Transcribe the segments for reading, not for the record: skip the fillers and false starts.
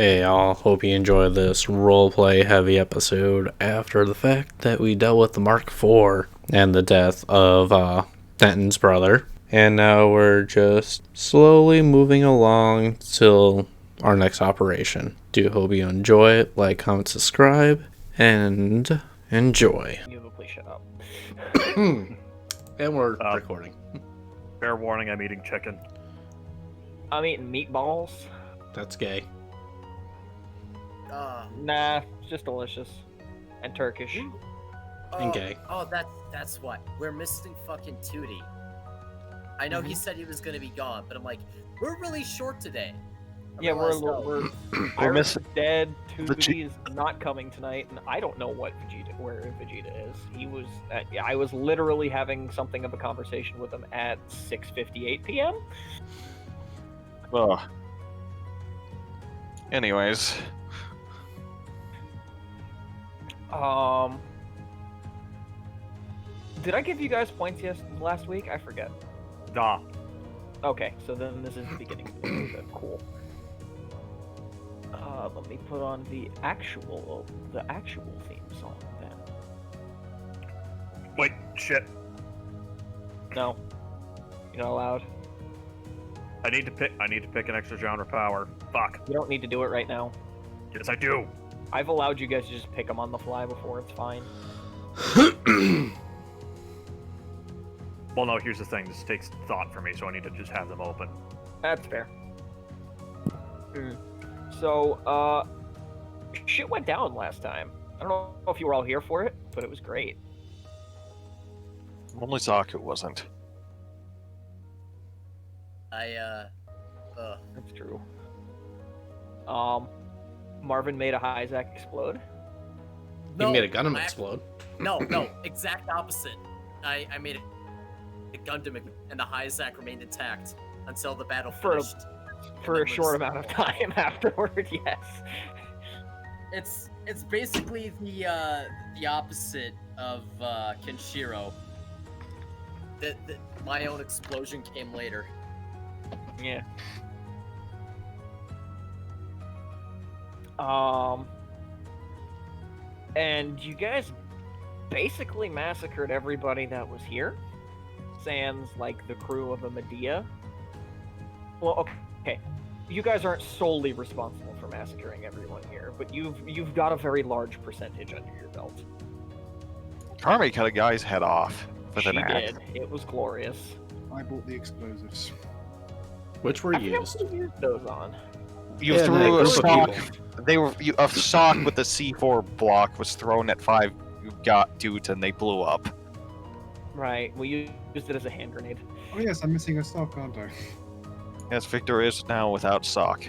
Hey, all. Hope you enjoy this roleplay heavy episode after the fact that we dealt with the Mark IV and the death of Denton's brother. And now we're just slowly moving along till our next operation. Do hope you enjoy it. Like, comment, subscribe, and enjoy. You will please shut up. And we're recording. Fair warning, I'm eating chicken. I'm eating meatballs. That's gay. Nah, it's just delicious. And Turkish. And gay. Oh, that's what. We're missing fucking Tootie. I know he said he was gonna be gone, but I'm like, we're really short today. Yeah, we're missing dead. Tootie is not coming tonight, and I don't know where Vegeta is. He was. I was literally having something of a conversation with him at 6:58 p.m. Ugh. Anyways. Did I give you guys points last week? I forget. Nah. Okay, so then this is the beginning of the episode. Cool. Let me put on the actual theme song then. Wait, shit. No, you're not allowed. I need to pick an extra genre power. Fuck. You don't need to do it right now. Yes, I do. I've allowed you guys to just pick them on the fly before. It's fine. Well, no, here's the thing. This takes thought for me, so I need to just have them open. That's fair. So, shit went down last time. I don't know if you were all here for it, but it was great. Only Zaku wasn't. That's true. Marvin made a Hyzak explode. You made a Gundam explode. No, exact opposite. I made a Gundam and the Hyzak remained intact until the battle finished. For a short amount of time afterward, yes. It's basically the opposite of Kenshiro. My own explosion came later. Yeah. And you guys basically massacred everybody that was here. Sans, like, the crew of the Medea. Well, okay. You guys aren't solely responsible for massacring everyone here, but you've got a very large percentage under your belt. Karmi cut a guy's head off with an axe. She did. It was glorious. I bought the explosives. Which were I forget used. what you used those on. You Yeah, threw like a sock. people. A sock with the C4 block was thrown at 5 dudes and they blew up. Right. We used it as a hand grenade. Oh yes, I'm missing a stock, aren't I? Yes, Victor is now without sock.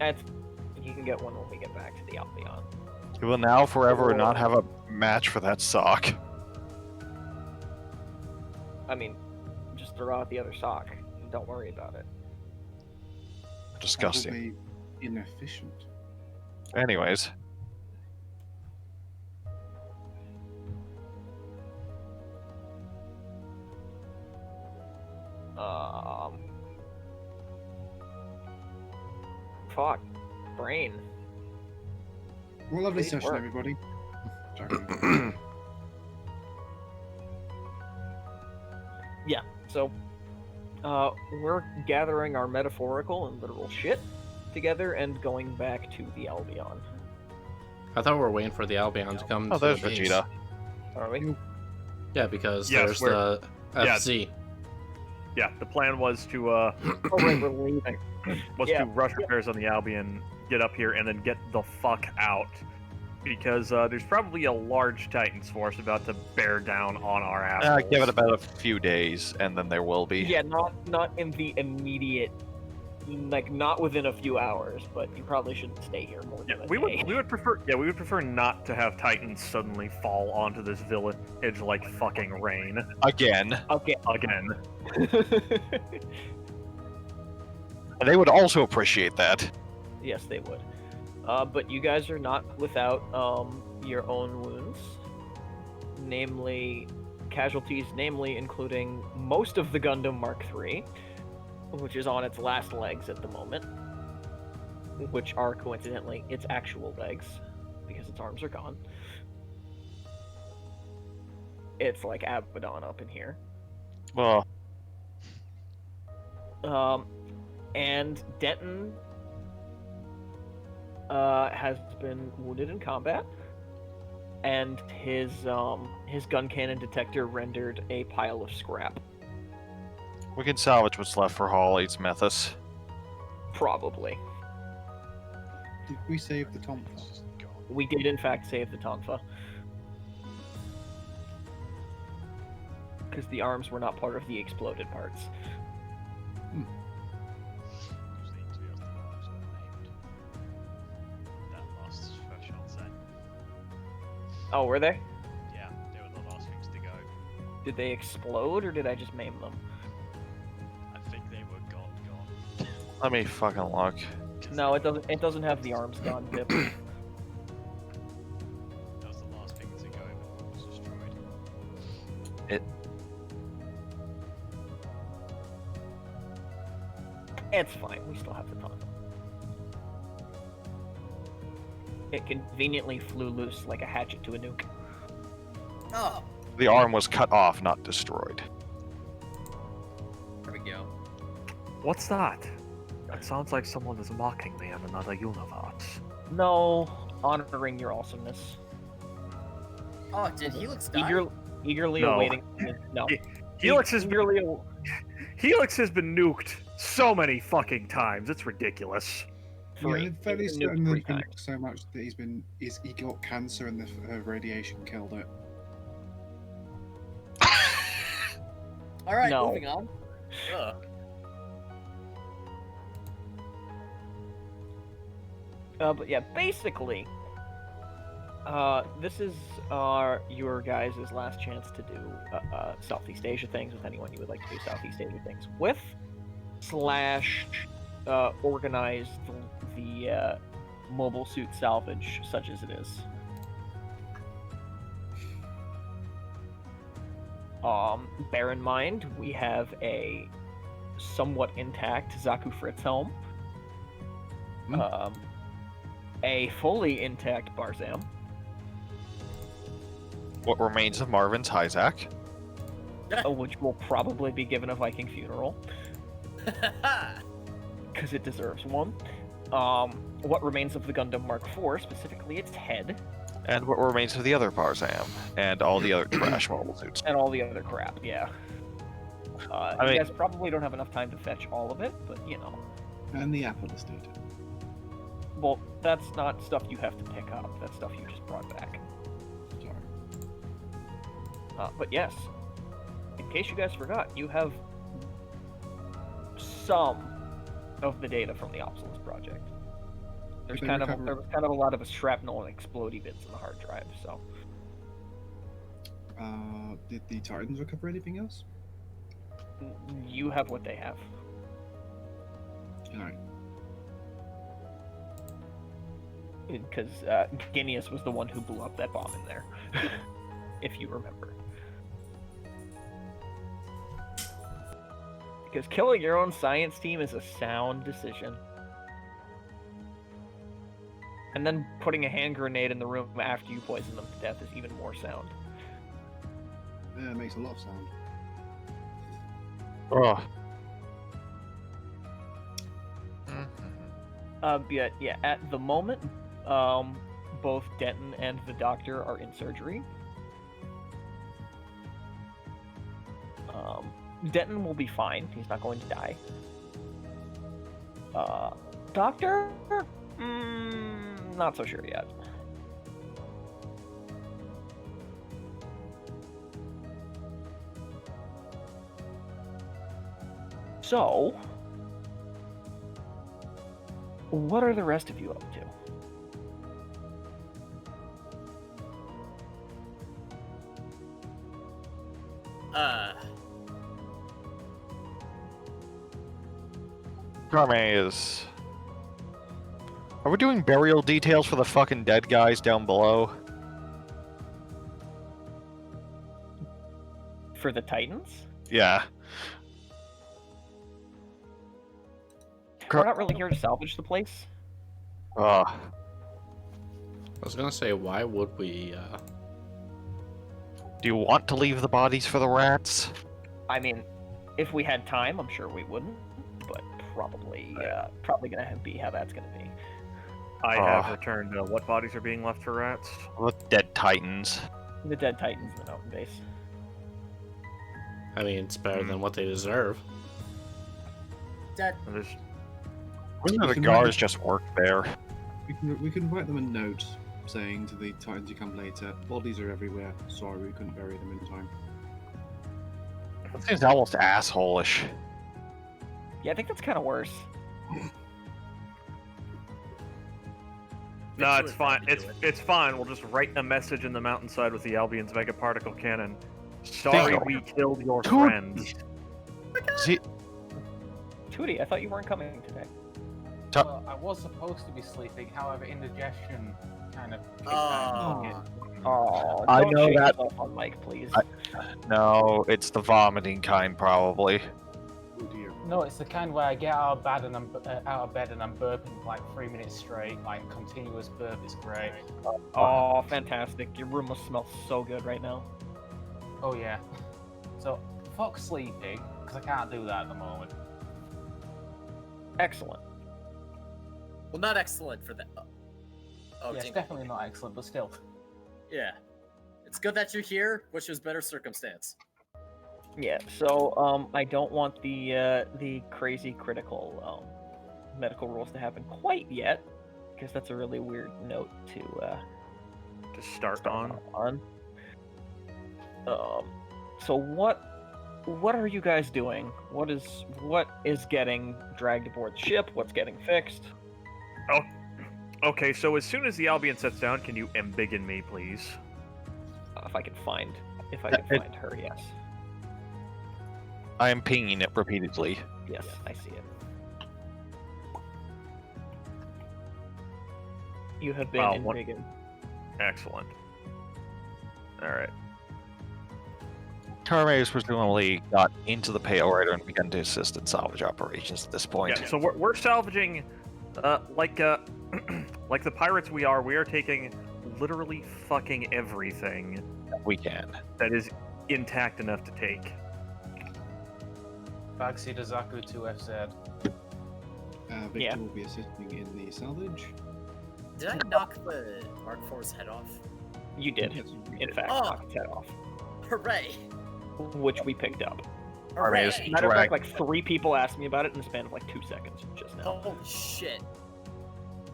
You can get one when we get back to the Albion. He will now forever not have a match for that sock. I mean, just throw out the other sock. Don't worry about it. Disgusting. That will be inefficient. Anyways. Fuck. Brain. Well, lovely Great session, work. everybody. Joking. Yeah, so, we're gathering our metaphorical and literal shit together and going back to the Albion. I thought we were waiting for the Albion to come Oh, to there's the base. Vegeta. Are we? Yeah, because Yes, there's the yeah. FZ. Yeah, the plan was to Oh, wait, we're leaving. to rush repairs on the Albion, get up here, and then get the fuck out. Because there's probably a large Titans force about to bear down on our assholes. Give it about a few days, and then there will be. Yeah, not in the immediate, like, not within a few hours, but you probably shouldn't stay here more than a we day. would prefer not to have Titans suddenly fall onto this village like fucking rain Again. Okay. again. And they would also appreciate that. Yes, they would. But you guys are not without your own wounds, namely casualties, namely including most of the Gundam Mark III, which is on its last legs at the moment. which are coincidentally its actual legs, because its arms are gone. It's like Abaddon up in here. Well, And Denton has been wounded in combat, and his gun cannon detector rendered a pile of scrap. we can salvage what's left for Holly's Methus. Probably. Did we save the Tonfa? We did in fact save the Tonfa. Because the arms were not part of the exploded parts. Oh, were they? Yeah, they were the last things to go. Did they explode, or did I just maim them? I think they were gone. Let me fucking look. No, it doesn't. It doesn't have the arms gone, Pip. That was the last thing to go before it was destroyed. It's fine. We still have the Tonfa. It conveniently flew loose like a hatchet to a nuke. Oh, The arm was cut off, not destroyed. there we go. What's that? That sounds like someone is mocking me in another universe. No, honoring your awesomeness. Oh, did Helix die? Eagerly No. awaiting. No. Helix has Eagerly. Helix has been nuked so many fucking times. It's ridiculous. Yeah, Three. I'm fairly He's been nuked certain three they've been times. so much that he got cancer and the radiation killed it. All right, No. moving on. Ugh. But yeah, basically, this is your guys' last chance to do Southeast Asia things with anyone you would like to do Southeast Asia things with, / organize the mobile suit salvage, such as it is. Bear in mind, we have a somewhat intact Zaku Fritz helm. A fully intact Barzam. What remains of Marvin's Hyzak? Which will probably be given a Viking funeral, because it deserves one. What remains of the Gundam Mark IV, specifically its head, And what remains of the other Barzam? And all the other trash mobile suits. and all the other crap, yeah. I You mean- guys probably don't have enough time to fetch all of it, but you know. And the Apple estate. Well, that's not stuff you have to pick up, that's stuff you just brought back. Sorry. But yes, in case you guys forgot, you have some of the data from the Obsolete project. There was kind of a lot of shrapnel and explodey bits in the hard drive, so Did the Titans recover anything else? you have what they have. Alright. Because Guineas was the one who blew up that bomb in there, if you remember. Because killing your own science team is a sound decision. And then putting a hand grenade in the room after you poison them to death is even more sound. Yeah, it makes a lot of sound. Oh. Yeah, at the moment, both Denton and the doctor are in surgery. Denton will be fine. He's not going to die. Doctor? Not so sure yet. So, what are the rest of you up to? Carme is. Are we doing burial details for the fucking dead guys down below? For the Titans? Yeah. We're not really here to salvage the place. I was gonna say, why would we? Do you want to leave the bodies for the rats? I mean, if we had time, I'm sure we wouldn't, but probably gonna be how that's gonna be. I have returned. What bodies are being left for rats? The dead titans. The dead titans in the mountain base. I mean, it's better than what they deserve. Dead. There's Wouldn't the guards just work there? We can write them a note saying to the Titans who come later, bodies are everywhere. Sorry, we couldn't bury them in time. That seems almost asshole-ish. Yeah, I think that's kind of worse. No, Victor it's would fine. probably do It's fine. We'll just write a message in the mountainside with the Albion's mega particle cannon. Sorry, Bingo. we killed your Dude. friends. See, Tootie, I thought you weren't coming today. Well, I was supposed to be sleeping, however, indigestion kind of kicked Oh. in. Oh, I don't know shake that- yourself on mic, please. no, it's the vomiting kind, probably. Oh dear. No, it's the kind where I get out of bed and I'm burping for like 3 minutes straight, like continuous burp. It's great. Oh, fantastic. Your room must smell so good right now. Oh yeah. So fuck sleeping because I can't do that at the moment. Excellent. Well, not excellent for that. Oh, yeah, it's dang. definitely not excellent, but still. Yeah. It's good that you're here. Wish it was better circumstance. Yeah, so I don't want the crazy critical medical rules to happen quite yet, because that's a really weird note to To start on. So what are you guys doing? What is getting dragged aboard the ship? What's getting fixed? Okay, so as soon as the Albion sets down, can you embiggen me, please? If I can find her, yes. I am pinging it repeatedly. Yes, I see it. You have been Wow, in what- Biggin. Excellent. Alright. Carme has presumably got into the payloader and begun to assist in salvage operations at this point. Yeah, so we're salvaging, like like the pirates we are taking literally fucking everything We can. that is intact enough to take. Bagsy to Zaku 2FZ. Victor Yeah. will be assisting in the salvage. Did I knock the Mark IV's head off? You did, Yes, you in did. fact, Oh. knock its head off, Hooray! which we picked up. Hooray! is- Matter of fact, Drag- like 3 people asked me about it in the span of like 2 seconds just now. Holy shit.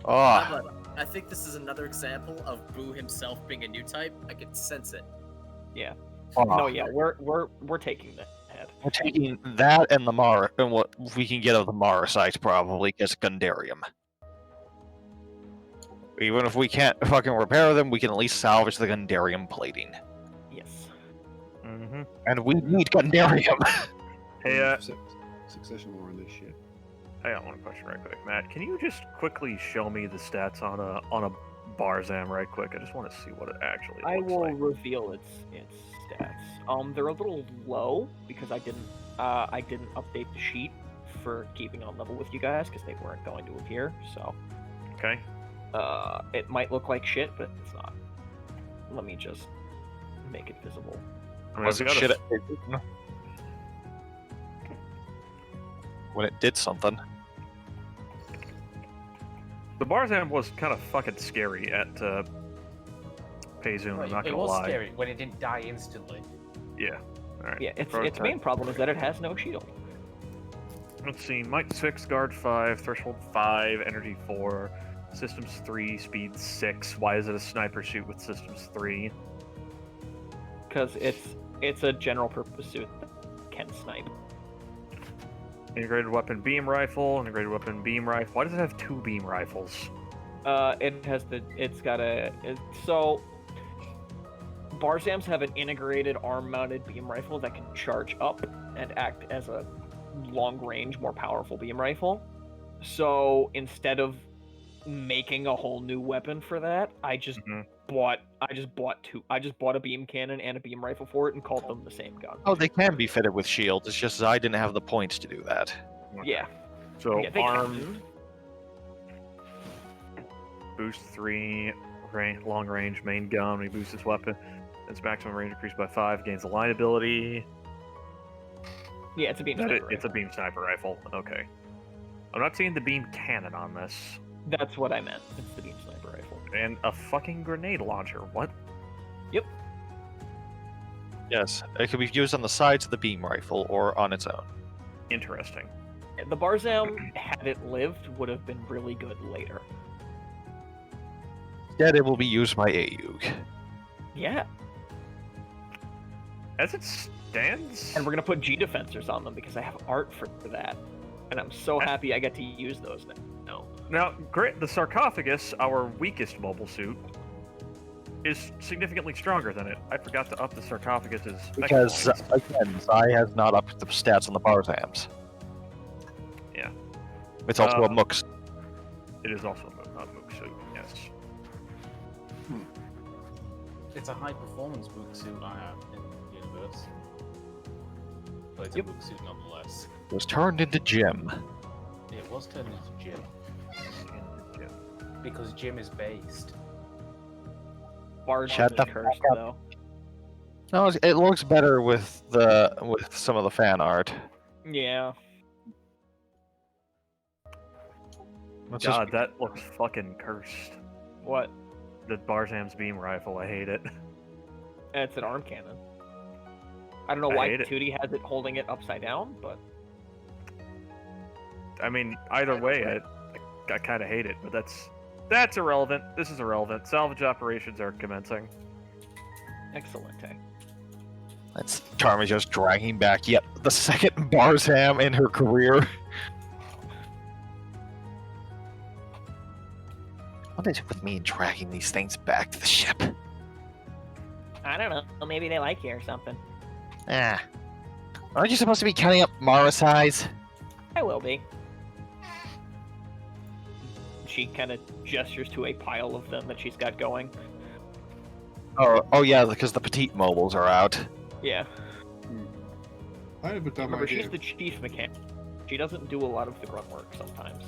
Ah, I think this is another example of Boo himself being a new type. I could sense it. No, yeah, we're taking the head. We're taking that and the Mara, and what we can get of the Mara site probably, because Gundarium. Even if we can't fucking repair them, we can at least salvage the Gundarium plating. Yes. Mm-hmm. And we need Gundarium! Hey, Succession war on this shit. I got one question right quick, Matt. Can you just quickly show me the stats on a Barzam right quick? I just want to see what it actually I looks will like. reveal its stats. They're a little low because I didn't update the sheet for keeping on level with you guys because they weren't going to appear. So Okay. it might look like shit, but it's not. Let me just make it visible. I mean, Was I've it got a- shit when it did something? The Barzam was kind of fucking scary at Payzoom, I'm not It gonna was lie. scary when it didn't die instantly. Yeah. Alright. Yeah, its Prototype. main problem is that it has no shield. Let's see. Might 6, Guard 5, Threshold 5, Energy 4, Systems 3, Speed 6. Why is it a sniper shoot with Systems 3? Because it's a general purpose suit that can snipe. Integrated weapon beam rifle, integrated weapon beam rifle. Why does it have 2 beam rifles? So Barzams have an integrated arm-mounted beam rifle that can charge up and act as a long-range, more powerful beam rifle. So instead of making a whole new weapon for that, I just bought a beam cannon and a beam rifle for it and called them the same gun. Oh, they can be fitted with shields, it's just I didn't have the points to do that. Yeah. So Yeah, they arm. can. boost 3, long range main gun. When he boosts his weapon, its maximum range increased by 5. Gains a line ability. Yeah, it's a beam sniper It's a rifle. beam sniper rifle. Okay. I'm not seeing the beam cannon on this. That's what I meant. It's the beam sniper rifle. And a fucking grenade launcher. What? Yep. Yes, it could be used on the sides of the beam rifle or on its own. Interesting. The Barzam, had it lived, would have been really good later. Instead, it will be used by Ayug. Yeah, As it stands, and we're gonna put G defensors on them because I have art for that, and I'm so happy I get to use those now. now, great. The sarcophagus, our weakest mobile suit, is significantly stronger than it. I forgot to up the sarcophagus's. Because, again, Zai has not upped the stats on the Barzams. Yeah. It's also a Mooks. It is also a Mook suit. Yes. It's a high performance book suit I have in the universe. But it's Yep. a book suit nonetheless. It was turned into Jim. It was turned into Jim because Jim is based. Bard Shut is the cursed fuck up. though. No, it looks better with some of the fan art. Yeah. Let's just- God, that looks fucking cursed. What? The Barzam's beam rifle. I hate it. It's an arm cannon. I don't know I why hate it. Tootie has it holding it upside down, but I mean, either way, I kind of hate it, but that's irrelevant. This is irrelevant. Salvage operations are commencing. excellent. That's Charmy just dragging back yet the second Barzam in her career. What is it with me and dragging these things back to the ship? I don't know. Maybe they like you or something. Ah. Aren't you supposed to be counting up Mara size? I will be. She kind of gestures to a pile of them that she's got going. Oh yeah, because the petite mobiles are out. Yeah. I have a dumb Remember, idea. she's the chief mechanic. She doesn't do a lot of the grunt work sometimes.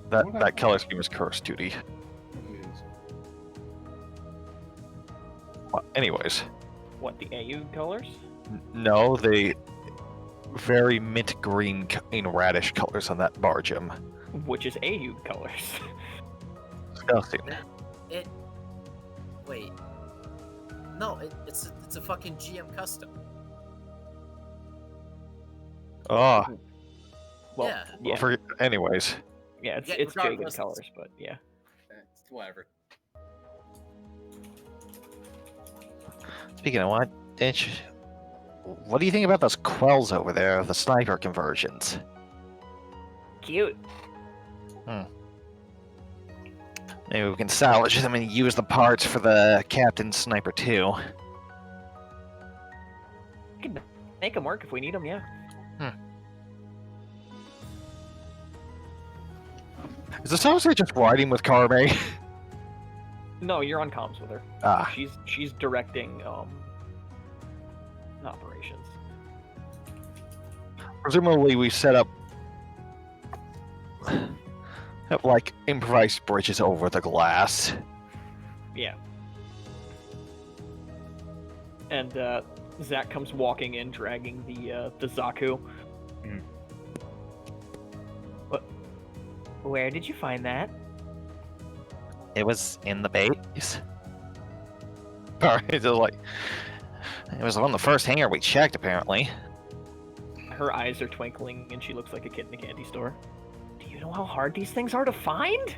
That color scheme is cursed, Tootie. It is. Well, anyways, What, the AU colors? no, the very mint green and radish colors on that Bargem. Which is AU colors. Disgusting. It. Wait. No, it's a fucking GM custom. Oh, Well, Yeah. yeah. Anyways. Yeah, it's Yeah, Jagan regardless, colors, but yeah. Whatever. Speaking of what do you think about those quells over there, the sniper conversions? Cute. Maybe we can salvage them and use the parts for the Captain Sniper 2. We can make them work if we need them, yeah. Is this obviously just riding with Carme? No, you're on comms with her. Ah, She's directing operations. presumably we set up like improvised bridges over the glass. Yeah. And Zach comes walking in, dragging the Zaku. Mhm. What? Where did you find that? It was in the base. It's like it was on the first hangar we checked, apparently. Her eyes are twinkling, and she looks like a kid in a candy store. Do you know how hard these things are to find?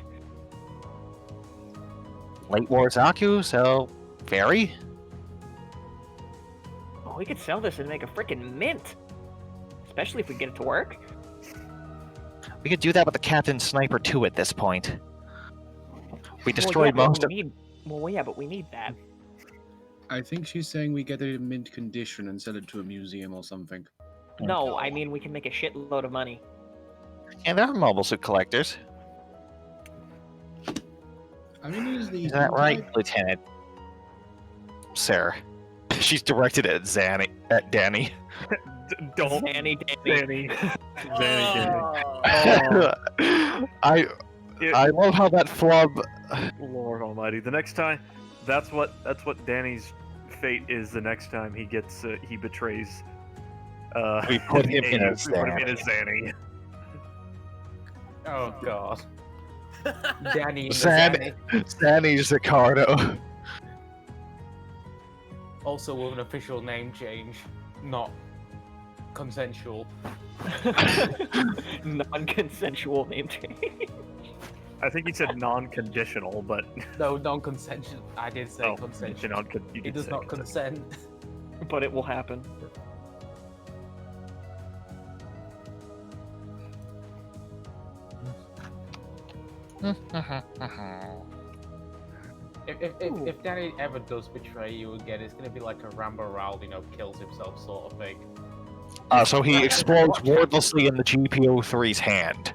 Late War Zaku, so very. Oh, we could sell this and make a frickin' mint. Especially if we get it to work. We could do that with the Captain Sniper 2 at this point. We destroyed well, yeah, most but of. we need. Well, yeah, but we need that. I think she's saying we get it in mint condition and sell it to a museum or something. No, I mean we can make a shitload of money. And there are mobile suit collectors. I mean, use the. Is that right, Lieutenant? Sir. She's directed at Danny. Don't, Danny. Danny. Danny. Oh, It- I love how that flub. Lord Almighty! The next time, that's what Danny's fate is. The next time he gets he betrays. We put him in a we put him in a Zanny. Oh god. Danny in the Zan- Zanny. Zanny Zaccardo. Also with an official name change, not consensual. Non-consensual name change. I think he said non-conditional, but No, non-consensual. I did say oh, consensual. you He did does say not consent. consent. But it will happen. If Danny ever does betray you again, it's gonna be like a Rambo Ral, kills himself sort of thing. So he explodes wordlessly in the GPO-3's hand.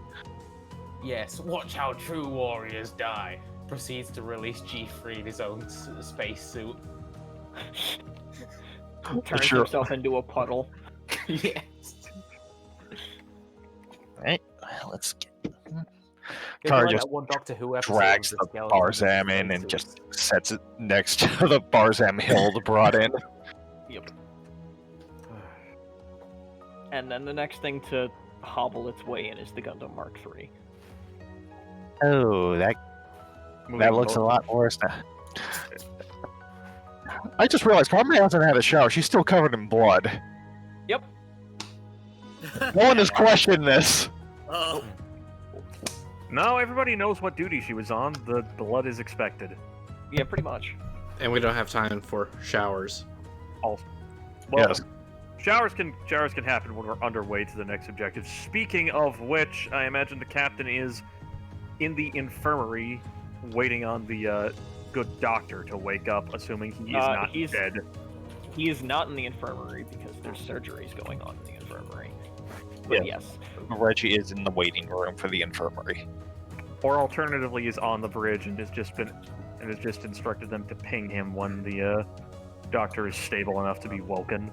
Yes, watch how true warriors die. Proceeds to release G3 in his own space suit. Turns Sure. himself into a puddle. Yes. Right, let's get. It's Car like just that one Doctor Who episode drags with the skeleton in Barzam in space and suit. just sets it next to the Barzam hill brought in. Yep. And then the next thing to hobble its way in is the Gundam Mark III. Oh, that looks a lot worse now. I just realized Carmen hasn't had a shower. She's still covered in blood. Yep. No one has questioned this. Oh, No, everybody knows what duty she was on. The blood is expected. Yeah, pretty much. And we don't have time for showers. Well, Yes. showers can happen when we're underway to the next objective. Speaking of which, I imagine the captain is in the infirmary, waiting on the good doctor to wake up, assuming he is not dead. He is not in the infirmary because there's surgeries going on in the infirmary. But Yeah. yes. Reggie is in the waiting room for the infirmary. Or alternatively, is on the bridge and has just instructed them to ping him when the doctor is stable enough to be woken.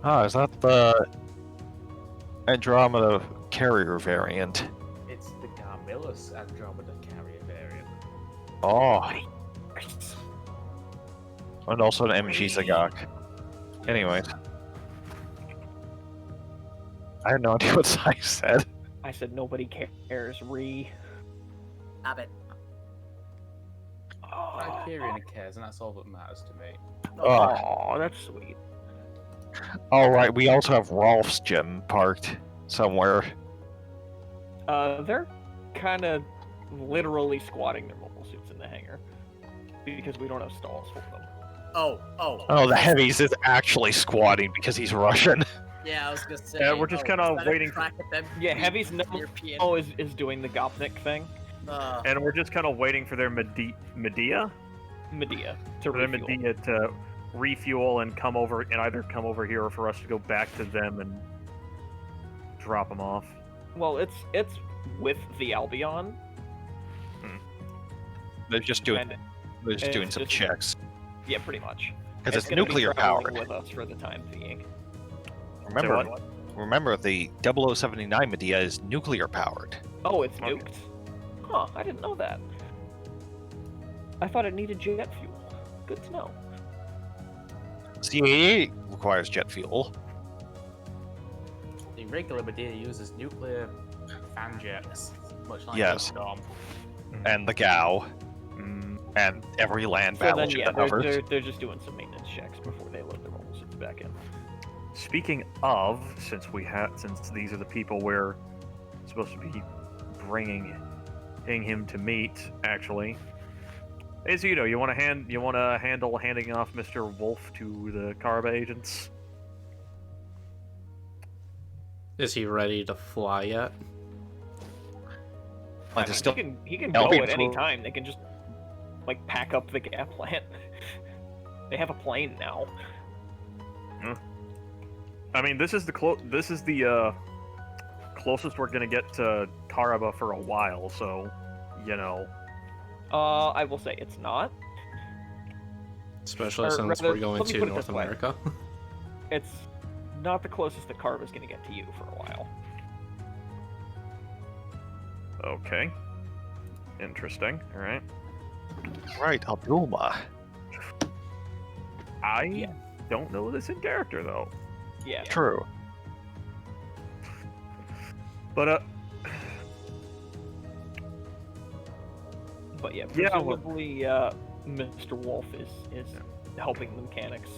Oh, is that the Andromeda carrier variant? It's the Garmillus Andromeda carrier variant. Oh, and also an MSZG. Anyways. I had no idea what I said. I said nobody cares. Abbott. Hyperion cares, and that's all that matters to me. Oh, that's sweet. Alright, we also have Rolf's gym parked somewhere. They're kind of literally squatting their mobile suits in the hangar because we don't have stalls for them. Oh, the heavies is actually squatting because he's Russian. Yeah, I was gonna say. Yeah, we're just kinda is that a waiting- crack at them Yeah, being Heavy's European? is doing the Gopnik thing. And we're just kind of waiting for their Medea Medea to for their refuel. Medea to refuel and either come over here or for us to go back to them and drop them off. Well, it's with the Albion. They're just doing and some just- checks. Yeah, pretty much. Because it's gonna be nuclear traveling powered. with us for the time being. Remember the 0079 Medea is nuclear powered. Oh, it's Okay. nuked. Huh? I didn't know that. I thought it needed jet fuel. Good to know. CAA requires jet fuel. The regular Medea uses nuclear fan jets, much like Yes. the Storm. And the GAU. Mm, And every land So then, battleship yeah, that hovers. they're just doing some maintenance checks before they load their mobile suits back in. Speaking of, since these are the people we're supposed to be bringing him to meet, actually. Hey Zito, you want to handle handing off Mr. Wolf to the Karba agents? Is he ready to fly yet? Like, there's still He can go Albion at any flew- time. They can just like pack up the gas plant. They have a plane now. I mean, this is the closest we're gonna get to Karaba for a while, so you know. I will say it's not. Especially Or since rather, we're going let me to put it North this way. America. It's not the closest that Carva's gonna get to you for a while. Okay. Interesting. All right. Right, Abdulma. I Yeah. don't know this in character though. Yeah. True. But But yeah, Yeah, well- presumably Mr. Wolf is helping the mechanics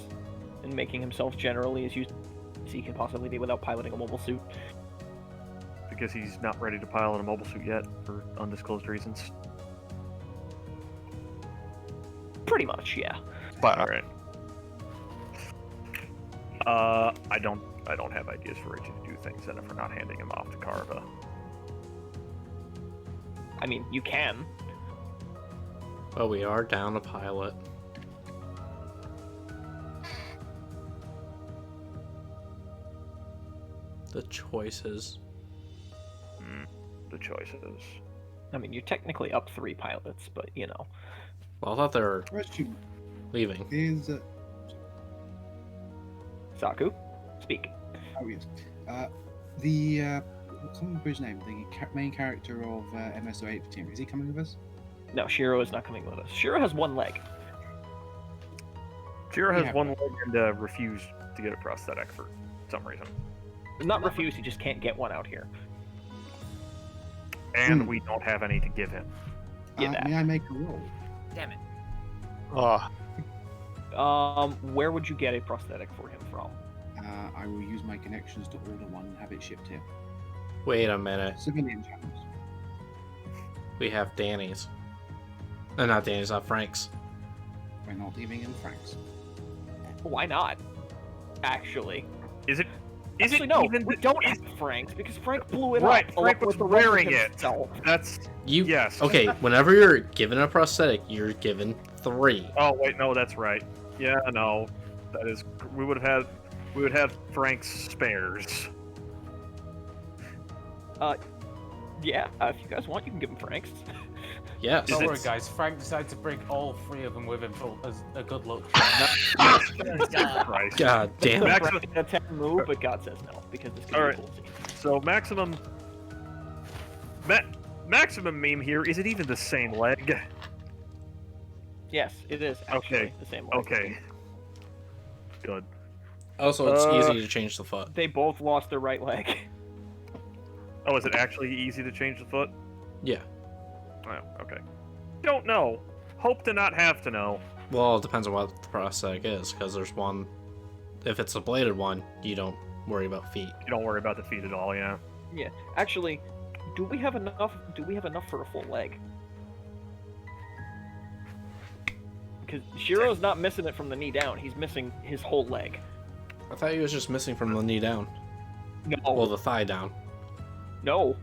and making himself generally as used as he can possibly be without piloting a mobile suit. because he's not ready to pilot a mobile suit yet for undisclosed reasons. Pretty much, yeah. But All right. I don't have ideas for Richie to do things, and if we're not handing him off to Carva. I mean, you can. But we are down a pilot. The choices. The choices. I mean, you're technically up 3 pilots, but you know. Well, I thought they were Question leaving. is, Saku, speak. oh yes, the I can't remember his name. The main character of MSZG team. Is he coming with us? No, Shiro is not coming with us. Shiro has 1 leg. Shiro has Yeah. one leg and refused to get a prosthetic for some reason. Not refused, he just can't get one out here. And Hmm. we don't have any to give him. Yeah, that. May I make a roll? Damn it. Where would you get a prosthetic for him from? I will use my connections to order one and have it shipped here. Wait a minute. Civilian channels. We have Danny's. Not Danny's, not Frank's. We're not leaving in francs. Why not? Actually. Is it Actually, no, even we don't have Frank's because Frank blew it Right, up. Frank along was with the rest of wearing it. himself. That's You yes. Okay, whenever you're given a prosthetic, you're given 3. Oh wait, no, that's right. Yeah, no, that is. We would have Frank's spares. Yeah, if you guys want, you can give him Frank's. Yes. Is Don't it- worry, guys. Frank decided to bring all 3 of them with him for as a good luck. God. Christ. God damn it. Maximum- Frank can attack and move, but God says no because it's gonna Alright. be a cool scene. So maximum meme here. Is it even the same leg? Yes, it is actually Okay, the same leg. Okay. Good. Also, it's Uh, easy to change the foot. They both lost their right leg. Oh, is it actually easy to change the foot? Yeah. Oh, okay. Don't know. Hope to not have to know. Well, it depends on what the prosthetic is, because there's one. If it's a bladed one, you don't worry about feet. You don't worry about the feet at all, yeah. Yeah, actually, do we have enough? Do we have enough for a full leg? Because Shiro's not missing it from the knee down; he's missing his whole leg. I thought he was just missing from the knee down. No, Well, the thigh down. no,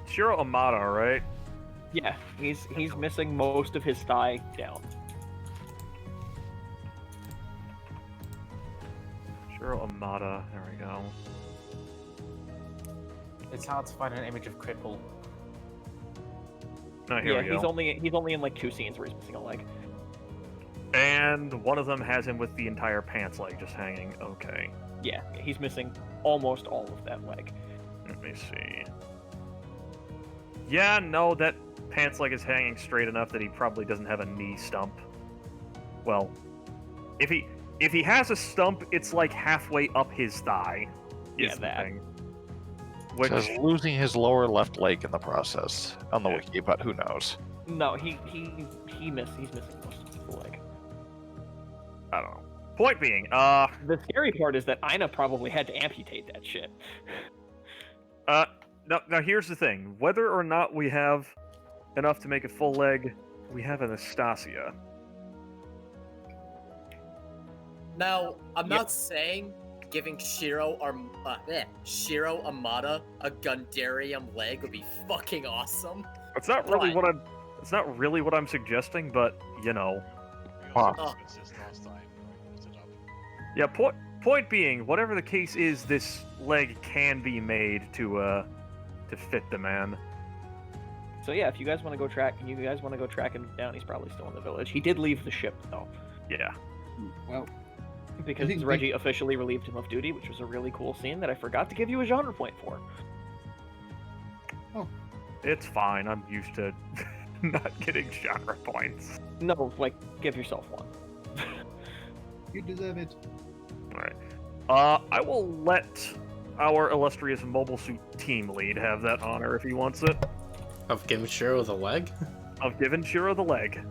Shiro Amada, right? yeah, he's missing most of his thigh down. Shiro Amada, there we go. It's hard to find an image of cripple. No, here Yeah, we go. he's only in like 2 scenes where he's missing a leg. And one of them has him with the entire pants leg just hanging. Okay. Yeah, he's missing almost all of that leg. Let me see. Yeah, no, that pants leg is hanging straight enough that he probably doesn't have a knee stump. Well, if he has a stump, it's like halfway up his thigh. Yeah, is the that. thing. Which says losing his lower left leg in the process on the wiki, but who knows? No, he's missing most of the leg. I don't know. Point being, The scary part is that Aina probably had to amputate that shit. now here's the thing. Whether or not we have enough to make a full leg, we have Anastasia. Now, I'm not saying giving Shiro Amada a Gundarium leg would be fucking awesome. It's not really Right. It's not really what I'm suggesting, but you know. We also Huh. discussed this last time when we put it up. Yeah. Point being, whatever the case is, this leg can be made to fit the man. So yeah, if you guys want to go track him down, he's probably still in the village. He did leave the ship though. Yeah. Well, because think Reggie officially relieved him of duty, which was a really cool scene that I forgot to give you a genre point for. It's fine. I'm used to not getting genre points. No, like, give yourself one. You deserve it. Alright. I will let our illustrious mobile suit team lead have that honor if he wants it. Of giving Shiro the leg? Of giving Shiro the leg.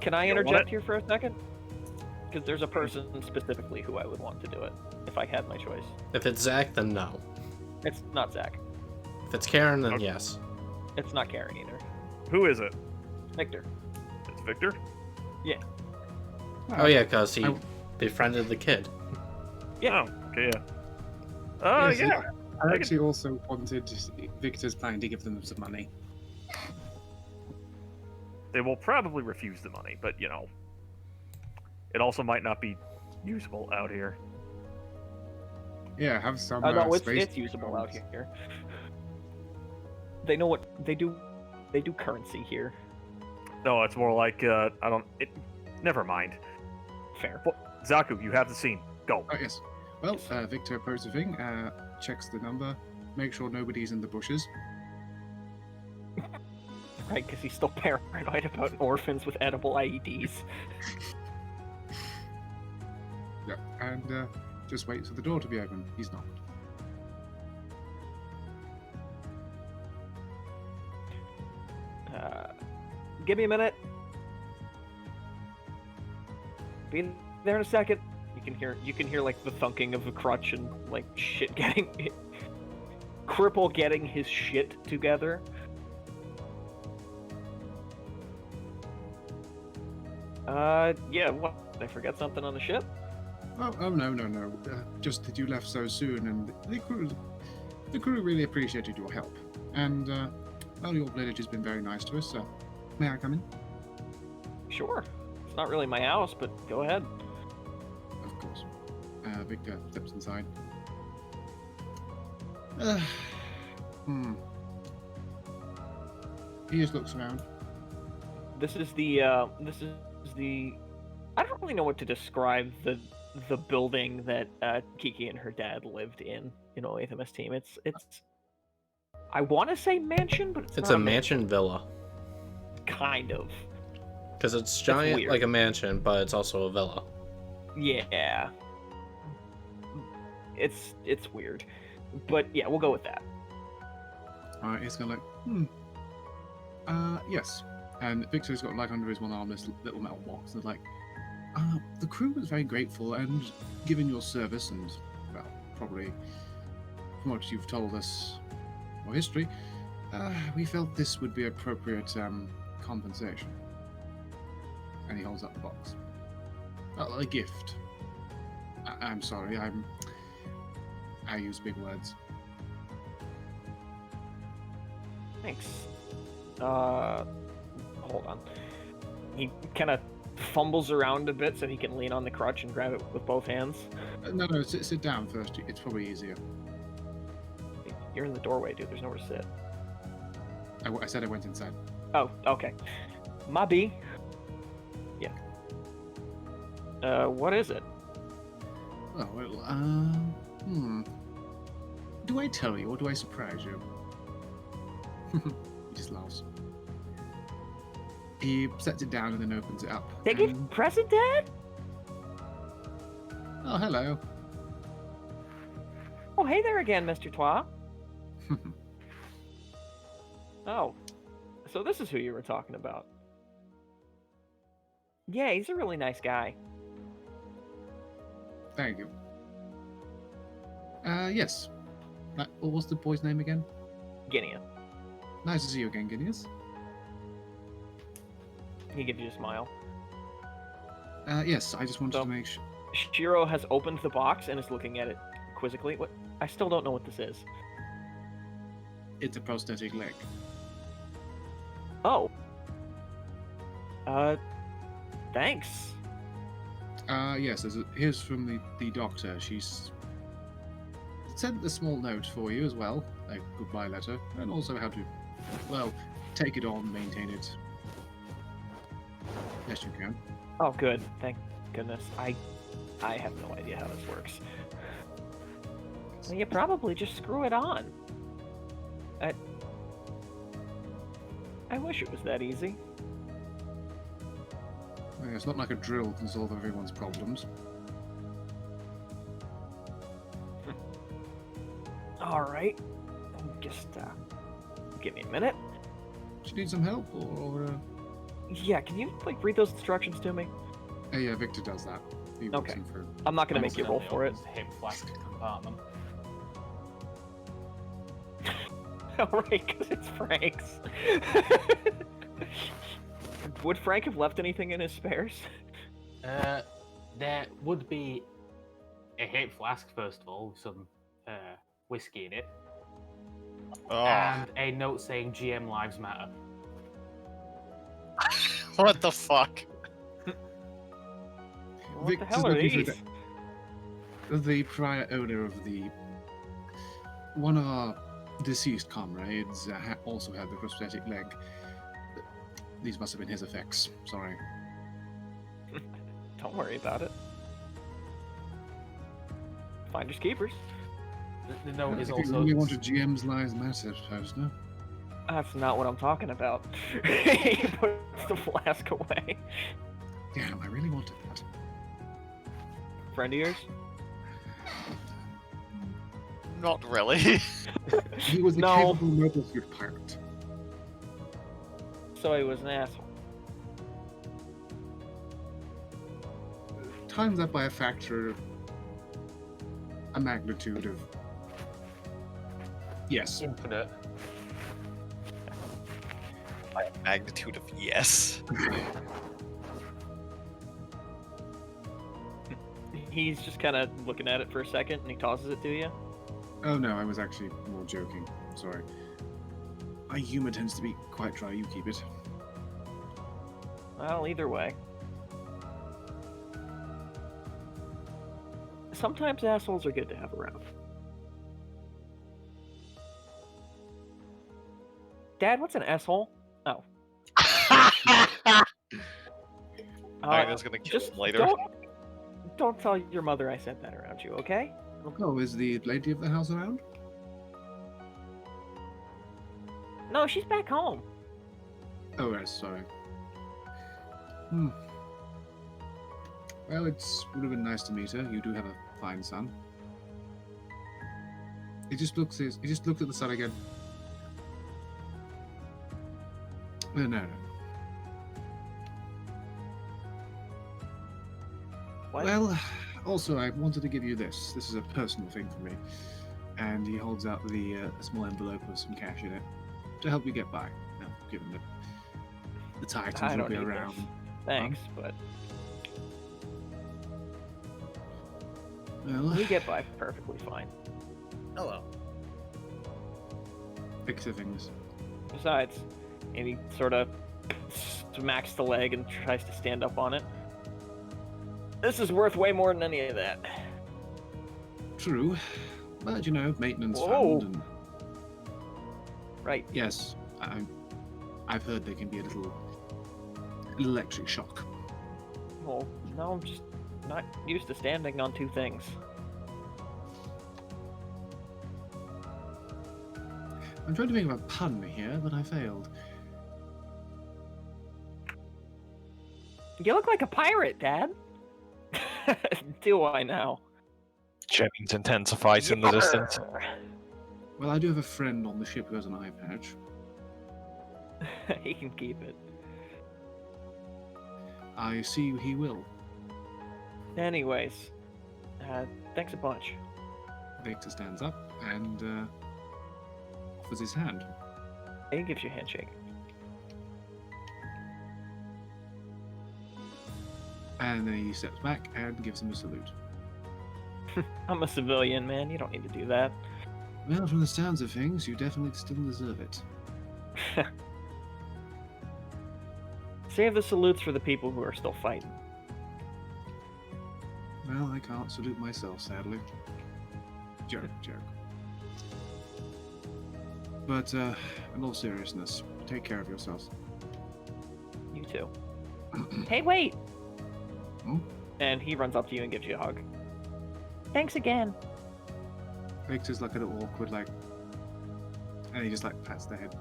Can I you want interject it? here for a second? Because there's a person specifically who I would want to do it, if I had my choice. If it's Zach, then no. It's not Zach. If it's Karen, then Okay. yes. It's not Karen either. Who is it? Victor. It's Victor? Oh yeah, because he I- befriended the kid. Oh, okay, yeah. Yes, Yeah. I actually also wanted Victor's planning to give them some money. They will probably refuse the money, but you know, it also might not be usable out here. Yeah, have some. Oh no, space it's usable out here. They know what they do. They do currency here. No, it's more like I don't. It. Never mind. Fair. Zaku, you have the scene. Go. Oh yes. Well, Victor approaches the thing, checks the number, make sure nobody's in the bushes. Right, because he's still paranoid about orphans with edible IEDs. Yeah, and just waits for the door to be open. He's knocked. Give me a minute. Be there in a second. You can hear like the thunking of a crutch and like shit getting Cripple getting his shit together. Yeah, what? Did I forget something on the ship? Oh no. Just that you left so soon, and the crew really appreciated your help. And well, your village has been very nice to us. So, may I come in? Sure. It's not really my house, but go ahead. Of course. Victor steps inside. He just looks around. This is the I don't really know what to describe the building that Kiki and her dad lived in 8th MS team. It's I want to say mansion, but it's It's not a mansion villa. kind of. Because it's giant weird. like a mansion, but it's also a villa. Yeah. It's weird. But yeah, we'll go with that. Alright, he's gonna yes. And Victor's got like under his one arm this little metal box. And like, the crew was very grateful, and given your service and, well, probably from what you've told us, your history, we felt this would be appropriate compensation. And he holds up the box. A gift. I'm sorry, I use big words. Thanks. Hold on. He kind of fumbles around a bit so he can lean on the crutch and grab it with both hands. No, sit down first. It's probably easier. You're in the doorway, dude. There's nowhere to sit. I said I went inside. Oh, okay. My B. Yeah. What is it? Oh, well, do I tell you or do I surprise you? He just laughs. He sets it down and then opens it up. Take it, and- present, Dad? Oh, hello. Oh, hey there again, Mr. Twa. Oh, so this is who you were talking about. Yeah, he's a really nice guy. Thank you. Yes. What was the boy's name again? Guinea. Nice to see you again, Guineas. He gives you a smile. Yes, I just wanted So- to make sure. Shiro has opened the box and is looking at it quizzically. What? I still don't know what this is. It's a prosthetic leg. Oh. Thanks. Yes, here's from the doctor. She's sent a small note for you as well, a goodbye letter, and also how to, well, take it on, maintain it. Yes, you can. Oh, good. Thank goodness. I have no idea how this works. Well, you probably just screw it on. I wish it was that easy. Well, it's not like a drill can solve everyone's problems. All right, just give me a minute. Do you need some help, or Yeah, can you like read those instructions to me? yeah, Victor does that. He walks Okay. in for. I'm not gonna make you roll for it. Hip flask compartment. All right, because it's Frank's. Would Frank have left anything in his spares? There would be a hip flask, first of all, with some whiskey in it, Oh, and a note saying GM Lives Matter. what the fuck? What Vic the is hell are looking for these? The prior owner of the one of our deceased comrades also had the prosthetic leg. These must have been his effects. Sorry. Don't worry about it. Finders keepers. The note is If you also. really wanted GM's lives matter, I suppose, no? That's not what I'm talking about. He puts the flask away. Damn, I really wanted that. Friend of yours? Not really. He was a No. capable mobile suit pirate. So he was an asshole. Times that by a factor, a magnitude of. Yes. Infinite. By a magnitude of yes. He's just kind of looking at it for a second, and he tosses it to you. Oh no, I was actually more joking. Sorry. My humor tends to be quite dry. You keep it. Well, either way. Sometimes assholes are good to have around. Dad, what's an asshole? Oh. Magnus gonna kill just him later. don't tell your mother I sent that around you, okay? Oh, is the lady of the house around? No, she's back home. Oh, yes, sorry. Hmm. Well, it would have been nice to meet her. You do have a fine son. He just looked at the sun again. No. What? Well, also, I wanted to give you this. This is a personal thing for me. And he holds out the small envelope with some cash in it to help you get by. Now, given that the Titans I will don't be need around. this. Thanks, but Well, we get by perfectly fine. Hello. fix the things. Besides, and he sort of smacks the leg and tries to stand up on it. This is worth way more than any of that. True, but you know, maintenance Whoa. fund and Right. yes, I've heard they can be a little electric shock. Well, no, I'm just not used to standing on two things. I'm trying to think of a pun here, but I failed. You look like a pirate, Dad. Do I now? Jennings intensifies in the distance. Well, I do have a friend on the ship who has an eye patch. He can keep it. I see he will. Anyways, thanks a bunch. Victor stands up and offers his hand. He gives you a handshake. And then he steps back and gives him a salute. I'm a civilian, man. You don't need to do that. Well, from the sounds of things, you definitely still deserve it. Save the salutes for the people who are still fighting. Well, I can't salute myself, sadly. Joke. But, in all seriousness, take care of yourselves. You too. Hey, wait! Hmm? And he runs up to you and gives you a hug. Thanks again. Victor's like a little awkward, like, and he just like pats their head.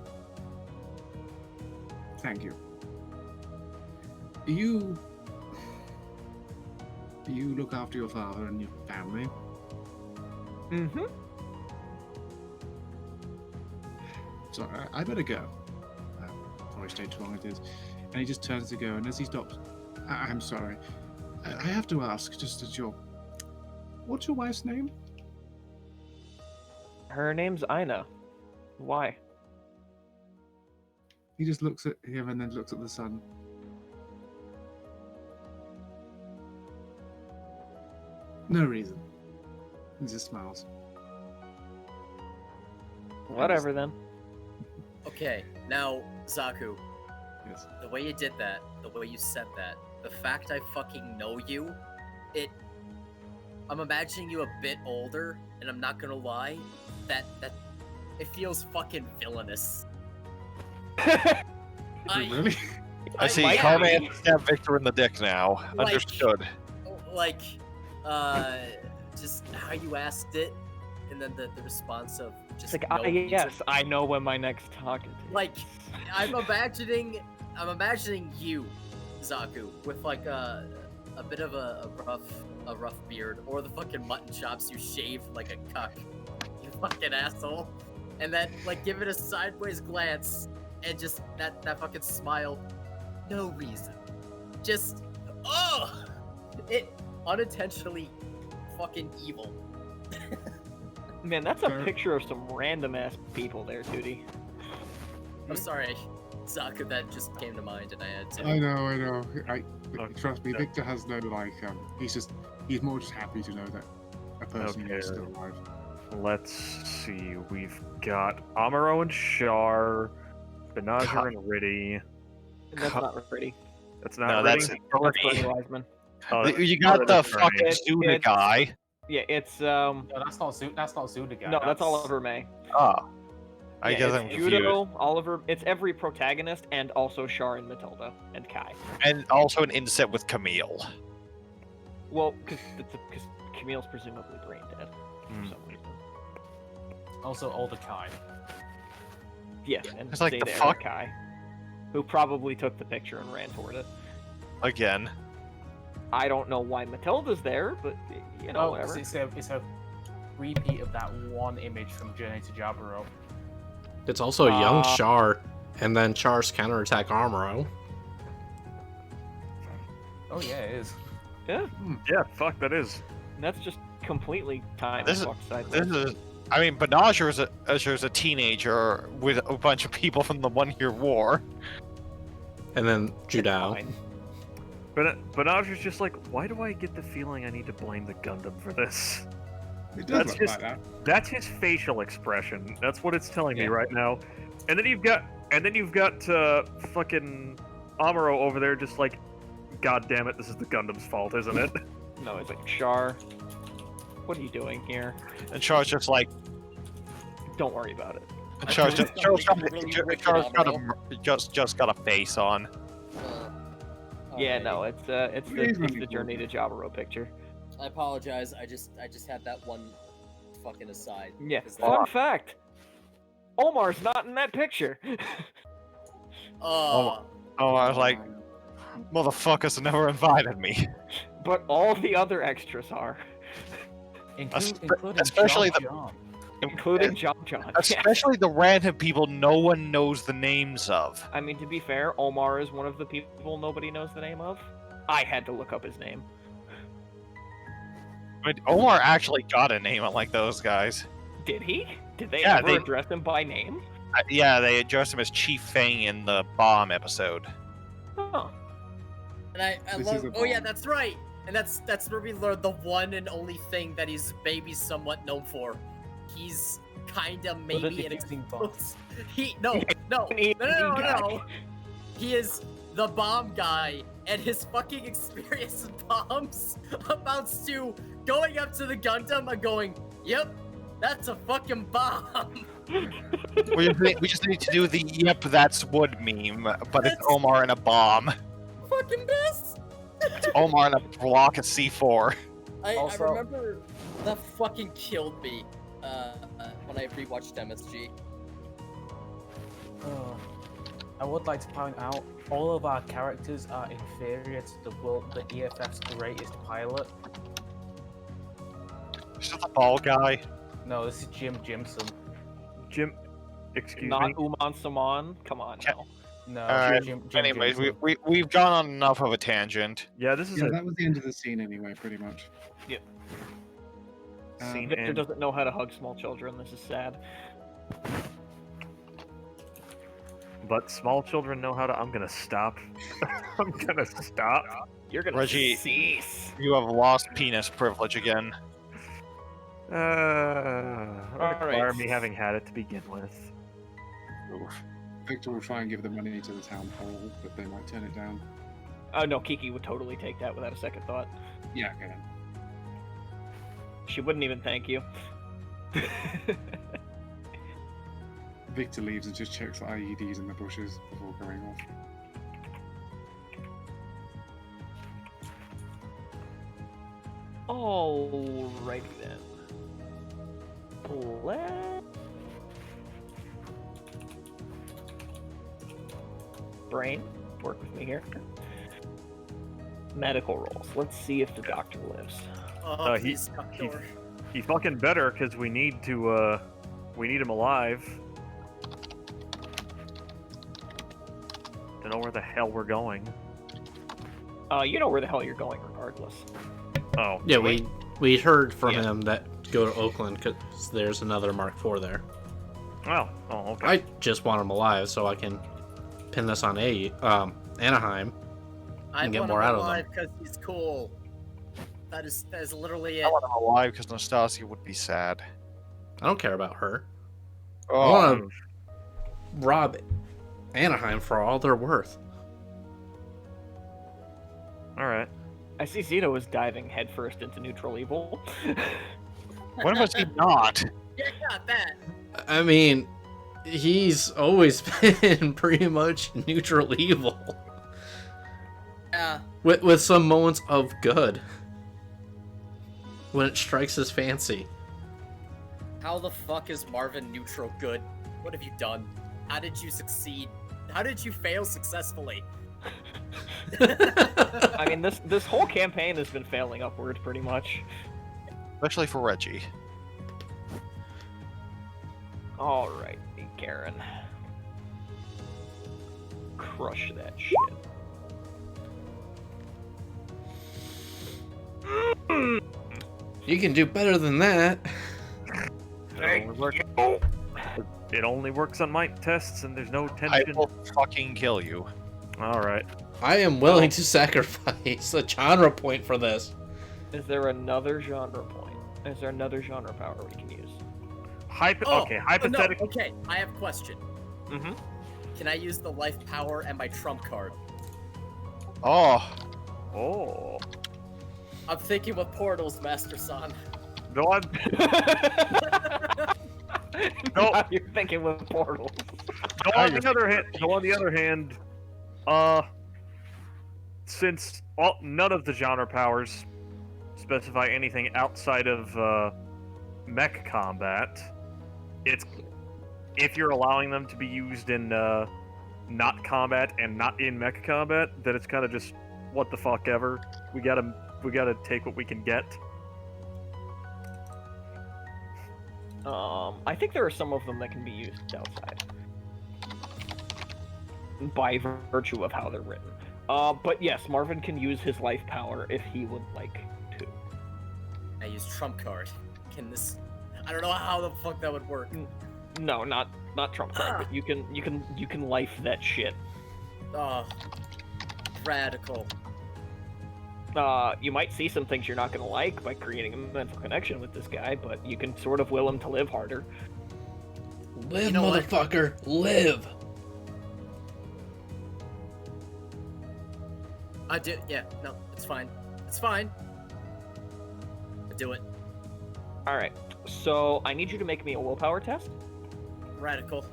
Thank you. You look after your father and your family. Mm-hmm. So I better go. Probably stay too long it is. And he just turns to go, and as he stops, I'm sorry. I have to ask, just as what's your wife's name? Her name's Ina. Why? He just looks at him and then looks at the sun. No reason. He just smiles. Whatever then. Okay, now, Zaku, Yes. the way you did that, the way you said that, the fact I fucking know you, I'm imagining you a bit older, and I'm not gonna lie, that it feels fucking villainous. Really? I see. might Carman be. stabbed Victor in the dick now. Like- Understood. Like, just how you asked it, and then the response of It's just like, no reason. yes, I know when my next target is. Like, I'm imagining you, Zaku, with like a bit of a rough beard, or the fucking mutton chops you shave like a cuck, you fucking asshole, and then like give it a sideways glance, and just that fucking smile, no reason, just it unintentionally fucking evil. Man, that's a Fair. picture of some random ass people there, Tootie. I'm sorry, Zaku, that just came to mind, and I had to. I know. Okay. Trust me, Victor has no he's more just happy to know that a person is still alive. Let's see. We've got Amuro and Shar, Benager and Riddy. That's not pretty. That's not No, Riddy? that's That's Bernie. Bernie Wiseman. Oh, You got the that's Bernie. fucking Suda guy. Yeah, it's No, that's not Zuda guy. no, that's Oliver May. Oh. I Yeah, guess it's I'm confused. Judo, Oliver. It's every protagonist, and also Char and Matilda and Kai. And also an inset with Camille. Well, because Camille's presumably brain dead Hmm. for some reason. Also older Kai. Yeah, and It's like, Zeta the era fuck? Kai, who probably took the picture and ran toward it. Again. I don't know why Matilda's there, but you know, Oh, 'cause whatever. it's a repeat of that one image from Journey to Jaburo. It's also young Uh, Char, and then Char's counterattack Armoro. Oh yeah, it is. Yeah, Yeah, fuck, that is. and that's just completely time This is- fucked sideways. This is. I mean, Benager is a teenager with a bunch of people from the 1 Year War. And then It's Judao. fine. But Benager's just like, why do I get the feeling I need to blame the Gundam for this? It does That's look just- like that. That's his facial expression. That's what it's telling me Yeah. right now. And then you've got fucking Amuro over there, just like, God damn it, this is the Gundam's fault, isn't it? No, it's like Char. What are you doing here? And Char's just like. Don't worry about it. And Char's just. Char's got Really a, wicked Char's got Amuro. just got a face on. Yeah, Alrighty. no, it's It is the really Journey to cool. Jaburo picture. I apologize. I just had that one fucking aside. Yeah. 'cause Fun fact: Omar's not in that picture. Oh, Oh, I was like, motherfuckers never invited me. but all the other extras are, Including especially John the- John. including John John. Yeah. Especially the random people no one knows the names of. I mean, to be fair, Omar is one of the people nobody knows the name of. I had to look up his name. I mean, Omar actually got a name unlike those guys. Did he? Did they Yeah, ever they- address him by name? Yeah, they addressed him as Chief Fang in the Bomb episode. Oh, and I This love. is a Oh yeah, bomb. that's right. And that's where we learned the one and only thing that he's maybe somewhat known for. He's kinda maybe an diffusing bomb. He no. He is the bomb guy, and his fucking experience with bombs amounts to going up to the Gundam and going, "Yep, that's a fucking bomb." We just need to do the "Yep, that's wood" meme, but it's That's- Omar and a bomb. Fucking best. Omar in a block of C4. I Also- remember that fucking killed me when I rewatched MSG. I would like to point out, all of our characters are inferior to the EFF's greatest pilot. Is that the ball guy? No, this is Jim Jimson. Jim, excuse Not me. Uman Saman. Come on now. No, Alright, Jim Anyways, Jimson. we've gone on enough of a tangent. Yeah, this is Yeah, a that was the end of the scene anyway, pretty much. scene. Victor And doesn't know how to hug small children. This is sad. but small children know how to. I'm gonna stop. I'm gonna stop. You're gonna Reggie- cease. You have lost penis privilege again. Require me having had it to begin with. Victor will try and give the money to the town hall, but they might turn it down. Oh no, Kiki would totally take that without a second thought. Yeah, okay then. She wouldn't even thank you. Victor leaves and just checks the IEDs in the bushes before going off. Alrighty then. Brain, work with me here. Medical rolls. Let's see if the doctor lives. Oh, he- please, doctor. He fucking better, because we need to. We need him alive. To know where the hell we're going. You know where the hell you're going, regardless. Oh. Yeah, wait. we heard from Yeah. him that go to Oakland because there's another Mark IV there. Oh, okay. I just want him alive so I can pin this on Anaheim. I get want more him out of them. alive because he's cool. That is literally it. I want him alive because Nastasia would be sad. I don't care about her. Oh, I want to rob Anaheim for all they're worth. Alright. I see Zito is diving headfirst into neutral evil. when was he not? Yeah, that. I mean, he's always been pretty much neutral evil. Yeah. With some moments of good. When it strikes his fancy. How the fuck is Marvin neutral good? What have you done? How did you succeed? How did you fail successfully? I mean, this whole campaign has been failing upward, pretty much. Especially for Reggie. Alright, Karen. Crush that shit. You can do better than that. It only works on might tests, and there's no I tension. will fucking kill you. Alright. I am willing to sacrifice a genre point for this. Is there another genre point? Is there another genre power we can use? Okay, hypothetically. No, okay, I have a question. Mm-hmm. Can I use the life power and my trump card? Oh, Oh. I'm thinking with portals, Master San. No, I'm. No. Now you're thinking with portals. On the other hand, since none of the genre powers specify anything outside of mech combat, if you're allowing them to be used in not combat and not in mech combat, then it's kind of just what the fuck ever. We gotta take what we can get. I think there are some of them that can be used outside. By virtue of how they're written. But yes, Marvin can use his life power if he would like to. I use trump card. Can this? I don't know how the fuck that would work. No, not trump card, but you can life that shit. Oh, radical. You might see some things you're not gonna like by creating a mental connection with this guy, but you can sort of will him to live harder. Live, You know what? motherfucker, live! I do. Yeah. No, it's fine. It's fine. I do it. All right. So I need you to make me a willpower test. Radical.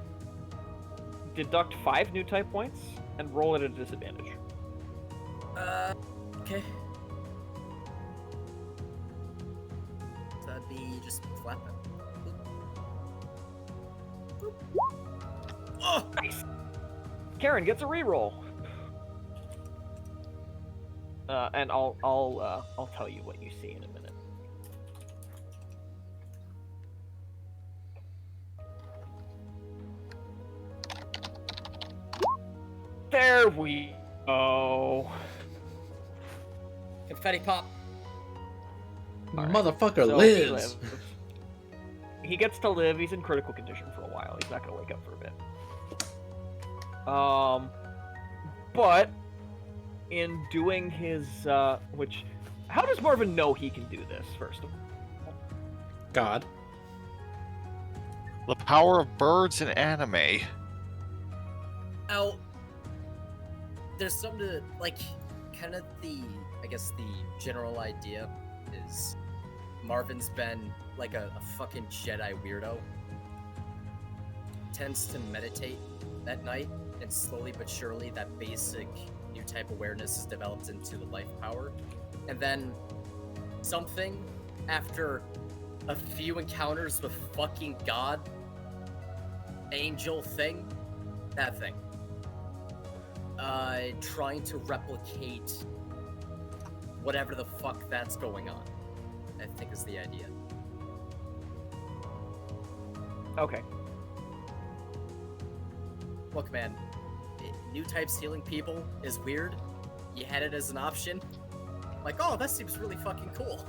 Deduct 5 new type points and roll it at a disadvantage. Okay. So that'd be just flapping. Boop. Oh! Nice. Karen gets a reroll. And I'll tell you what you see in a minute. There we go. Confetti pop. Motherfucker So lives. He lives. He gets to live. He's in critical condition for a while. He's not gonna wake up for a bit. But in doing his which, how does Marvin know he can do this? First of all, God. The power of birds in anime. Now, there's something to, like, kind of I guess the general idea is Marvin's been like a fucking Jedi weirdo. Tends to meditate at night, and slowly but surely that basic new type of awareness is developed into the life power. And then something, after a few encounters with fucking God, angel thing, that thing. Trying to replicate whatever the fuck that's going on, I think is the idea. okay. Look, man, new types healing people is weird. You had it as an option. Like, oh, that seems really fucking cool.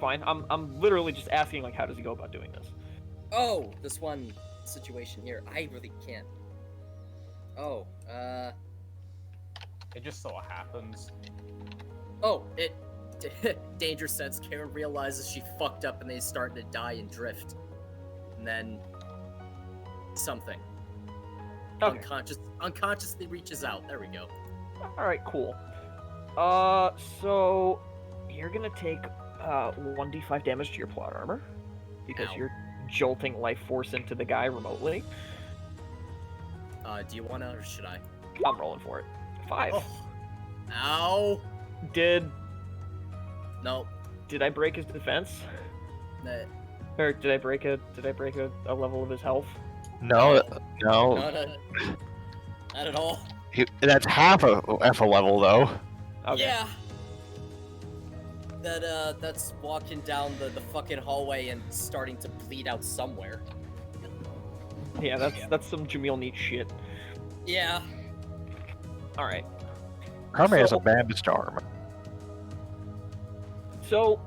Fine. I'm literally just asking, like, how does he go about doing this? Oh, this one situation here, I really can't. Oh, It just sort of happens. oh, it. Danger sense. Karen realizes she fucked up and they start to die and drift. And then. Something. Okay. Unconsciously reaches out. There we go. All right. Cool. So you're gonna take 1d5 damage to your plot armor because Ow. you're jolting life force into the guy remotely. Do you wanna or should I? I'm rolling for it. 5. Oh. Ow. Did No. I break his defense? Nah. Or did I break a level of his health? No, no. Not at all. That's half a level though. Okay. Yeah. That's walking down the fucking hallway and starting to bleed out somewhere. Yeah, that's some Jamil Neat shit. Yeah. All right. Carmen has a So- bandaged arm. So,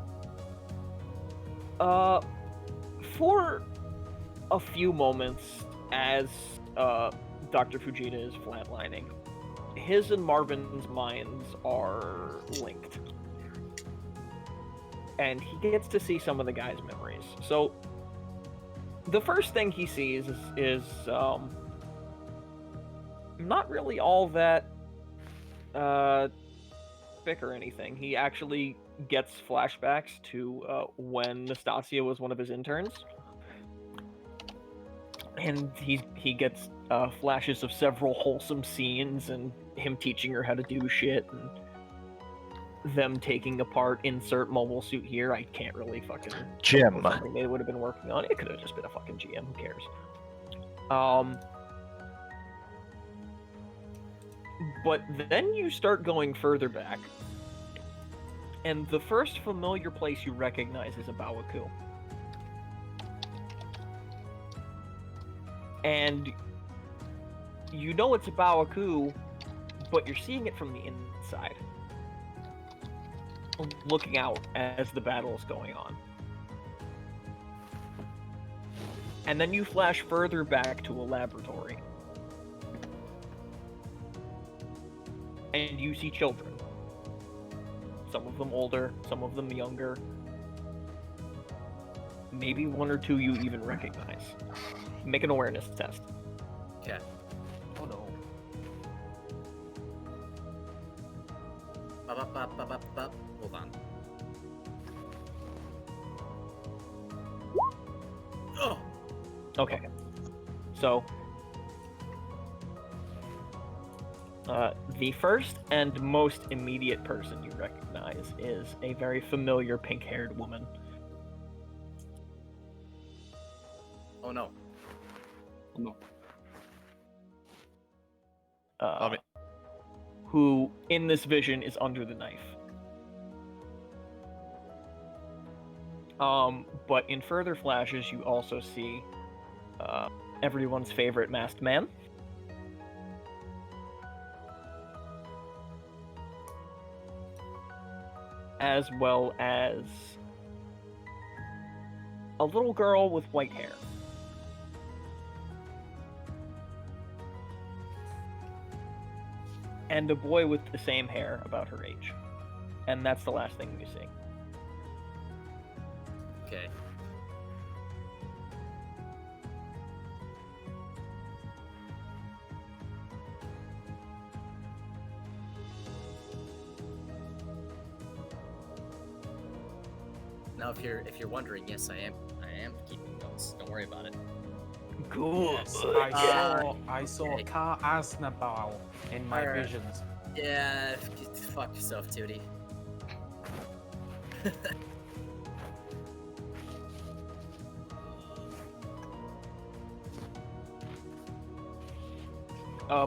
for a few moments, as Dr. Fujita is flatlining, his and Marvin's minds are linked. And he gets to see some of the guy's memories. So, the first thing he sees is not really all that thick or anything. He actually gets flashbacks to when Nastasia was one of his interns. And he gets flashes of several wholesome scenes and him teaching her how to do shit and them taking apart insert mobile suit here. I can't really fucking Jim. something they would have been working on. It could have just been a fucking GM. Who cares? But then you start going further back, and the first familiar place you recognize is Abawaku. And you know it's Abawaku, but you're seeing it from the inside, looking out as the battle is going on. And then you flash further back to a laboratory. And you see children. Some of them older, some of them younger. Maybe one or two you even recognize. Make an awareness test. Okay. Oh no. Hold on. Oh. Okay. So The first and most immediate person you recognize is a very familiar pink-haired woman. Oh no. No. mean- Who, in this vision, is under the knife. But in further flashes, you also see everyone's favorite masked man. As well as a little girl with white hair. And a boy with the same hair about her age. And that's the last thing you see. Okay. Now, if you're wondering, yes, I am keeping notes. Don't worry about it. Good. I saw okay. Car Asnabal in my Alright. visions. Yeah, fuck yourself, Tootie.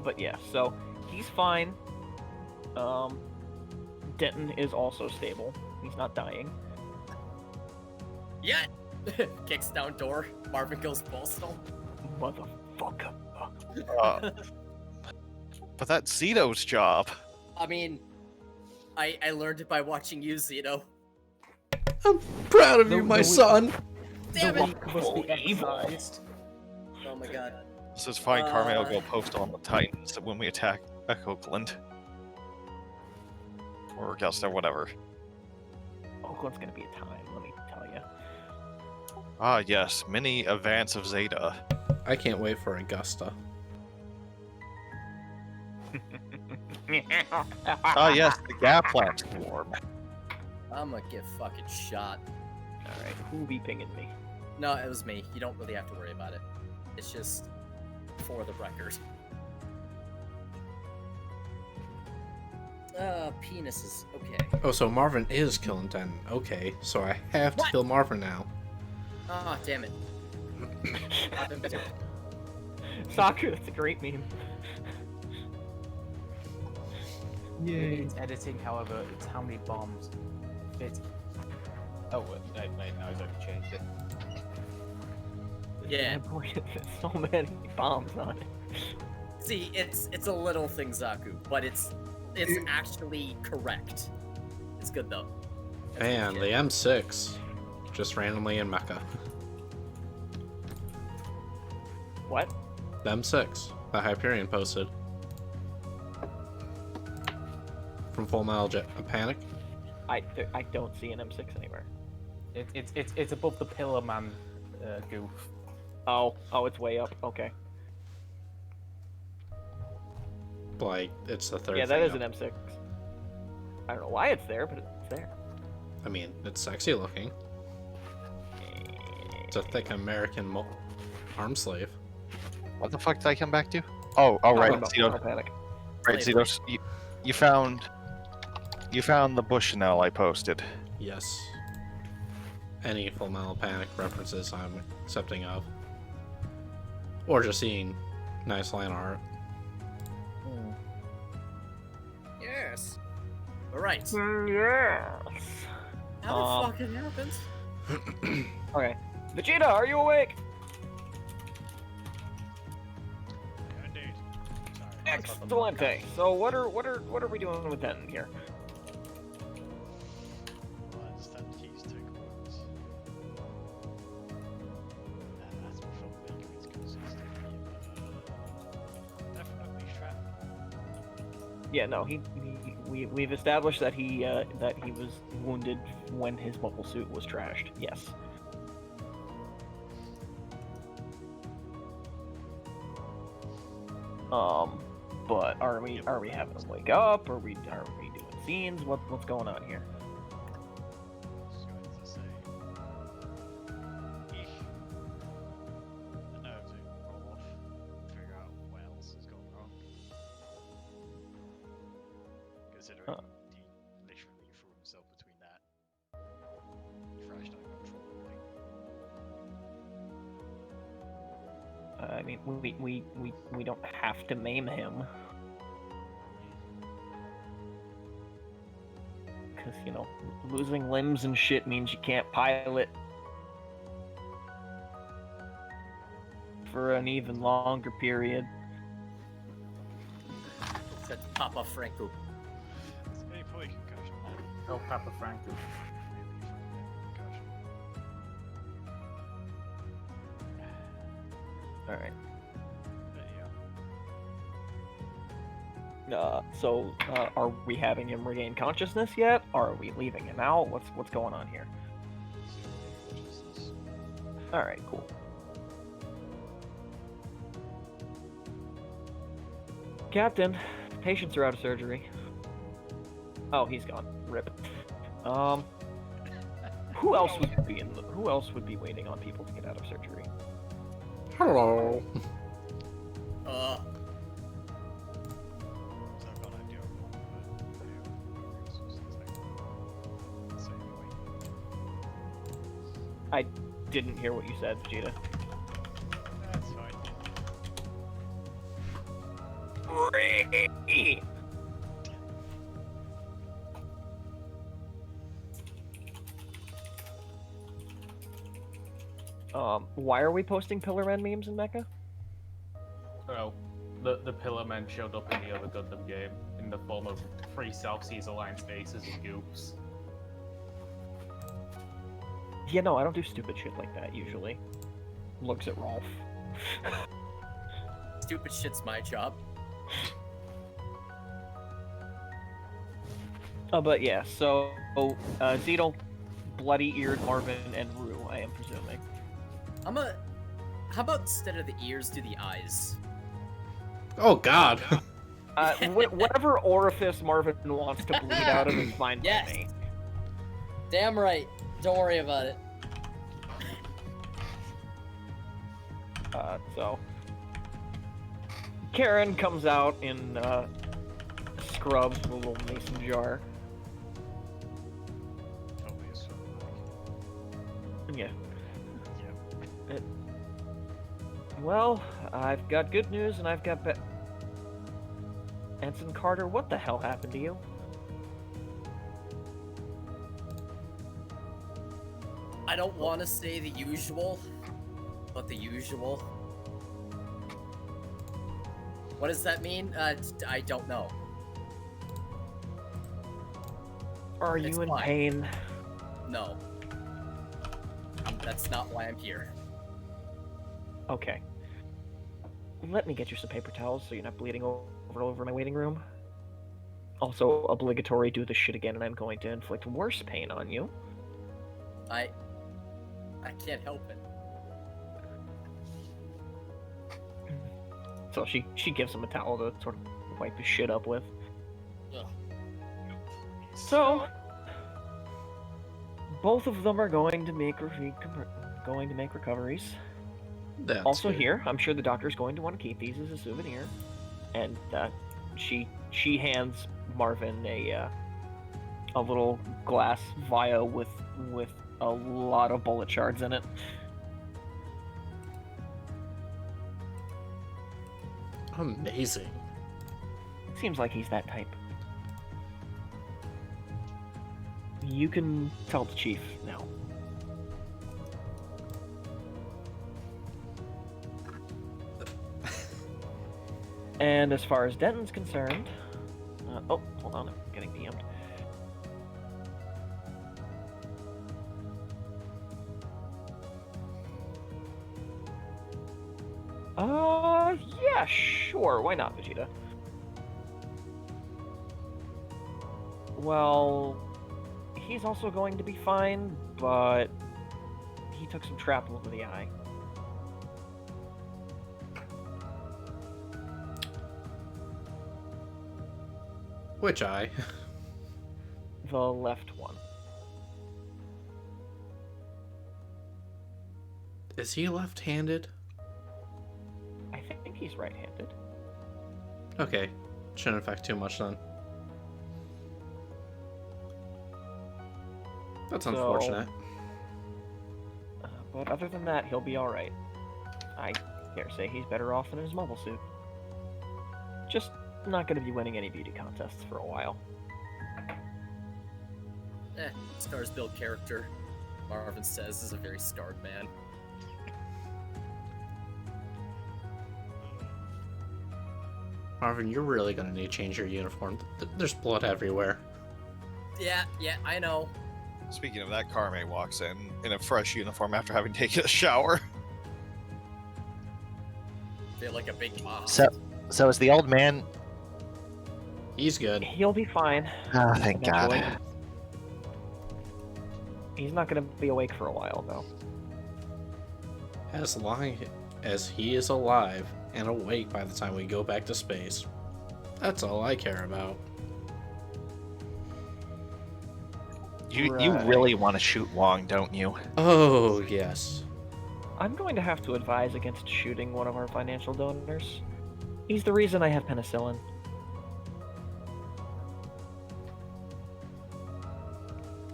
But yeah, so he's fine. Denton is also stable. He's not dying. Yeah. Kicks down door. Marvin goes postal. Motherfucker. But that's Zito's job. I mean, I learned it by watching you, Zito. I'm proud of The- you, my the- son. Damn the it! weak must be excised. Oh my god. This is fine. Carmel will go post on the Titans when we attack Oakland. Or Augusta, whatever. Oakland's gonna be a time, let me tell you. Ah, yes. Mini advance of Zeta. I can't wait for Augusta. Ah, yes. The Gap Lamps can warm. I'm gonna get fucking shot. Alright, who be pinging me? No, it was me. You don't really have to worry about it. It's just for the record. Penises. Okay. Oh, so Marvin is killing Denton. Okay, so I have to What? kill Marvin now. Ah, damn it. I've been busy. Saku, that's a great meme. Maybe it's editing, however, it's how many bombs fit. Oh, wait, no, he's already changed it. Yeah. Boy, there's so many bombs on it. See, it's a little thing, Zaku, but it's actually correct. It's good though. That's good Man, shit. the M6. Just randomly in Mecca. What? The M6. The Hyperion posted. From Full Metal Panic. I don't see an M6 anywhere. It's above the Pillar Man goof. Oh, it's way up. Okay. Like, it's the third Yeah, that thing is an up. M6. I don't know why it's there, but it's there. I mean, it's sexy looking. It's a thick American arm sleeve. What the fuck did I come back to? Oh, right. Zito. Panic. Right, Zito. You found the Bushnell I posted. Yes. Any Full Metal Panic references I'm accepting of. Or just seeing nice line art. Yes. All right. Yes. How the fuck it happens? Okay. Vegeta, are you awake? Indeed. Sorry. Excellent. So what are we doing with Denton here? Well, I understand he's two coins. As before, making it's consistent. Definitely trapped. Yeah, no, we've established that he was wounded when his mobile suit was trashed. Yes. But are we having him wake up? Are we doing scenes? What's going on here? I was going to say, I know to roll off, figure out what else has gone wrong. Considering he literally threw himself between that. He thrashed out control. I mean, we don't have to maim him. Because, you know, losing limbs and shit means you can't pilot for an even longer period. Said Papa Franco. It's maybe probably concussion. El Papa Franco. Concussion. Alright. But yeah. So, are we having him regain consciousness yet? Or are we leaving him out? What's going on here? Alright, cool. Captain, patients are out of surgery. Oh, he's gone. Rip. Who else would be waiting on people to get out of surgery? Hello. Uh, So I've got an idea of one, but I didn't hear what you said, Vegeta. that's fine. Why are we posting Pillar Men memes in Mecha? Well, the Pillar Men showed up in the other Gundam game in the form of 3 South Seas Alliance bases and goops. Yeah, no, I don't do stupid shit like that usually. Looks at Rolf. stupid shit's my job. But yeah, so Zedel, bloody-eared Marvin, and Rue, I am presuming. How about instead of the ears, do the eyes? Oh God. Whatever orifice Marvin wants to bleed out of is fine Yes. by me. Damn right. Don't worry about it. So Karen comes out in scrubs with a little mason jar. Totally a sort of like, Yeah. yeah. Well, I've got good news and I've got bad. Ensign Carter, what the hell happened to you? I don't want to say the usual, but the usual. What does that mean? I don't know. Are It's you in fine. pain? No. That's not why I'm here. Okay. Let me get you some paper towels so you're not bleeding over my waiting room. Also, obligatory, do this shit again and I'm going to inflict worse pain on you. I can't help it. So she gives him a towel to sort of wipe his shit up with. Ugh. So, both of them are going to make recoveries. That's Also good. here, I'm sure the doctor's going to want to keep these as a souvenir. And she hands Marvin a little glass vial with a lot of bullet shards in it. Amazing. Seems like he's that type. You can tell the chief now. And as far as Denton's concerned, oh, hold on, I'm getting DM'd. Yeah, sure, why not, Vegeta? Well, he's also going to be fine, but he took some shrapnel to the eye. Which eye? The left one. Is he left-handed? I think he's right-handed. Okay. Shouldn't affect too much then. That's So- unfortunate. But other than that, he'll be alright. I dare say he's better off in his mobile suit. Just not going to be winning any beauty contests for a while. Scars build character. Marvin says is a very scarred man. Marvin, you're really gonna need to change your uniform. There's blood everywhere. Yeah, I know. Speaking of that, Carme walks in a fresh uniform after having taken a shower. Feel like a big boss. So is the old man? He's good. He'll be fine. Oh, thank eventually. God. He's not going to be awake for a while, though. As long as he is alive and awake by the time we go back to space. That's all I care about. You Right. really want to shoot Wong, don't you? Oh, yes. I'm going to have to advise against shooting one of our financial donors. He's the reason I have penicillin.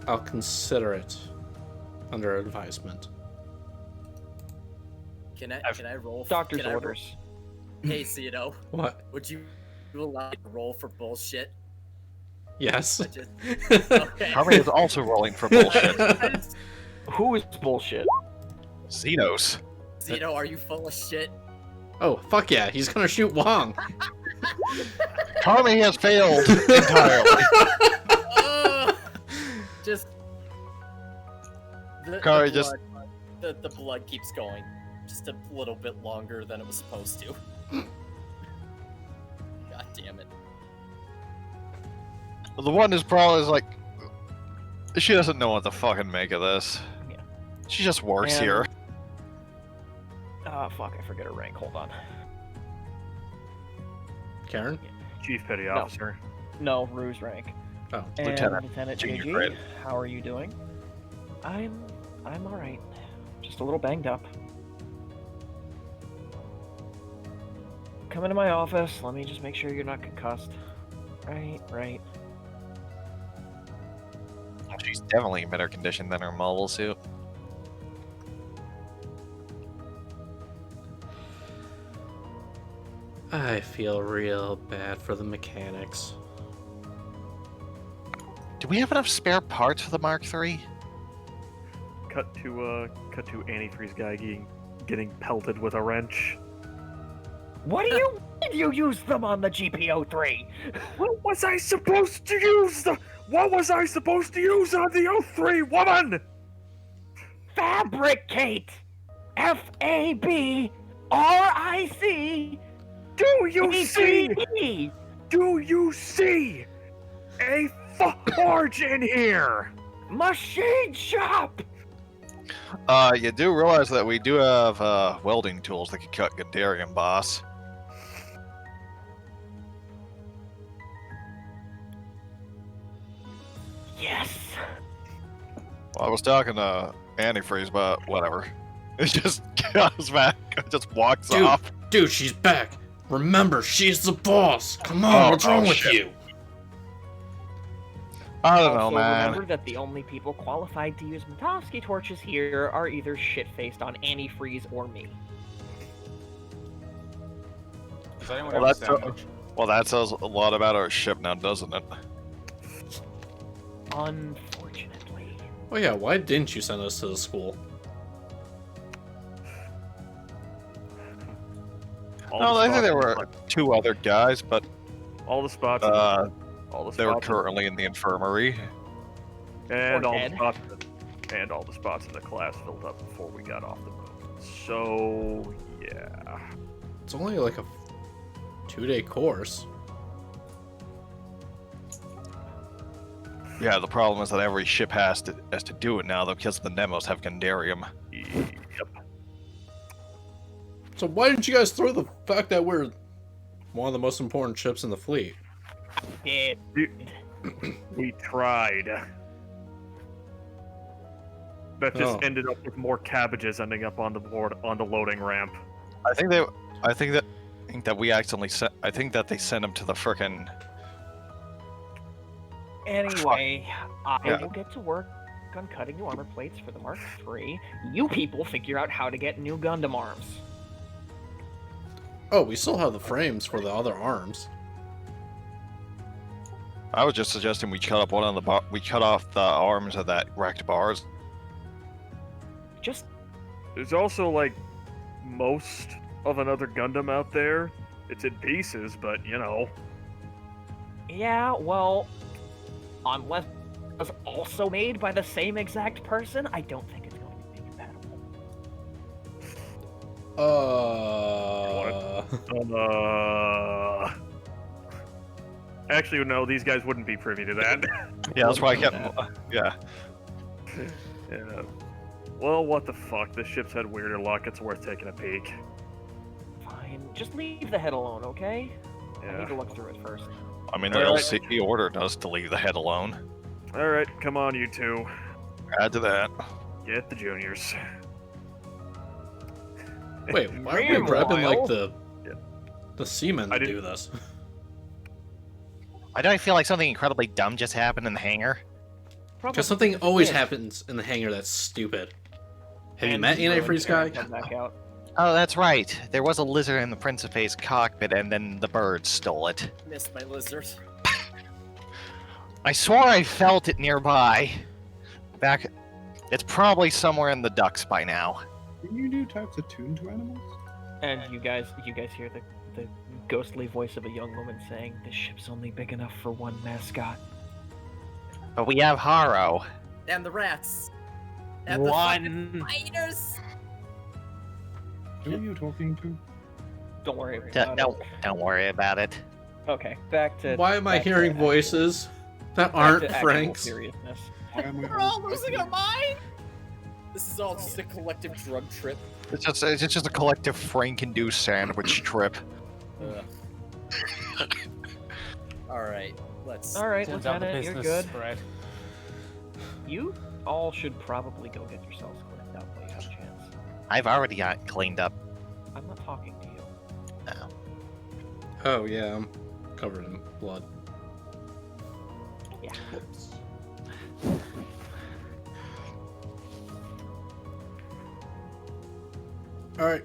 I'll consider it under advisement. Can I roll? Doctor's can I orders. Hey, Cito, What? would you allow me to roll for bullshit? Yes. I just, okay. Carme is also rolling for bullshit. Who is bullshit? Xenos. Cito, are you full of shit? Oh, fuck yeah, he's gonna shoot Wong. Carme has failed entirely. Just Kari, blood, just- the blood keeps going just a little bit longer than it was supposed to. God damn it. The one is probably like, she doesn't know what to fucking make of this. Yeah. She just works And- here. Fuck, I forget her rank. Hold on. Karen? Chief Petty No. Officer. No, Rue's rank. Oh, And Lieutenant. Lieutenant Junior JG, grade. how are you doing? I'm alright. Just a little banged up. Come into my office. Let me just make sure you're not concussed. Right. She's definitely in better condition than her mobile suit. I feel real bad for the mechanics. Do we have enough spare parts for the Mark III? Cut to antifreeze guy getting pelted with a wrench. What do you mean you used them on the GPO3? What was I supposed to use on the O3, woman? Fabricate! FABRIC! Do you see? ECE! Do you see a forge in here? Machine shop! You do realize that we do have welding tools that can cut Gundarium, boss. Yes. Well, I was talking to antifreeze, but whatever. It just comes back, it just walks Dude. off. Dude, she's back. Remember, she's the boss. Come on, what's wrong with shit. you? I don't know, Also, man. remember that the only people qualified to use Matovsky torches here are either shit-faced on antifreeze or me. Does anyone Well, have a that's sandwich? Well, that says a lot about our ship now, doesn't it? Unfortunately. Oh yeah, why didn't you send us to the school? No, I think there were two other guys, but all the spots. uh, all the they were spots. currently in the infirmary. And Or all dead. the spots. And all the spots in the class filled up before we got off the moon. So yeah. It's only like a 2-day course. Yeah, the problem is that every ship has to do it now, though, because the Nemos have Gundarium. Yep. So why didn't you guys throw the fact that we're one of the most important ships in the fleet? Yeah. We tried. That just Oh. ended up with more cabbages ending up on the board on the loading ramp. I think that we accidentally sent. I think that they sent him to the frickin'. Anyway, I Yeah. will get to work. work on cutting new armor plates for the Mark III. You people figure out how to get new Gundam arms. Oh, we still have the frames for the other arms. I was just suggesting we cut up one of the we cut off the arms of that wrecked bars. Just There's also, like, most of another Gundam out there. It's in pieces, but, you know. yeah, well, unless it was also made by the same exact person, I don't think it's going to be compatible. Actually, no, these guys wouldn't be privy to that. Yeah, that's why I kept. Yeah. Yeah. Well, what the fuck? This ship's had weirder luck. It's worth taking a peek. Fine, just leave the head alone, okay? I need to Yeah. look through it first. I mean, the LCD ordered us to leave the head alone. All right, come on, you two. Add to that. Get the juniors. Wait, why are we grabbing like Meanwhile- the seamen I to didn't- do this? Why do I feel like something incredibly dumb just happened in the hangar? Because something always Yeah. happens in the hangar that's stupid. Have you And met Zero Antifreeze and guy? Karen come back out. Oh, that's right. There was a lizard in the Principe's cockpit, and then the bird stole it. Missed my lizard. I swore I felt it nearby. Back. It's probably somewhere in the ducts by now. Can you do types attuned to animals? And you guys hear the ghostly voice of a young woman saying, "This ship's only big enough for one mascot." But we have Haro. And the rats. And One. the fucking spiders. Who are you talking to? Don't worry about Don't worry about it. it. Okay, back to. Why am I back to hearing actual- voices that back aren't to actual Frank's? seriousness. Why am I We're all always losing our listening? mind. This is all just a collective drug trip. It's just a collective Frank-induced sandwich trip. All right, let's. All right, Turns out the Lieutenant, you're business good. spread. You all should probably go get yourselves cleaned up while you have a chance. I've already got cleaned up. I'm not talking to you. No. Oh yeah, I'm covered in blood. Yeah. All right,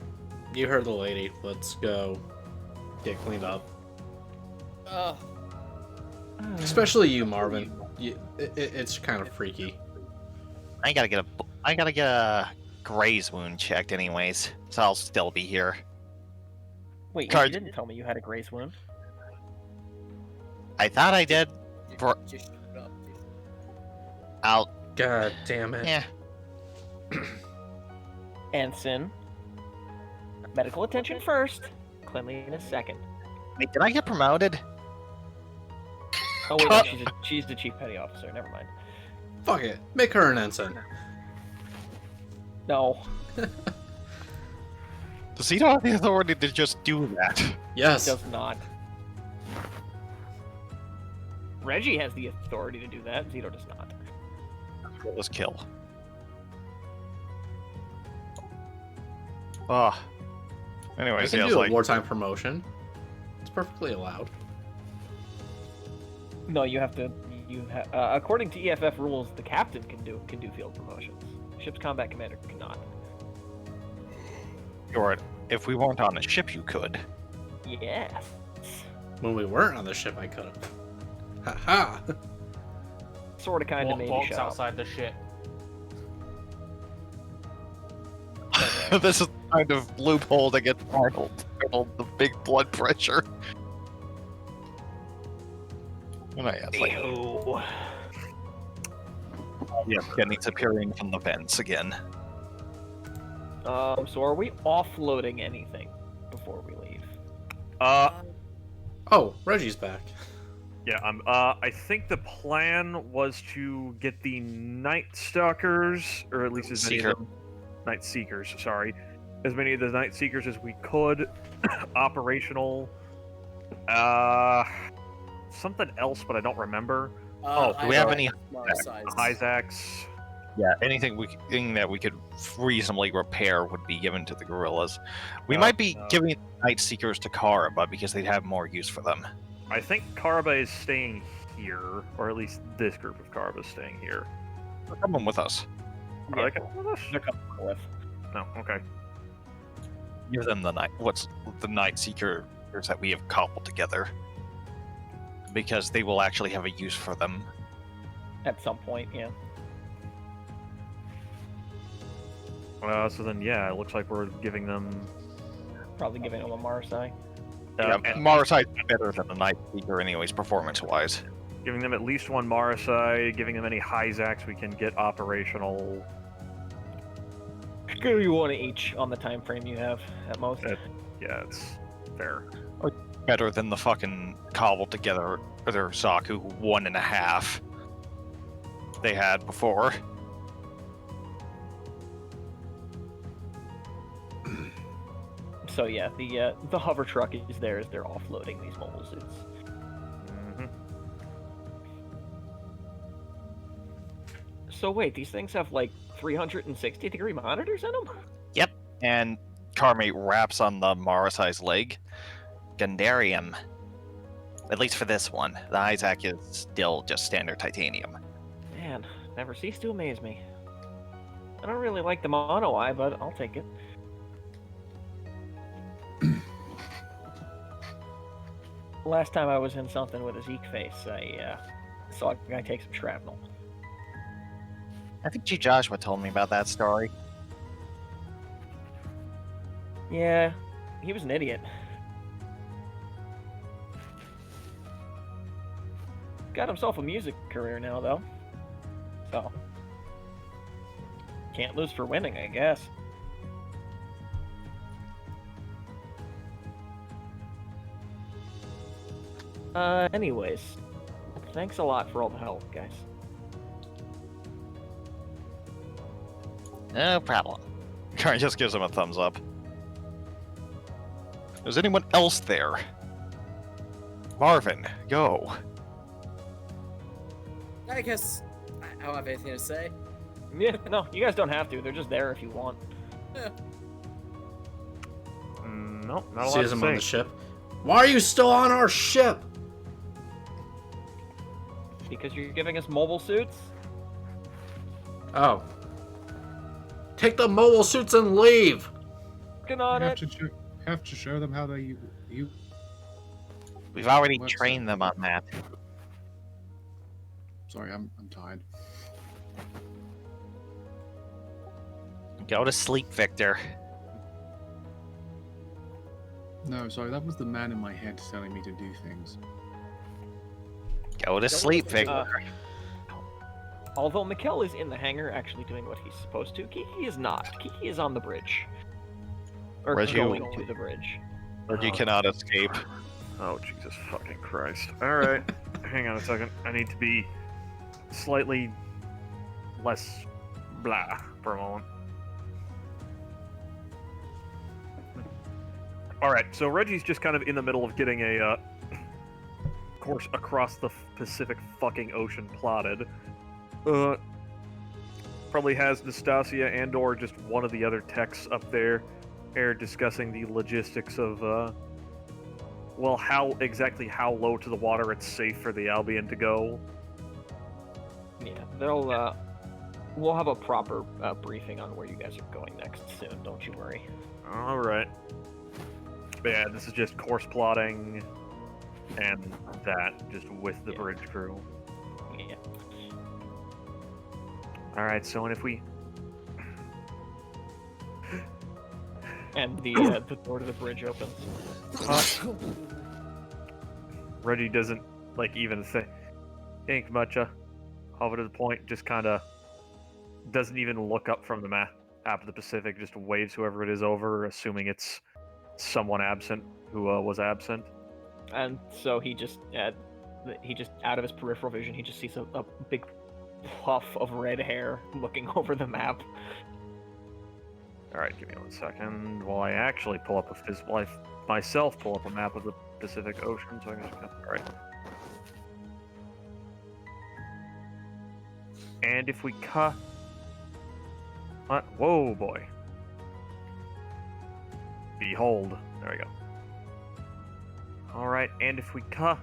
you heard the lady. Let's go get cleaned up. Especially you, Marvin. It's kind of freaky. I gotta get a graze wound checked anyways, so I'll still be here. Wait, Card- you didn't tell me you had a grace wound. I thought I did. For Just shut up. I'll God damn it. yeah. Ensign. Medical attention first. Cleanliness second. Wait, did I get promoted? Oh wait, no, she's the chief petty officer. Never mind. Fuck it. Make her an ensign. No. Does he not have the authority to just do that? Yes. Does not. Reggie has the authority to do that. Zito does not. Let's kill. Oh. I Anyways, can yeah, I do was a like, wartime promotion. It's perfectly allowed. No, you have to. According to EFF rules, the captain can do field promotions. Ship's combat commander cannot. or if we weren't on a ship, you could. Yes. When we weren't on the ship, I could have. Ha ha! Sort of, kind of, maybe. Walks Shut up. outside the ship. This is the kind of loophole to get Arnold the big blood pressure. And it's like, Ew. yeah, again, he's appearing from the vents again. So are we offloading anything before we leave? Oh, Reggie's back. Yeah, I think the plan was to get the Night Stalkers, or at least as many Seeker. of them, Night Seekers, sorry, as many of the Night Seekers as we could, operational. Something else, but I don't remember. do we have any Isaacs. Yeah, anything that we could reasonably repair would be given to the gorillas. We No, might be no. giving Night Seekers to Karaba because they'd have more use for them. I think Karaba is staying here, or at least this group of Karaba is staying here. They're coming with us. Are they coming with us? They're coming with. No, okay. Give them the night. What's the night seekers that we have cobbled together? Because they will actually have a use for them. At some point, yeah. So then, yeah, it looks like we're giving them. Probably giving them a Marsai. Yeah, and Maraside's better than the night seeker, anyways, performance-wise. giving them at least one Marasai, giving them any Hyzacs we can get operational. Give you one each on the time frame you have at most. Yeah, it's fair. Better than the fucking cobbled together other Zaku 1.5 they had before. So yeah, the hover truck is there as they're offloading these mobile suits. hmm So wait, these things have like 360-degree monitors in them? Yep, and Carmate wraps on the Marasai's leg. Gundarium. At least for this one. The Isaac is still just standard titanium. Man, never cease to amaze me. I don't really like the mono eye, but I'll take it. Last time I was in something with a Zeke face, I saw a guy take some shrapnel. I think G. Joshua told me about that story. Yeah, he was an idiot. Got himself a music career now, though. So, can't lose for winning, I guess. Anyways, thanks a lot for all the help, guys. No problem. Karen just gives him a thumbs up. Is anyone else there? Marvin, go. I guess I don't have anything to say. Yeah, no, you guys don't have to. They're just there if you want. No, not a lot Sees to him say. on the ship. Why are you still on our ship? Because you're giving us mobile suits? Oh. Take the mobile suits and leave. Working on it. Have to show them how they you. We've already What's trained them on that. Sorry, I'm tired. Go to sleep, Victor. No, sorry, that was the man in my head telling me to do things. Go to sleep, Victor. Although Mikkel is in the hangar actually doing what he's supposed to, Kiki is not. Kiki is on the bridge. Or Reggie- going to the bridge. Or you cannot escape. Oh, Jesus fucking Christ. Alright, hang on a second. I need to be slightly less blah for a moment. Alright, so Reggie's just kind of in the middle of getting a course across the Pacific fucking Ocean plotted. Probably has Nastasia and or just one of the other techs up there discussing the logistics of well, how low to the water it's safe for the Albion to go. Yeah, they'll we'll have a proper briefing on where you guys are going next soon, don't you worry. Alright. But yeah, this is just course plotting and that, just with the Yeah. bridge crew. Yeah. Alright, so and if we... And the door to the bridge opens. Reggie doesn't, like, even think much of it to the point, just kind of doesn't even look up from the map of the Pacific, just waves whoever it is over, assuming it's someone absent who was absent. And so he just out of his peripheral vision, he just sees a big puff of red hair looking over the map. Alright, give me 1 second while I actually pull up myself pull up a map of the Pacific Ocean, so I can just... Alright. And if we cut... What? Whoa, boy. Behold. There we go. Alright, and if we cut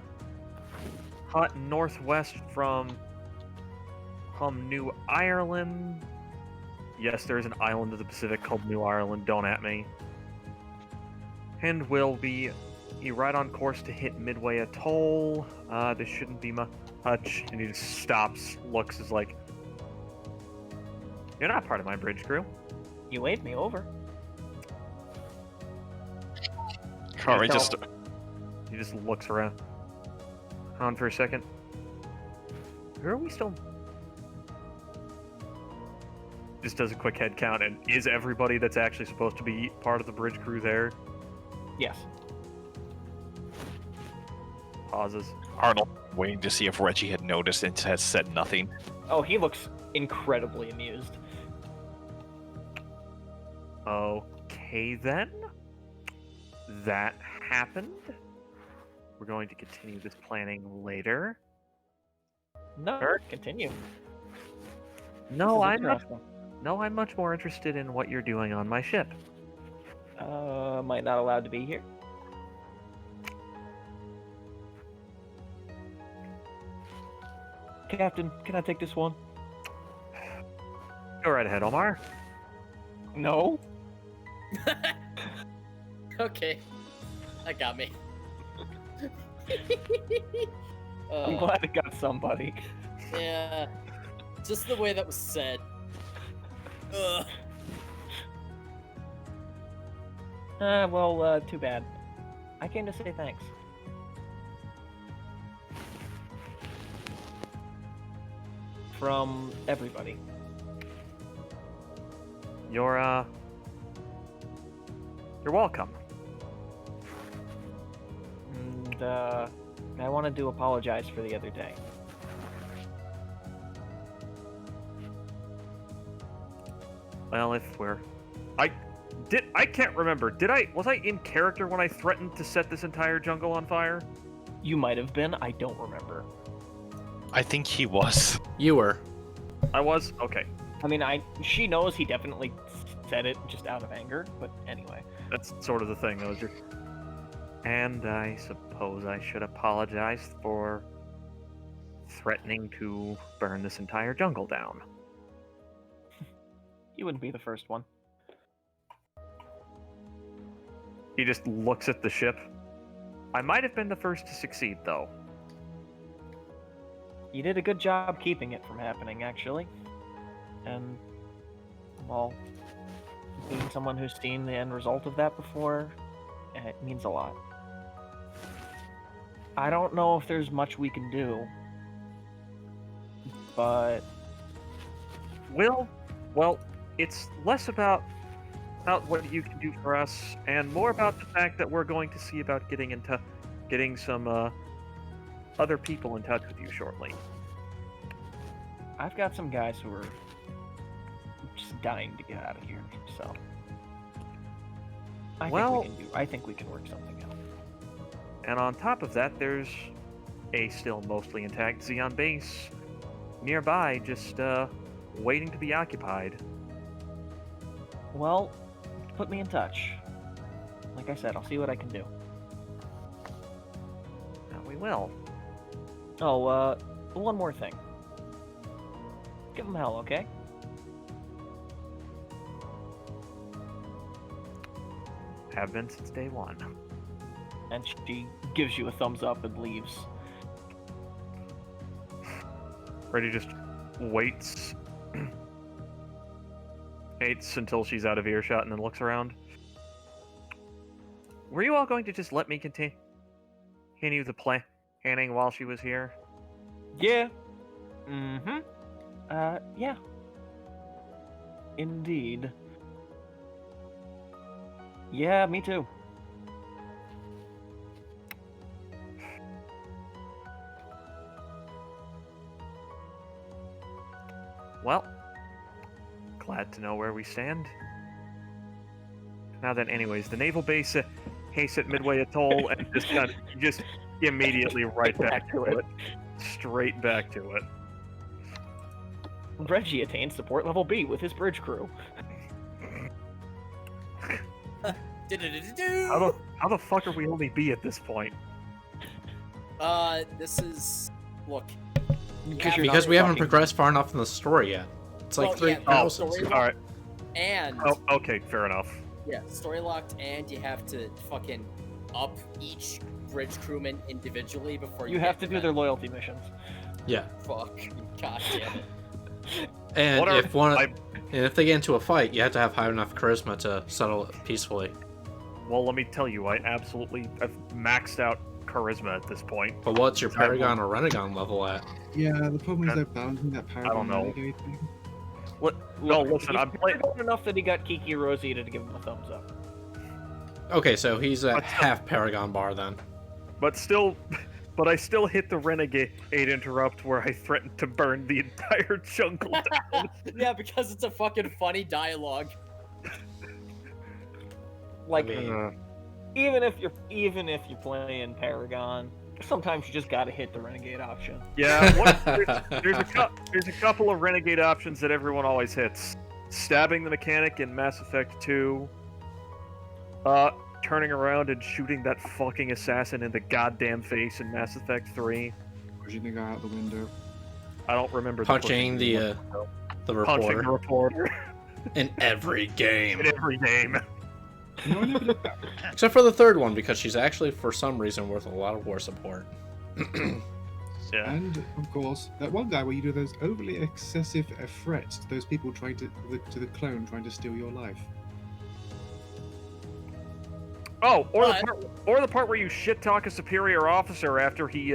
northwest from from New Ireland. Yes, there is an island of the Pacific called New Ireland. Don't at me. And will be right on course to hit Midway Atoll. This shouldn't be much. And he just stops, looks, is like, "You're not part of my bridge crew." You waved me over. Kari just He just looks around for a second. Who are we still? Just does a quick head count, and is everybody that's actually supposed to be part of the bridge crew there? Yes. Pauses. Arnold waiting to see if Reggie had noticed and has said nothing. Oh, he looks incredibly amused. Okay then. That happened. We're going to continue this planning later. No, Sure. continue. No, This is I'm interesting. I'm much more interested in what you're doing on my ship. Am I not allowed to be here? Captain, can I take this one? Go right ahead, Omar. No. Okay, that got me. I'm glad it got somebody. Yeah, just the way that was said. Ugh. Well, too bad. I came to say thanks. From everybody. You're welcome. And, I wanted to apologize for the other day. Well, if we're... I can't remember. Was I in character when I threatened to set this entire jungle on fire? You might have been, I don't remember. I think he was. You were. I was? Okay. I mean, she knows he definitely said it just out of anger, but anyway. That's sort of the thing. That was just... And I suppose I should apologize for threatening to burn this entire jungle down. You wouldn't be the first one. He just looks at the ship. I might have been the first to succeed, though. You did a good job keeping it from happening, actually. And, well, being someone who's seen the end result of that before, it means a lot. I don't know if there's much we can do, but... Well, it's less about what you can do for us, and more about the fact that we're going to see about getting some other people in touch with you shortly. I've got some guys who are just dying to get out of here, so... I think we can work something out. And on top of that, there's a still mostly intact Xeon base nearby, just waiting to be occupied. Well, put me in touch. Like I said, I'll see what I can do. We will. Oh, one more thing. Give him hell, okay? Have been since day one. And she gives you a thumbs up and leaves. Freddy just waits. Waits until she's out of earshot and then looks around. Were you all going to just let me continue the planning while she was here? Yeah. Mm-hmm. Yeah. Indeed. Yeah, me too. Well, glad to know where we stand. Now then, anyways, the naval base haste at Midway Atoll and just immediately right back to it. Straight back to it. Reggie attained support level B with his bridge crew. How the fuck are we only B at this point? This is... Look, Because Because we haven't progressed far enough in the story yet. It's like Well, yeah, 3,000. story All right. And Oh, okay, fair enough. yeah, story locked, and you have to fucking up each bridge crewman individually before You have to do their loyalty missions. Yeah. Fuck. God damn it. And What are- if one, I- and if they get into a fight, you have to have high enough charisma to settle it peacefully. Well, let me tell you, I've maxed out charisma at this point. But what's your Paragon or Renegade level at? Yeah, the problem is they're balancing that Paragon know. Renegade thing. No, listen, He's I'm playing. good enough that he got Kiki Rosita to give him a thumbs up. Okay, so he's at What's the- half Paragon bar then. But I still hit the Renegade interrupt where I threatened to burn the entire jungle down. Yeah, because it's a fucking funny dialogue. Like, I mean, even if you're playing Paragon, sometimes you just gotta hit the Renegade option. Yeah, there's a couple of Renegade options that everyone always hits. Stabbing the mechanic in Mass Effect 2. Turning around and shooting that fucking assassin in the goddamn face in Mass Effect 3. Pushing the guy out the window. I don't remember punching the punching reporter the reporter in every game. in every game. No, I never did that. Except for the third one, because she's actually, for some reason, worth a lot of war support. Yeah. And of course, that one guy where you do those overly excessive threats to those people trying to the clone trying to steal your life. Oh, But- or the part where you shit talk a superior officer after he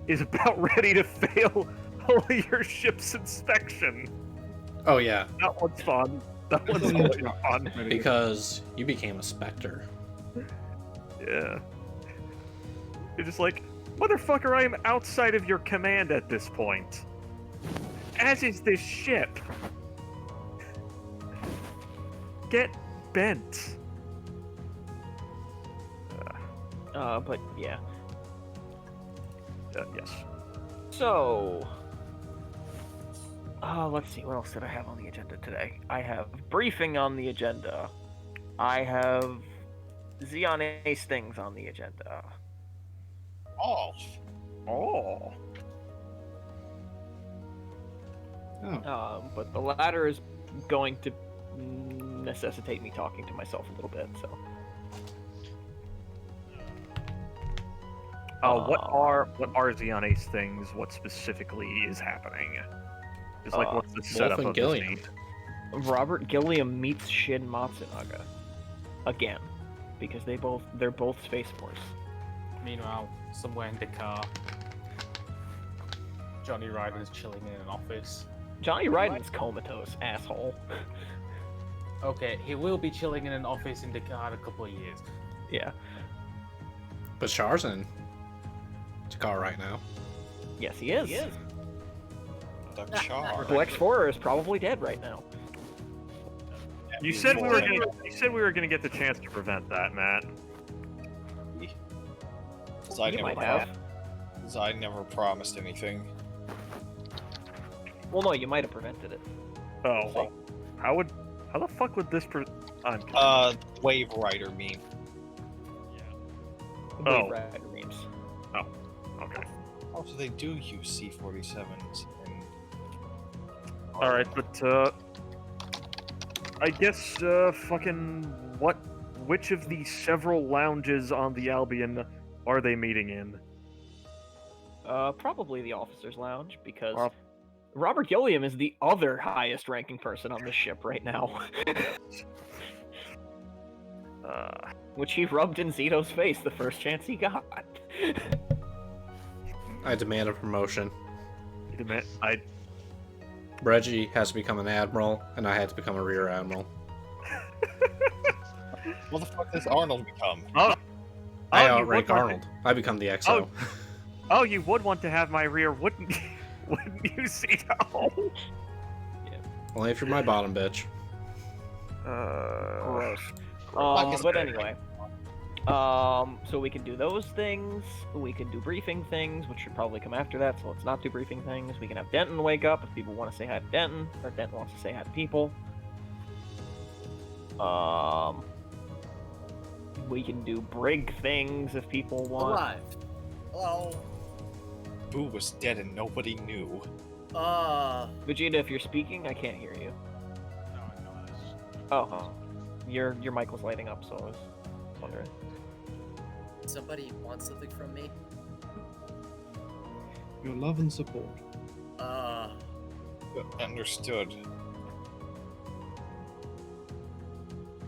is about ready to fail all of your ship's inspection. Oh yeah, That one's fun. That one's always fun. because you became a Spectre. Yeah. You're just like, motherfucker, I am outside of your command at this point. As is this ship. Get bent. But yeah. Yes. So, let's see, what else did I have on the agenda today? I have briefing on the agenda. I have Xeon Ace things on the agenda. Oh, Oh. But the latter is going to necessitate me talking to myself a little bit, so. What are Xeon Ace things? What specifically is happening? Just like what's the setup and of this Gilliam. meet? Robert Gilliam meets Shin Matsunaga. Again. Because they're both Space Force. Meanwhile, somewhere in Dakar, Johnny Ryden's chilling in an office. Johnny Ryden's comatose, asshole. Okay, he will be chilling in an office in Dakar in a couple of years. Yeah. But Char's in Dakar right now. Yes, he is. the char. The X4 is probably dead right now. You said we were gonna get the chance to prevent that, Matt. You might have. I never promised anything. Well, no, you might have prevented it. Oh, well, how the fuck would this I'm Wave Rider meme. The Oh. Wave Rider memes. okay. Also, they do use C-47s. And... All right, but I guess which of the several lounges on the Albion are they meeting in? Probably the Officers' Lounge, because Well- Robert Gilliam is the other highest ranking person on this ship right now. Which he rubbed in Zito's face the first chance he got. I demand a promotion. I Reggie has to become an admiral, and I had to become a rear admiral. What the fuck does Arnold become? I you outrank would want Arnold. I become the XO. Oh, you would want to have my rear, wouldn't you? Wouldn't you, Zito? Only if you're my bottom bitch. Gross. Fuck is But that? anyway. So we can do those things. We can do briefing things, which should probably come after that, so let's not do briefing things. We can have Denton wake up if people want to say hi to Denton, or Denton wants to say hi to people. We can do brig things if people want. Arrived. Hello. Boo was dead and nobody knew. Vegeta, if you're speaking, I can't hear you. No, I'm not. Oh, your mic was lighting up, so I was wondering. Somebody wants something from me? Your love and support. Understood.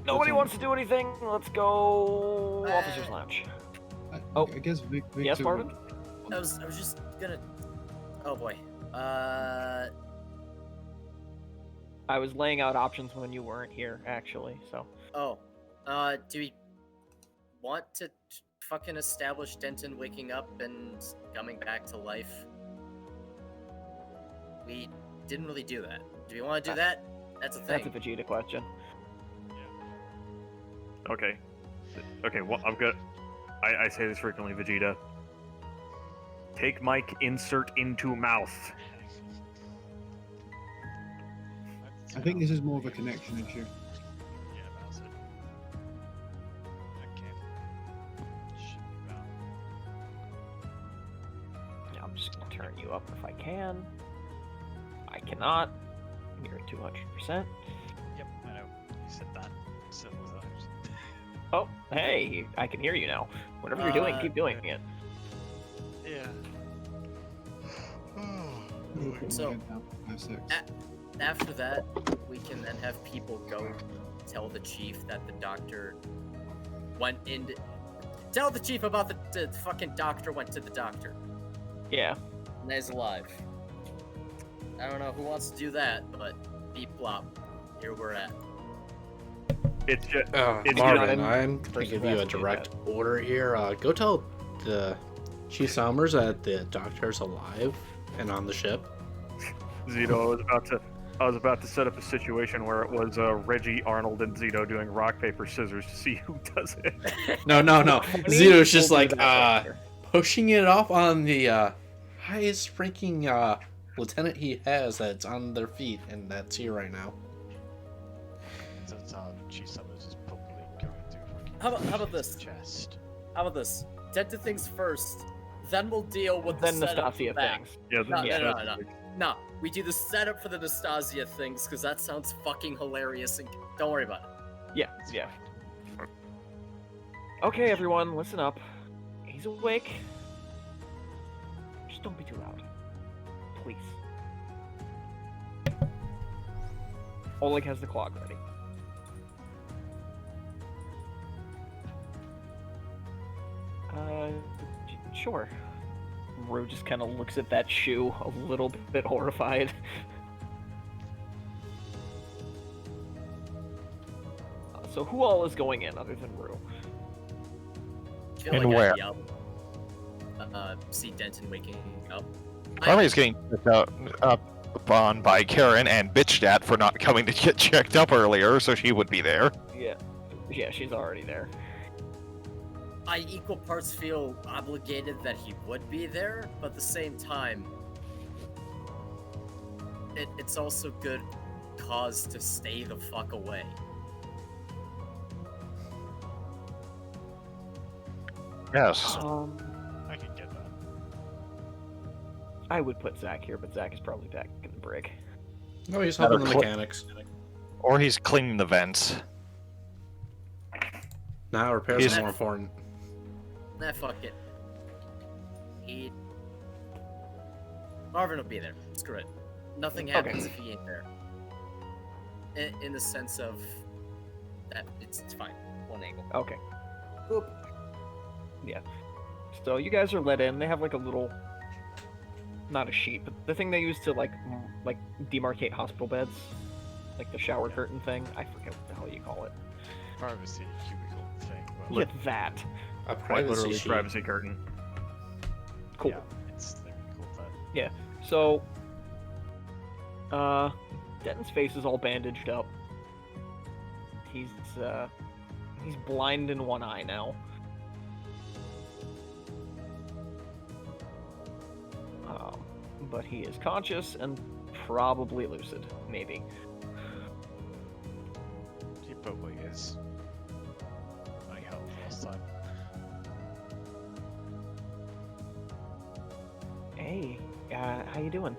Nobody wants to do anything. Let's go officers' lounge. Oh. I guess Victor. Yes, Marvin? I was just gonna. Oh boy. I was laying out options when you weren't here, actually. So. Oh. Do we want to fucking establish Denton waking up and coming back to life? We didn't really do that. Do we want to do that? That's a thing. That's a Vegeta question. Okay. Okay, well, I say this frequently, Vegeta. Take mic, insert into mouth. I think this is more of a connection issue. Yeah, that's it. Okay. Should be about. Yeah, I'm just gonna turn you up if I can. I cannot. You're at 200%. Yep, I know. You said that several times. Oh, hey, I can hear you now. Whatever you're doing, keep doing it. Yeah. So, after that, we can then have people go tell the chief that the doctor went in. Tell the chief about the fucking doctor went to the doctor. Yeah. And he's alive. I don't know who wants to do that, but beep blop. Here we're at. It's just. Marvin, I'm gonna give you a direct order here. Go tell the Chief Summers that the doctor's alive and on the ship. Zito, I was about to set up a situation where it was Reggie, Arnold, and Zito doing rock, paper, scissors to see who does it. No. Zito's just like pushing it off on the highest ranking lieutenant he has that's on their feet, and that's here right now. Turns out Chief Summers is probably going to fucking How about this? chest. How about this? Denton things first, then we'll deal with Then the setup Nastasia back. things. Yeah, No. No, we do the setup for the Nastasia things because that sounds fucking hilarious. And don't worry about it. Yeah. Okay, everyone, listen up. He's awake. Just don't be too loud. Please. Oleg has the clog ready. Sure. Rue just kind of looks at that shoe a little bit horrified. So who all is going in other than Rue? I feel And like where? I'd yell. See Denton waking up. Army's getting picked up on by Karen and bitched at for not coming to get checked up earlier, so she would be there. Yeah, she's already there. I equal parts feel obligated that he would be there, but at the same time, it's also good cause to stay the fuck away. Yes. I can get that. I would put Zach here, but Zach is probably back in the brig. No, he's helping the mechanics. Or he's cleaning the vents. Now repairs He's- are more important. Nah, fuck it. Marvin will be there. Screw it. Nothing happens if he ain't there. In the sense of that it's fine. One angle. Okay. Boop. Yeah. So you guys are let in. They have like a little, not a sheet, but the thing they use to like demarcate hospital beds, like the shower curtain thing. I forget what the hell you call it. Privacy cubicle thing. Yeah, that. A Quite privacy literally sheet. privacy curtain. Cool. Yeah, it's thing called that. Yeah. So, Denton's face is all bandaged up. He's blind in one eye now. But he is conscious and probably lucid, maybe. He probably is. I helped last time. Hey, how you doing?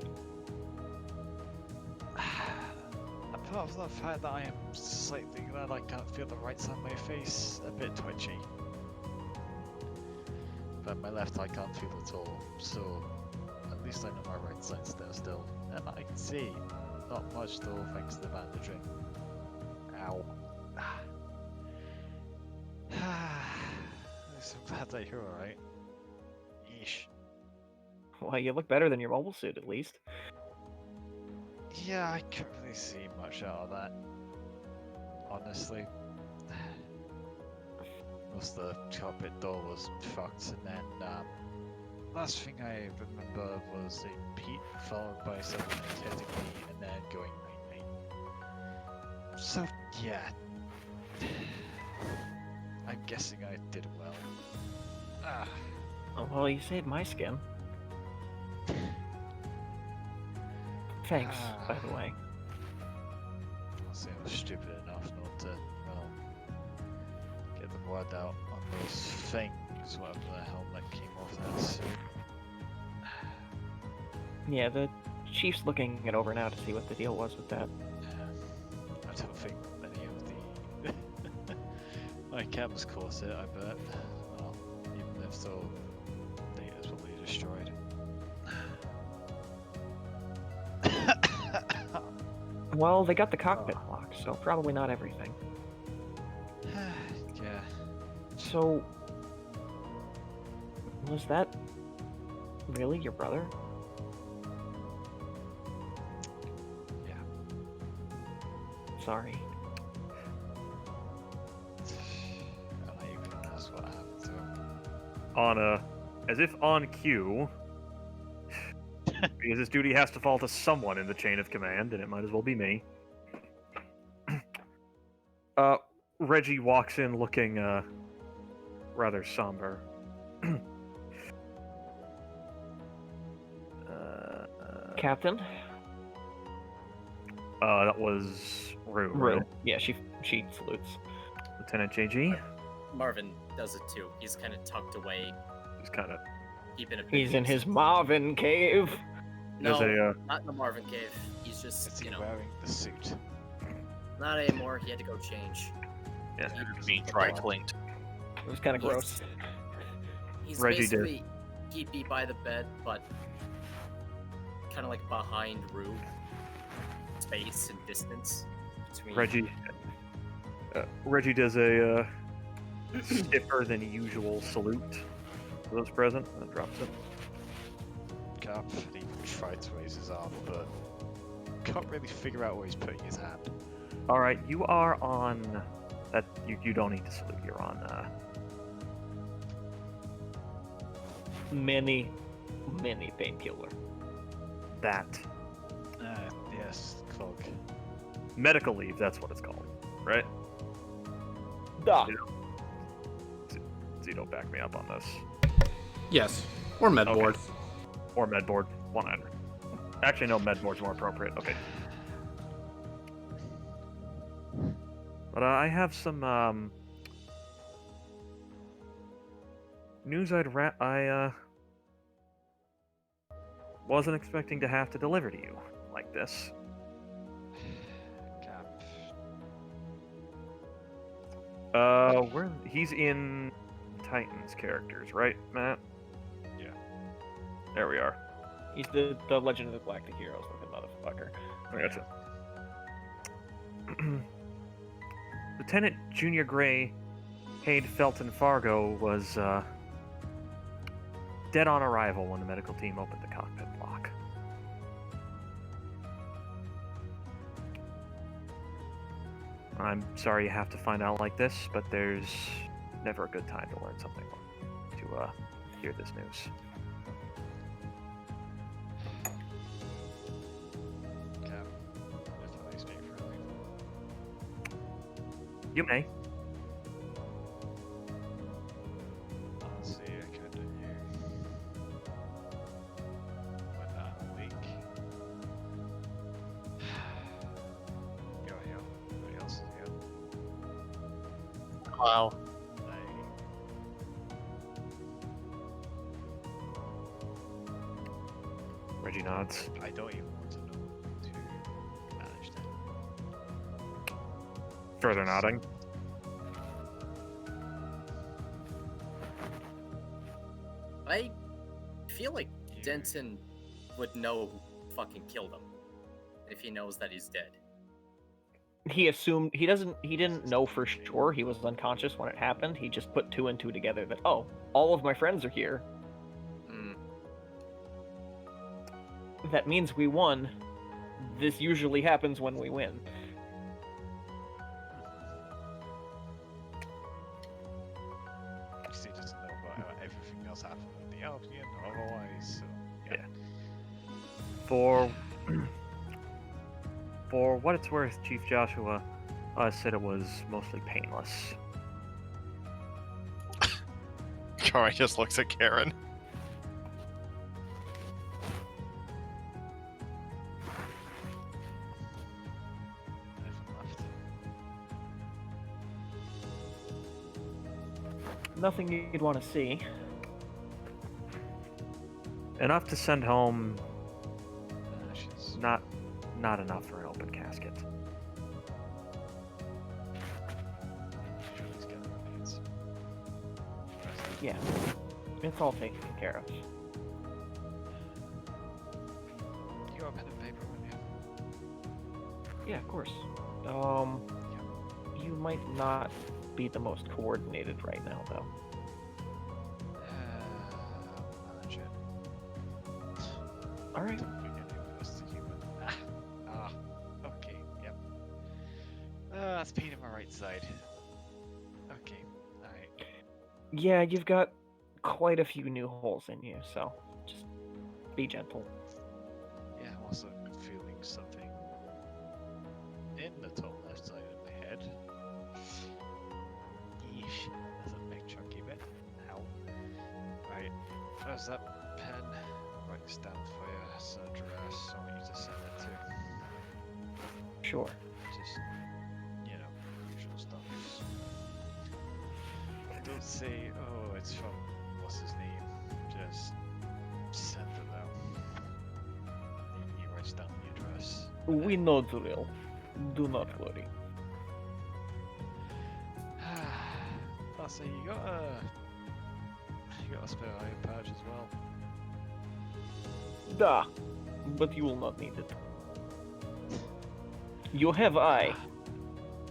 Apart from the fact that I am slightly glad I can't feel the right side of my face, a bit twitchy. But my left eye can't feel at all, so at least I know my right side's there still. And I can see. Not much though, thanks to the bandaging. Ow. I'm so glad that you're alright. Yeesh. Well, you look better than your mobile suit, at least. Yeah, I can't really see much out of that. Honestly. Most of the cockpit door was fucked, and then last thing I remember was a peat followed by someone hitting me and then going night. So yeah, I'm guessing I did well. Ah. Oh, well, you saved my skin. Thanks, by the way. I'll say I was stupid enough not to, well, get the word out on those things, whatever the hell that came off that suit. Yeah, the chief's looking it over now to see what the deal was with that. I don't think any of the my cams caught it, I bet. Well, even if so, data's probably destroyed. Well, they got the cockpit locked, so probably not everything. Yeah. So, was that really your brother? Yeah. Sorry. I'm not even gonna ask what happened to him. On as if on cue, because this duty has to fall to someone in the chain of command, and it might as well be me. Reggie walks in looking rather somber. Captain? That was Rue. Rue. Right? Yeah, she salutes. Lieutenant JG. Marvin does it too. He's kind of tucked away, Just kind of keeping a. He's in his Marvin cave. No, There's not in the Marvin cave. He's just, Is he you know, wearing the suit? not anymore. He had to go change. yeah. Being dry cleaned. It was kind of gross. He's Reggie did. basically he'd be by the bed, but kind of like behind Rue. Space and distance between. Reggie does a stiffer than usual salute to those present and drops it. Cap, he tried to raise his arm, but can't really figure out where he's putting his hand. All right, you are on that. You don't need to salute. You're on. Many painkiller. That Yes, clog. medical leave. That's what it's called, right? Duh. Zito, back me up on this. Yes. Or medboard. Or medboard. One either. Actually, no, medboard's more appropriate. Okay. But I have some news I wasn't expecting to have to deliver to you like this. Cap. He's in Titan's characters, right, Matt? Yeah. There we are. He's the Legend of the Galactic Heroes looking motherfucker. I gotcha. Lieutenant Junior Gray Hayde Felton Fargo was dead on arrival when the medical team opened the cockpit lock. I'm sorry you have to find out like this, but there's never a good time to learn something to hear this news. Cap. If I speak freely. You may. Honestly, I kinda knew. When that week. Go here. Nobody else is here. Wow. Reggie nods. I don't even want to know to manage that. Further nodding. I feel like You- Denton would know who fucking killed him if he knows that he's dead. He assumed he didn't know for sure. He was unconscious when it happened. He just put two and two together that, oh, all of my friends are here. Mm. That means we won. This usually happens when we win. Because he doesn't know about how everything else happened with the Albion or otherwise, so yeah. For what it's worth, Chief Joshua said it was mostly painless. Kari just looks at Karen. Nothing left. Nothing you'd want to see. Enough to send home, Ashes. not enough for an open casket. Sure he's getting remains. Yeah, it's all taken care of. You got a pen and paper, wouldn't you? Yeah, of course. You might not be the most coordinated right now, though. I'll manage it. All right. Don't think any of us are human. Okay, yep. That's pain in my right side. Okay, alright. Yeah, you've got quite a few new holes in you, so just be gentle. Yeah, I'm also feeling something in the top left side of my head. Yeesh, that's a big chunky bit. Ow. Right, where's that pen? Write this down for you. It's an address I want you to send it to. Sure. Just, you know, usual stuff. Don't say, oh, it's from what's his name. Just send it out. He writes down the address. We know the drill. Do not worry. I'll say you got a spare iron patch as well. Da, but you will not need it. You have eye.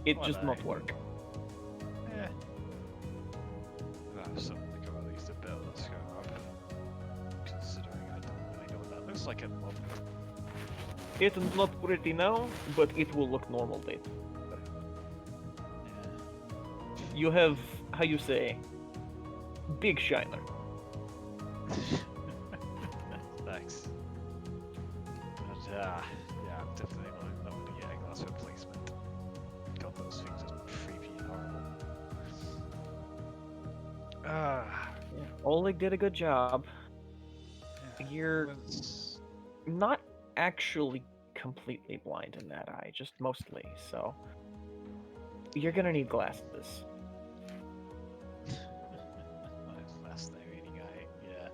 It What just not eye? work. Yeah. That's something to go at least a bit. Let's go up. Considering I don't really know what that looks like at the moment. It's not pretty now, but it will look normal later. You have, how you say, big shiner. Thanks. But yeah, I'm definitely not gonna get a glass replacement. God, those things are creepy and horrible. Oleg did a good job. You're was- not actually completely blind in that eye, just mostly, so you're gonna need glasses. My fascinating eye, yeah.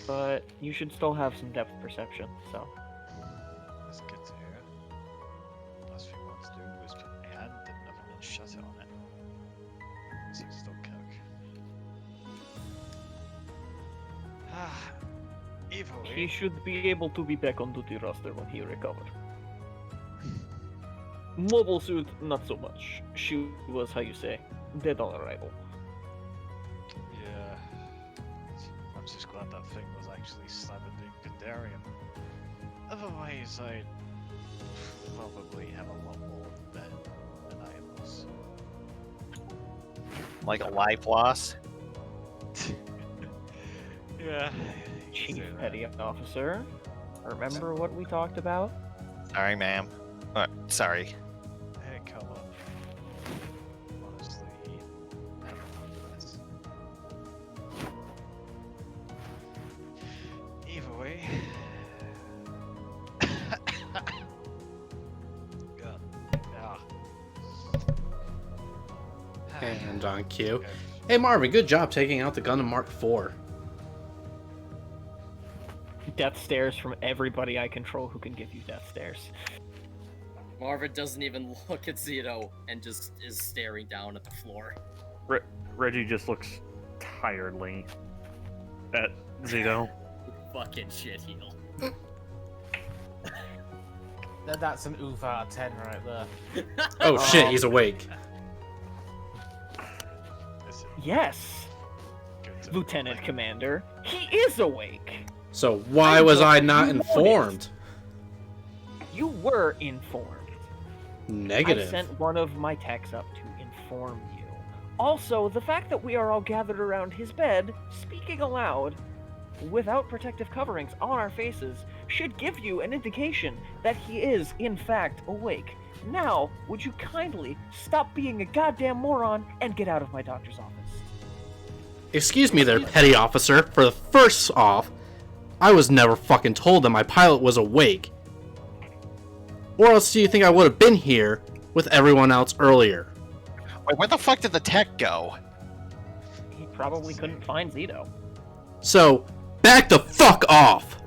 But you should still have some depth perception, so That's good to hear. Last thing I want to do is put my hand in nothing and shut it on it. So it's still cook. Either way. he should be able to be back on duty roster when he recovers. Mobile suit, not so much. She was, how you say, dead on arrival. Yeah. I'm just glad that thing was actually slammed Gundarium. Otherwise, I'd probably have a lot more than I was. Like a life loss. Yeah. Chief Petty Officer, remember what we talked about? Sorry, ma'am. Sorry. Hey, come on. Honestly, I don't know this. Either way. God. Ah. And on cue. Hey Marvin, good job taking out the Gundam Mark IV. death stares from everybody I control who can give you death stares. Marvin doesn't even look at Zito and just is staring down at the floor. Reggie just looks tiredly at Zito. Fucking shit heel. That's an oof out of 10 right there. Oh shit, he's awake. Listen, Yes, good to Lieutenant Commander, he is awake. So why was I not You informed? You were informed. Negative. I sent one of my techs up to inform you. Also, the fact that we are all gathered around his bed, speaking aloud, without protective coverings on our faces, should give you an indication that he is, in fact, awake. Now, would you kindly stop being a goddamn moron and get out of my doctor's office? Excuse me there, petty officer. For the first off, I was never fucking told that my pilot was awake. Or else do you think I would have been here with everyone else earlier? Wait, where the fuck did the tech go? He probably couldn't find Zito. So, back the fuck off,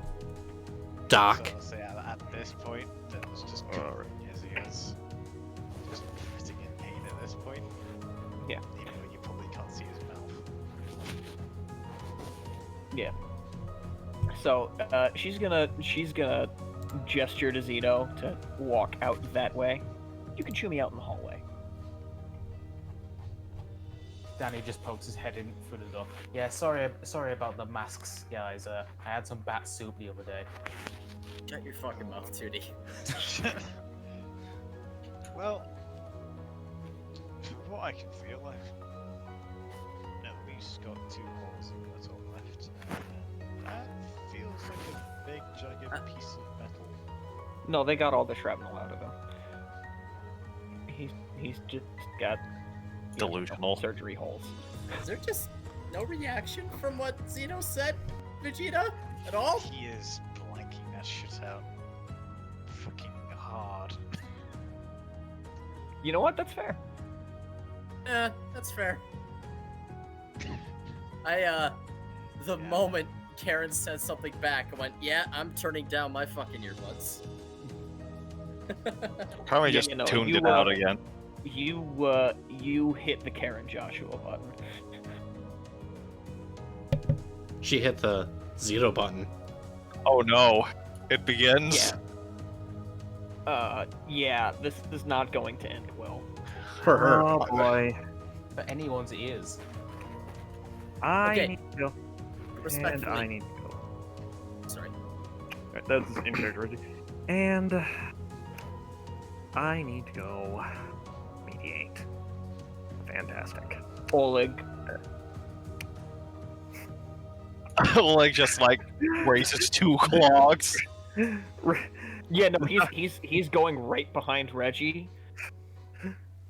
Doc. So at this point, that was just as he is just sitting in pain at this point. Yeah. Even though you probably can't see his mouth. Yeah. So, she's gonna gesture to Zito to walk out that way. You can chew me out in the hallway. Danny just pokes his head in through the door. Yeah, sorry about the masks, guys. I had some bat soup the other day. Shut your fucking mouth, Tootie. Well, from what I can feel, I've at least got 2 holes in metal left. That feels like a big, giant piece of metal. No, they got all the shrapnel out of him. He's just got Delusional. surgery holes. Is there just no reaction from what Zito said, Vegeta? At all? He is blanking that shit out fucking hard. You know what? That's fair. That's fair. The moment Karen said something back, I went, yeah, I'm turning down my fucking earbuds. Probably Yeah, just you know, tuned you, it out again. You hit the Karen Joshua button. She hit the Zito button. Oh no. It begins. Yeah, this is not going to end well. For her. Oh boy. For anyone's ears. I Okay. need to go. And Respectfully. I need to go. Sorry. Alright, that's in character, Reggie. And I need to go mediate. Fantastic. Oleg. Like just like raises 2 clogs. Yeah, no, he's going right behind Reggie.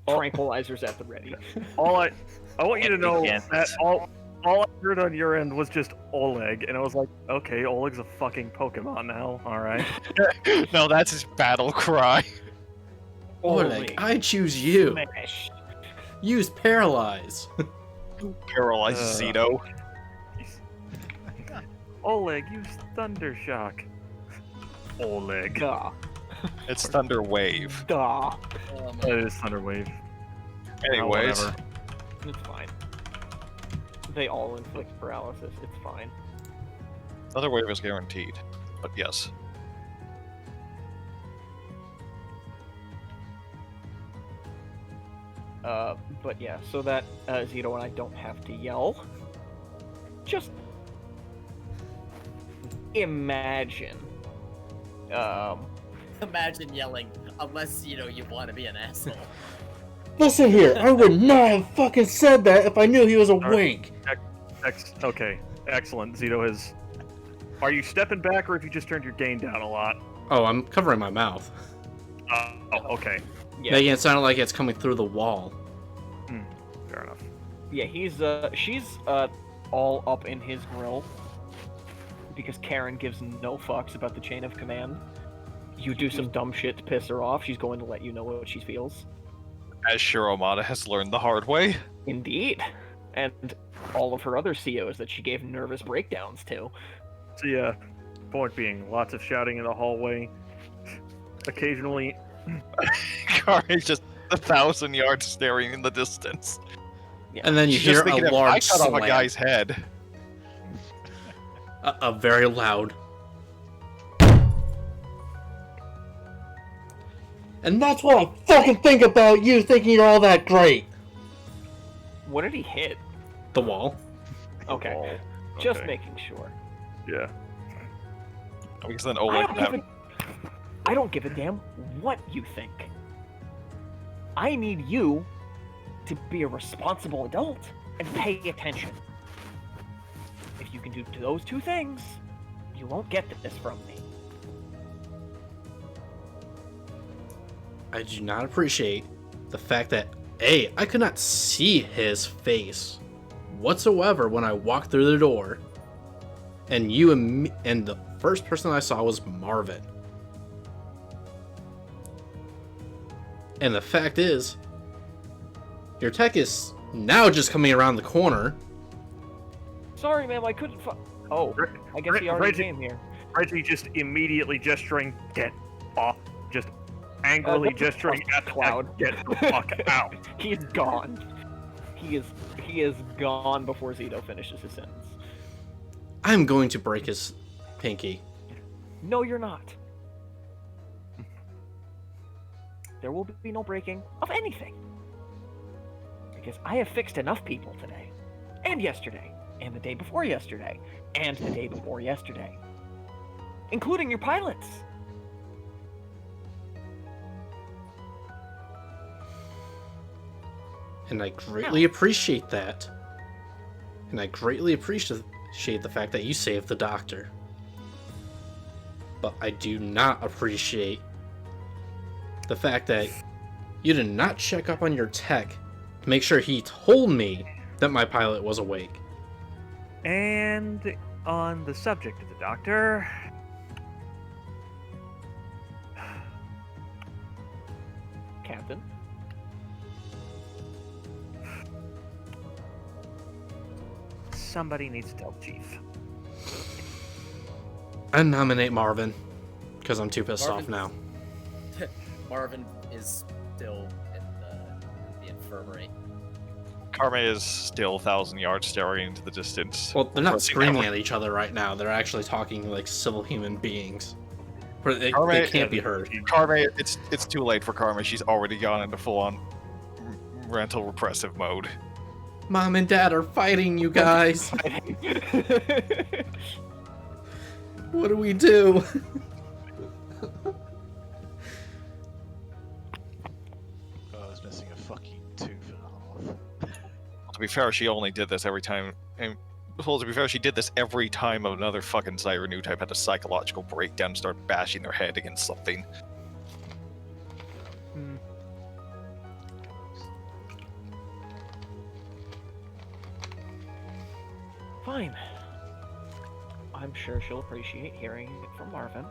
Tranquilizers at the ready. I want you to know Yes. that all I heard on your end was just Oleg, and I was like, okay, Oleg's a fucking Pokemon now. All right. No, that's his battle cry. Oleg, I choose you. Smash. Use paralyze. Paralyzes Zito. Oleg, use Thunder Shock. Oleg. Duh. It's Thunder Wave. Duh. That is Thunder Wave. Anyways, whatever. It's fine. They all inflict paralysis. It's fine. Thunder Wave is guaranteed. But yes. But yeah, so that Zito and I don't have to yell. Just imagine. Imagine yelling, unless, you want to be an asshole. Listen here, I would not have fucking said that if I knew he was awake. Okay, excellent. Zito has. Are you stepping back, or have you just turned your gain down a lot? Oh, I'm covering my mouth. Okay. Yeah, Making it sound like it's coming through the wall. Fair enough. yeah. She's all up in his grill because Karen gives no fucks about the chain of command. You do some dumb shit to piss her off, she's going to let you know what she feels. As Shiromata has learned the hard way. Indeed. And all of her other COs that she gave nervous breakdowns to. So yeah, Point being, lots of shouting in the hallway. Occasionally, Carmy's just 1,000 yards staring in the distance. And then you She's hear just a thinking, if I large cut off a slam. guy's head. A very loud. And that's what I fucking think about you thinking you're all that great. What did he hit? The wall. Okay. wall. Just Okay. making sure. Yeah. Because then Oleg would have... I don't give a damn what you think. I need you to be a responsible adult and pay attention. If you can do those two things, you won't get this from me. I do not appreciate the fact that A, I could not see his face whatsoever when I walked through the door. And you and the first person I saw was Marvin. And the fact is, your tech is now just coming around the corner. Sorry, ma'am, I couldn't Oh, I guess he already Reggie- came here. Reggie just immediately gesturing, get off. Just angrily That's a gesturing at the cloud. Get the fuck out. He's gone. He is gone before Zito finishes his sentence. I'm going to break his pinky. No, you're not. There will be no breaking of anything. Because I have fixed enough people today. And yesterday. And the day before yesterday. And the day before yesterday. Including your pilots. And I greatly appreciate that. And I greatly appreciate the fact that you saved the doctor. But I do not appreciate the fact that you did not check up on your tech to make sure he told me that my pilot was awake. And on the subject of the doctor, Captain. somebody needs to tell the chief. I nominate Marvin, because I'm too pissed off Marvin- now. Marvin is still in the infirmary. Carme is still 1,000 yards staring into the distance. Well, they're not Pressing screaming down. at each other right now. They're actually talking like civil human beings. Where they Alright, can't be heard. Carme, it's too late for Carme. She's already gone into full-on rental repressive mode. Mom and Dad are fighting, you guys. What do we do? I was missing a fucking tooth and a half. To be fair, she only did this every time. Well, to be fair, she did this every time another fucking Zyra new type had a psychological breakdown and start bashing their head against something. Fine. I'm sure she'll appreciate hearing it from Marvin.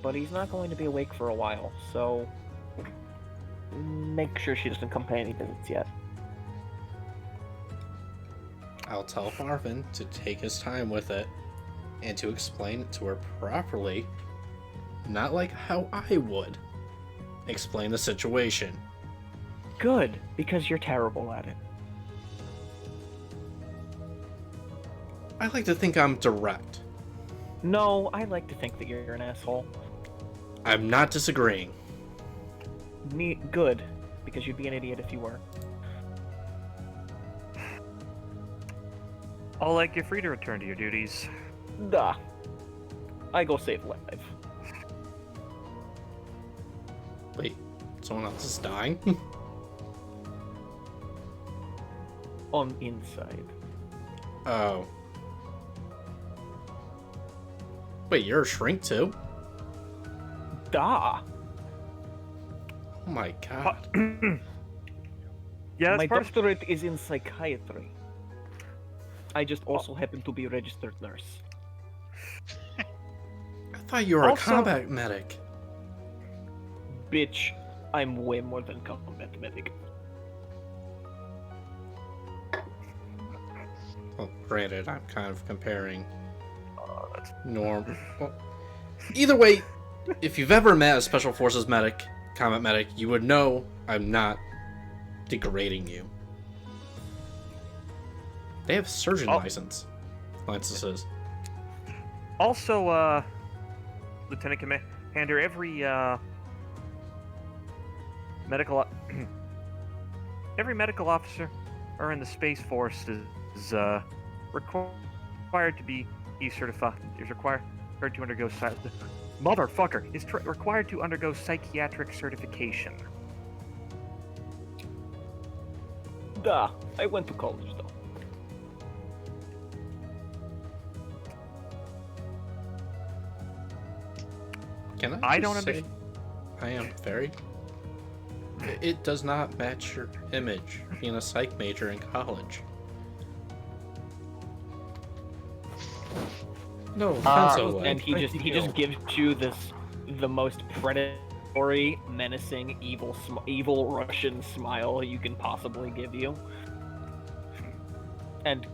But he's not going to be awake for a while, so make sure she doesn't come pay any visits yet. I'll tell Marvin to take his time with it and to explain it to her properly, not like how I would explain the situation. Good, because you're terrible at it. I like to think I'm direct. No, I like to think that you're an asshole. I'm not disagreeing. Good, because you'd be an idiot if you were. Oleg, you're free to return to your duties. Duh. I go save life. Wait, someone else is dying? On inside. Oh. Wait, you're a shrink too? Duh. Oh my god. Yeah, that's My part of... doctorate is in psychiatry. I just also happen to be a registered nurse. I thought you were Also- a combat medic. Bitch, I'm way more than combat medic. Well, granted, I'm kind of comparing That's norm. Well, either way, if you've ever met a Special Forces medic, combat medic, you would know I'm not degrading you. They have surgeon Oh. license. Lances says. also, Lieutenant Commander, every medical every medical officer or in the Space Force is required to be certified. Is required to undergo motherfucker is required to undergo psychiatric certification. Duh. I went to college though. Can I? I just don't say understand. I am very. It does not match your image being a psych major in college. No, Kenzo, And he just gives you the most predatory, menacing, evil Russian smile you can possibly give you, and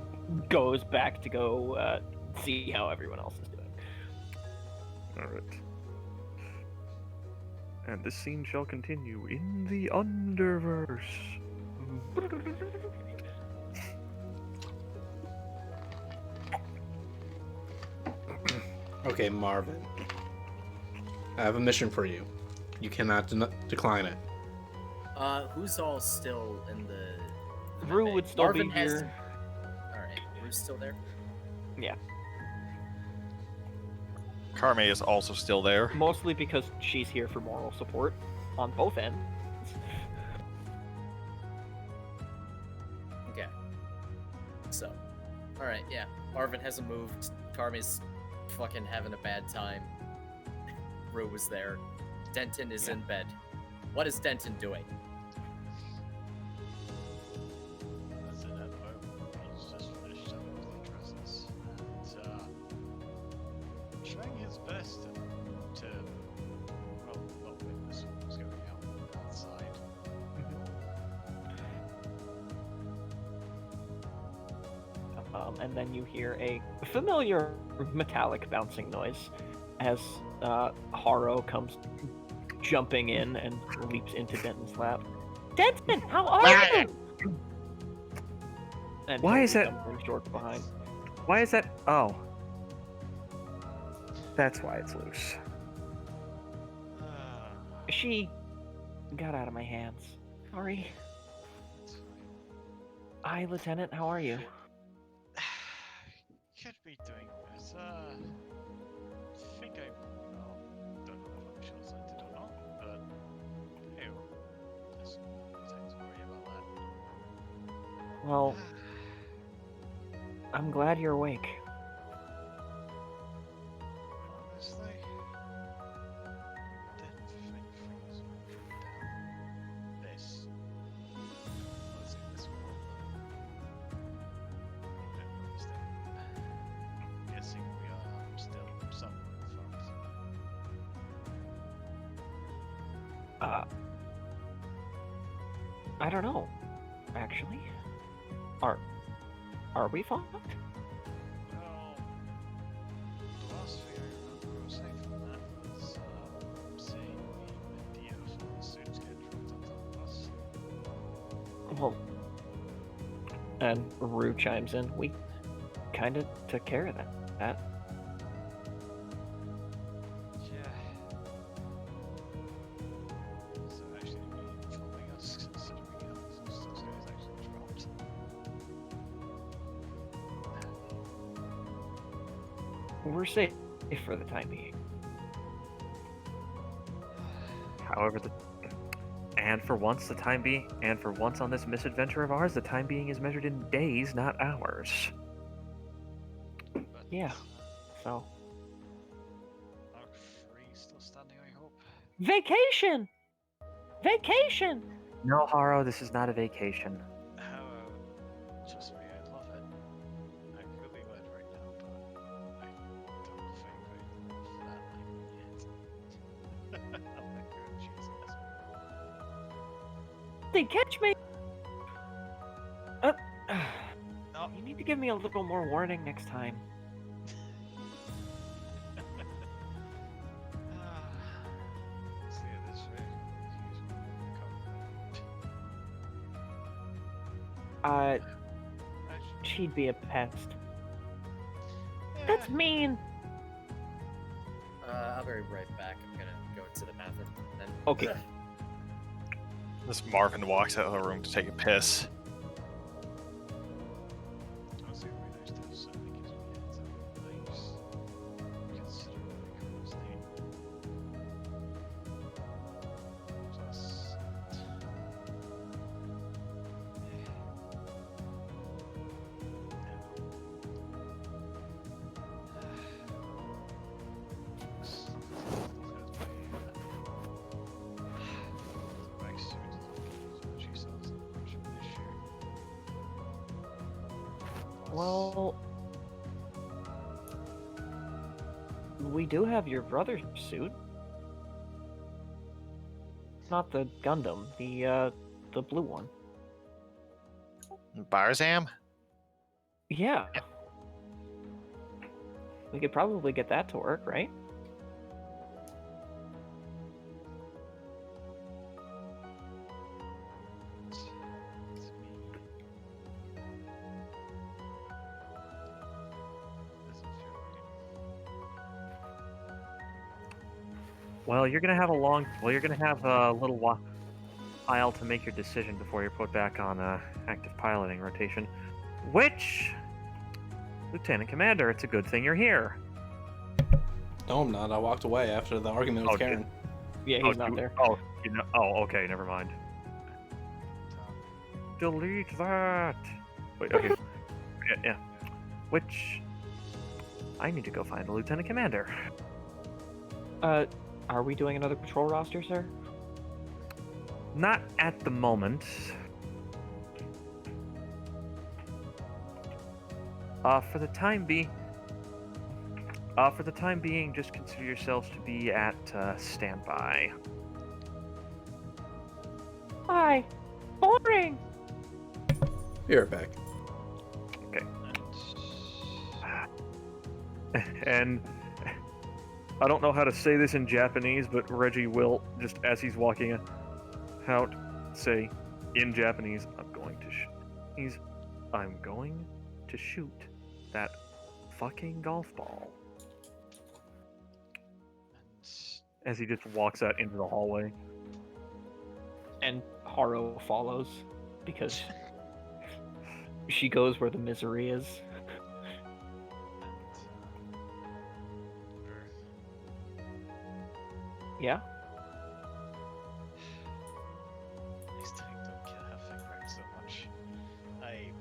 goes back to go see how everyone else is doing. All right. And this scene shall continue in the Underverse. Okay, Marvin. I have a mission for you. You cannot decline it. Who's all still in the? Rue would still Marvin be has- here. All right, Rue's still there. Yeah, Carme is also still there. mostly because she's here for moral support on both ends. Okay. So, all right, yeah. Marvin hasn't moved. Carmi's fucking having a bad time. Rue was there. Denton is in bed. What is Denton doing? That's it at the moment. He's just finished up with the dresses and trying his best to well, not witness what was going on outside. And then you hear a familiar metallic bouncing noise as Haro comes jumping in and leaps into Denton's lap. Denton, how are you? And Why is Toby that- comes in short behind. Why is that? Oh. That's why it's loose. She got out of my hands. Sorry. Hi, Lieutenant. How are you? Could be doing better. I think I don't know if I'm short-sighted or not, but hey, just don't worry about that. Well, I'm glad you're awake. Honestly, didn't think things would go down this. Was it this well? But don't understand. Guessing we are still somewhat fucked. I don't know. Actually, are we fucked? Well, the last thing I remember aside from that was seeing the Medea suits get dropped on top of us. Well, and Rue chimes in. We kind of took care of that. Yeah. So actually, me informing us considering how those guys actually dropped. We're safe for the time being. However, for once on this misadventure of ours, the time being is measured in days, not hours. But, Yeah. So, Mark 3 still standing, I hope. vacation. Vacation. No, Haro, this is not a vacation. Trust me, I'd love it. I really would right now, but I don't think I love that yet. I'm not gonna choose this. They catch me. No, You need You give me a little more warning next time. See it this way. Use one code. She'd be a pest. Yeah. That's mean. I'll be right back. I'm gonna go to the bathroom. Then. Okay. This Marvin walks out of the room to take a piss. Honestly, it'd be nice to have something that gives me heads up. Nice. Considerably cool state. Plus. Well, we do have your brother's suit. Not the Gundam, the blue one. Barzam? Yeah. We could probably get that to work, right? Well, you're gonna have a little while to make your decision before you're put back on active piloting rotation. Which, Lieutenant Commander, it's a good thing you're here. No, I'm not. I walked away after the argument with Oh, Karen. Yeah, he's not there. Okay, never mind. Delete that. Wait, okay. Yeah. Which, I need to go find the Lieutenant Commander. Are we doing another patrol roster, sir? Not at the moment. For the time being, just consider yourselves to be at standby. Hi. Boring. Be right back. And I don't know how to say this in Japanese, but Reggie will, just as he's walking out, say in Japanese, I'm going to shoot that fucking golf ball. As he just walks out into the hallway. And Haro follows because she goes where the misery is. Yeah? These things don't kill her finger out so much. I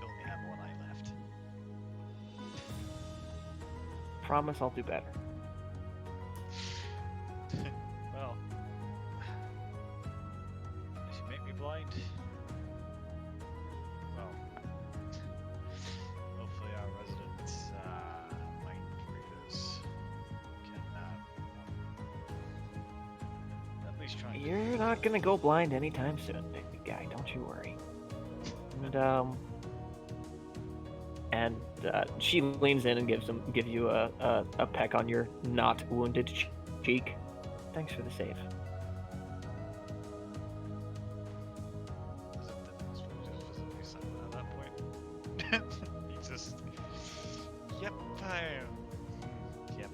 only have one eye left. Promise I'll do better. Well, if you make me blind, well, hopefully our resident mind readers can at least try. You're not gonna go blind anytime soon, big guy. Don't you worry. And she leans in and gives you a peck on your not wounded cheek. Thanks for the save. Just physically silent at that point. He just, yep, I am. Yep.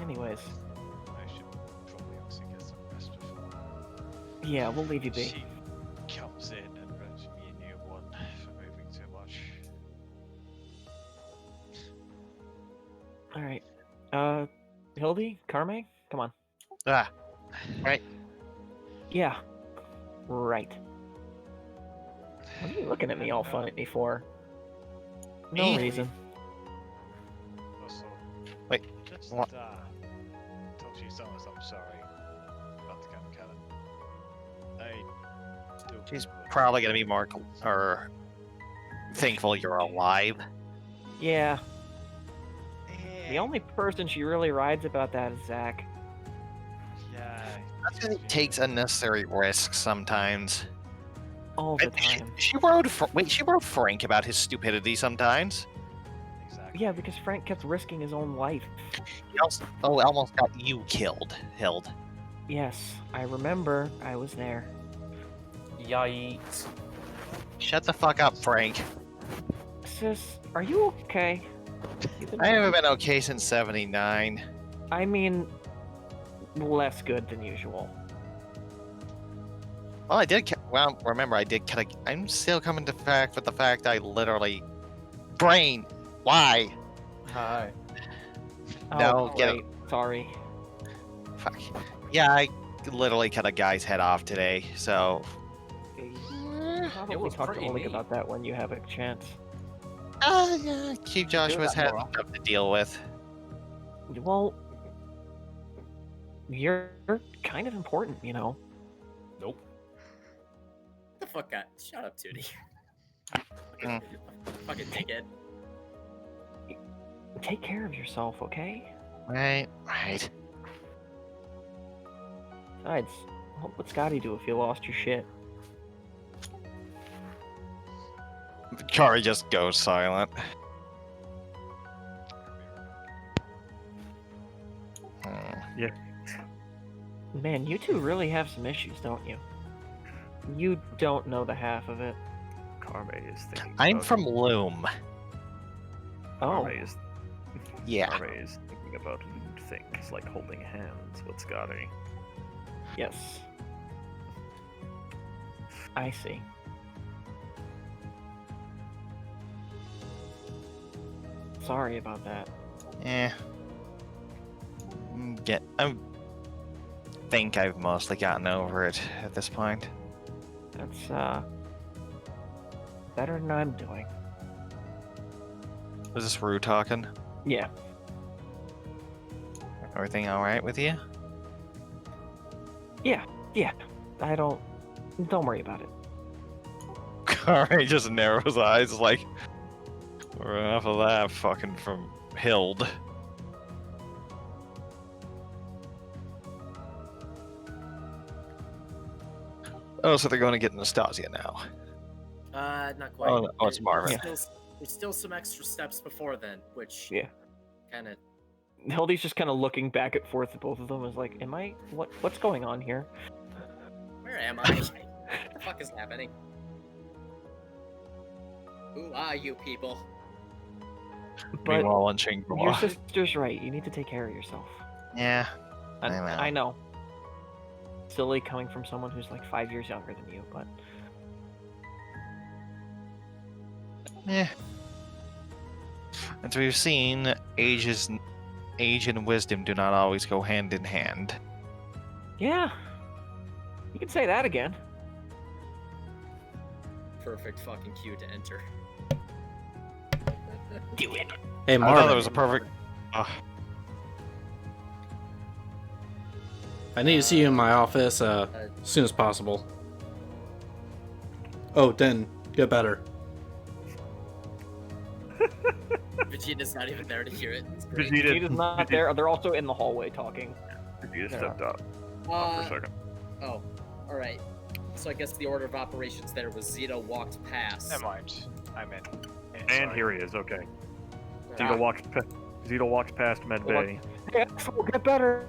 Anyways. I should probably also get some rest before Yeah, we'll leave you be. she comes in and runs me a new one for moving too much. Alright. Hildy? Carme? Come on. Ah, right. Yeah. Right. What are you looking at me all funny for? No Me? reason. Also, Wait, just what? talk to you, Thomas. I'm sorry about the gun cannon. I do. She's probably gonna be more or thankful you're alive. Yeah. The only person she really rides about that is Zach. Yeah. That's because he takes unnecessary risks sometimes. All the time. She wrote Frank about his stupidity sometimes. Exactly. Yeah, because Frank kept risking his own life. He also almost got you killed, Hild. Yes, I remember. I was there. Yikes. Shut the fuck up, Frank. Sis, are you okay? You been- I haven't been okay since '79. I mean, less good than usual. Well, I did. Well, remember, I did. I'm still coming to fact with the fact I literally. Brain. Why? Hi. No, oh, get right. Sorry. Fuck. Yeah, I literally cut a guy's head off today. So. Probably was talk to pretty Oleg neat. about that when you have a chance. Yeah. Chief Joshua's that had more stuff to deal with. Well, you're kind of important, you know. Nope. What the fuck, guy? Shut up, Tootie. Mm. Fucking dickhead. Take care of yourself, okay? Right. Besides, what would Scotty do if you lost your shit? Kari just goes silent. Hmm. Man, you two really have some issues, don't you? You don't know the half of it. Carme is thinking. I'm about from Loom. Oh, Carme is, Yeah. Carme is thinking about lewd things like holding hands with Scotty. yes. I see. Sorry about that. Eh. I think I've mostly gotten over it at this point. That's, better than I'm doing. Was this Rue talking? Yeah. Everything alright with you? Yeah. Don't worry about it. Kari just narrows eyes like, we're enough of that fucking from Hild. Oh, so they're going to get Nastasia now. Not quite. Oh, no. Oh, it's Marvin. There's still some extra steps before then, which Yeah. kind of. Hildy's just kind of looking back and forth at both of them, is like, what's going on here? Where am I? What the fuck is happening? Who are you people? But Meanwhile, on your Shangri-La. sister's right. You need to take care of yourself. Yeah. I know. Silly coming from someone who's like 5 years younger than you, but Yeah. As we've seen, age and wisdom do not always go hand in hand. yeah, you can say that again. Perfect fucking cue to enter. Do it. Hey, I thought Marvin, that was a perfect. I need to see you in my office as soon as possible. Oh, Den, get better. Vegeta's not even there to hear it. It's great. Vegeta's not there. They're also in the hallway talking. Vegeta Yeah. stepped up for a Uh, second. oh, all right. So I guess the order of operations there was Zito walked past. Never mind. I'm in. Yeah, And sorry. here he is. Okay. Ah, Zito walks past Med Bay. Hey, Axel, get better.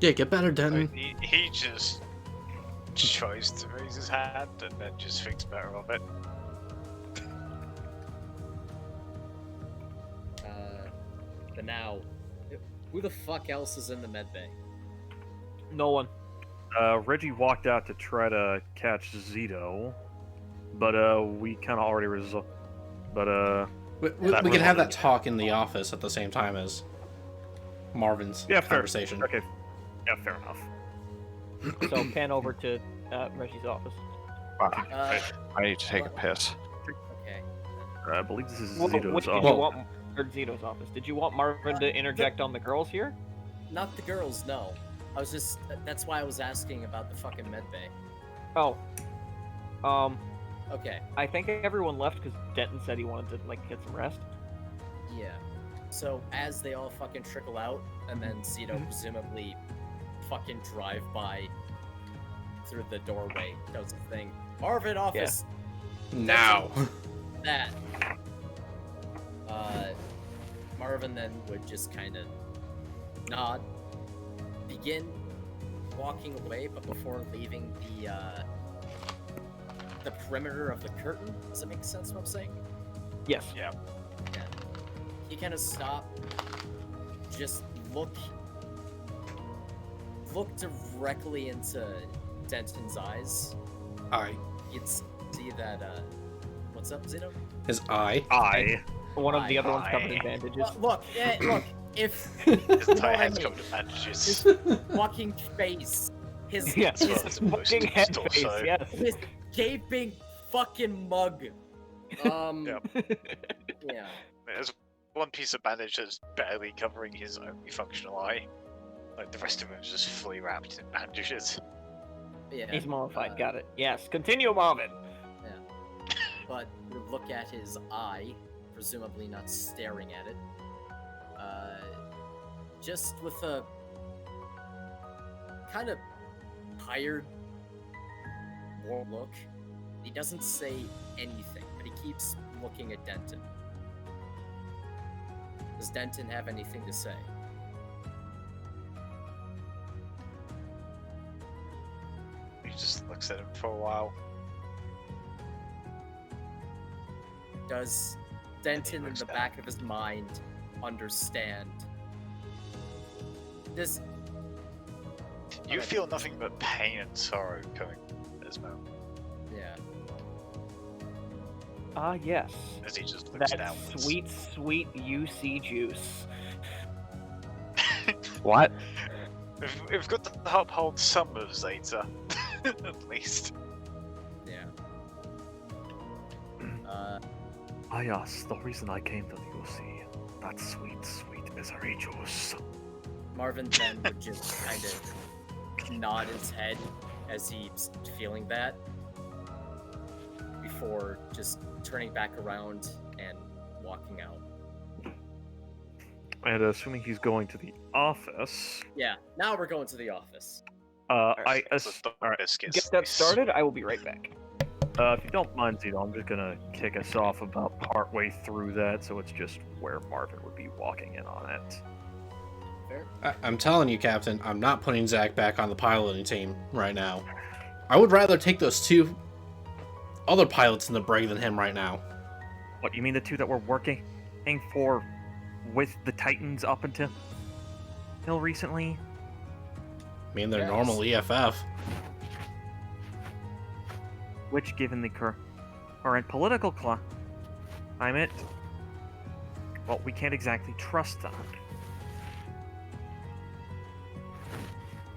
Yeah, get better, Denton. He just tries to raise his hand and then just thinks better of it. But now, who the fuck else is in the med bay? No one. Reggie walked out to try to catch Zito, but we kind of already resolved. But We That can was- have that talk in the office at the same time as Marvin's Yeah, fair. conversation. Okay. Yeah, fair enough. So pan over to Reggie's office. Uh, I need to take a piss. okay. I believe this is Which Zito's did you office. want? Or Zito's office. Did you want Marvin to interject on the girls here? Not the girls, no. I was just. That's why I was asking about the fucking med bay. Oh. Okay. I think everyone left because Denton said he wanted to like get some rest. Yeah. So as they all fucking trickle out, and then Zito presumably fucking drive by through the doorway, does the thing. Marvin, office. Now. That. Marvin then would just kind of nod, begin walking away, but before leaving the perimeter of the curtain. Does that make sense what I'm saying? Yes. Yeah. Yeah. He kind of stop, just look directly into Denton's eyes. Eye. You'd see that, what's up, Zeno? His eye. One of the other ones Aye. covered in bandages. Well, look, if His you know what entire I head's mean. covered in bandages. His fucking face, his Yes, That's his what it's supposed to fucking be, head still, face, so. yes. his gaping fucking mug. Yep. Yeah. There's one piece of bandage that's barely covering his only functional eye. Like the rest of him is just fully wrapped in bandages. Yeah. He's mollified, uh, got it. Yes, continue, Marvin. But you look at his eye, presumably not staring at it. Just with a kind of tired, more look. He doesn't say anything, but he keeps looking at Denton. Does Denton have anything to say? He just looks at him for a while. Does Denton in looks the down. back of his mind understand? This You feel nothing but pain and sorrow coming from Esmo yeah. Yes. as he just looks That downwards. sweet, sweet UC juice. What? We've got to uphold some of Zeta, at least. Yeah. Yes, the reason I came to the UC, that sweet, sweet misery juice. Marvin then would just kind of nod his head as he's feeling that before just turning back around and walking out. And assuming he's going to the office, Yeah, now we're going to the office. I Let's stop alright. biscuits. Get that started. I will be right back. If you don't mind, Zito, I'm just gonna kick us off about partway through that, so it's just where Marvin would be walking in on it. Fair? I'm telling you, Captain, I'm not putting Zach back on the piloting team right now. I would rather take those two other pilots in the brig than him right now. What, you mean the two that were working for with the Titans up until recently? I mean, they're Yes. normal E EFF. Which, given the current political climate, well, we can't exactly trust them.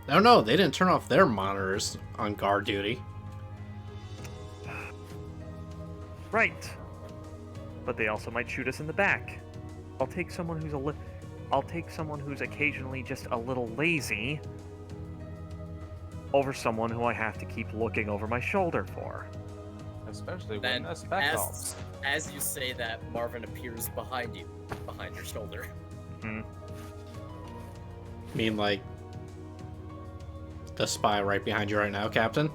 No, no, they didn't turn off their monitors on guard duty. Right. But they also might shoot us in the back. I'll take someone who's occasionally just a little lazy over someone who I have to keep looking over my shoulder for. Especially when Then, there's spec ops. as you say that, Marvin appears behind you, behind your shoulder. I mean, like, the spy right behind you right now, Captain.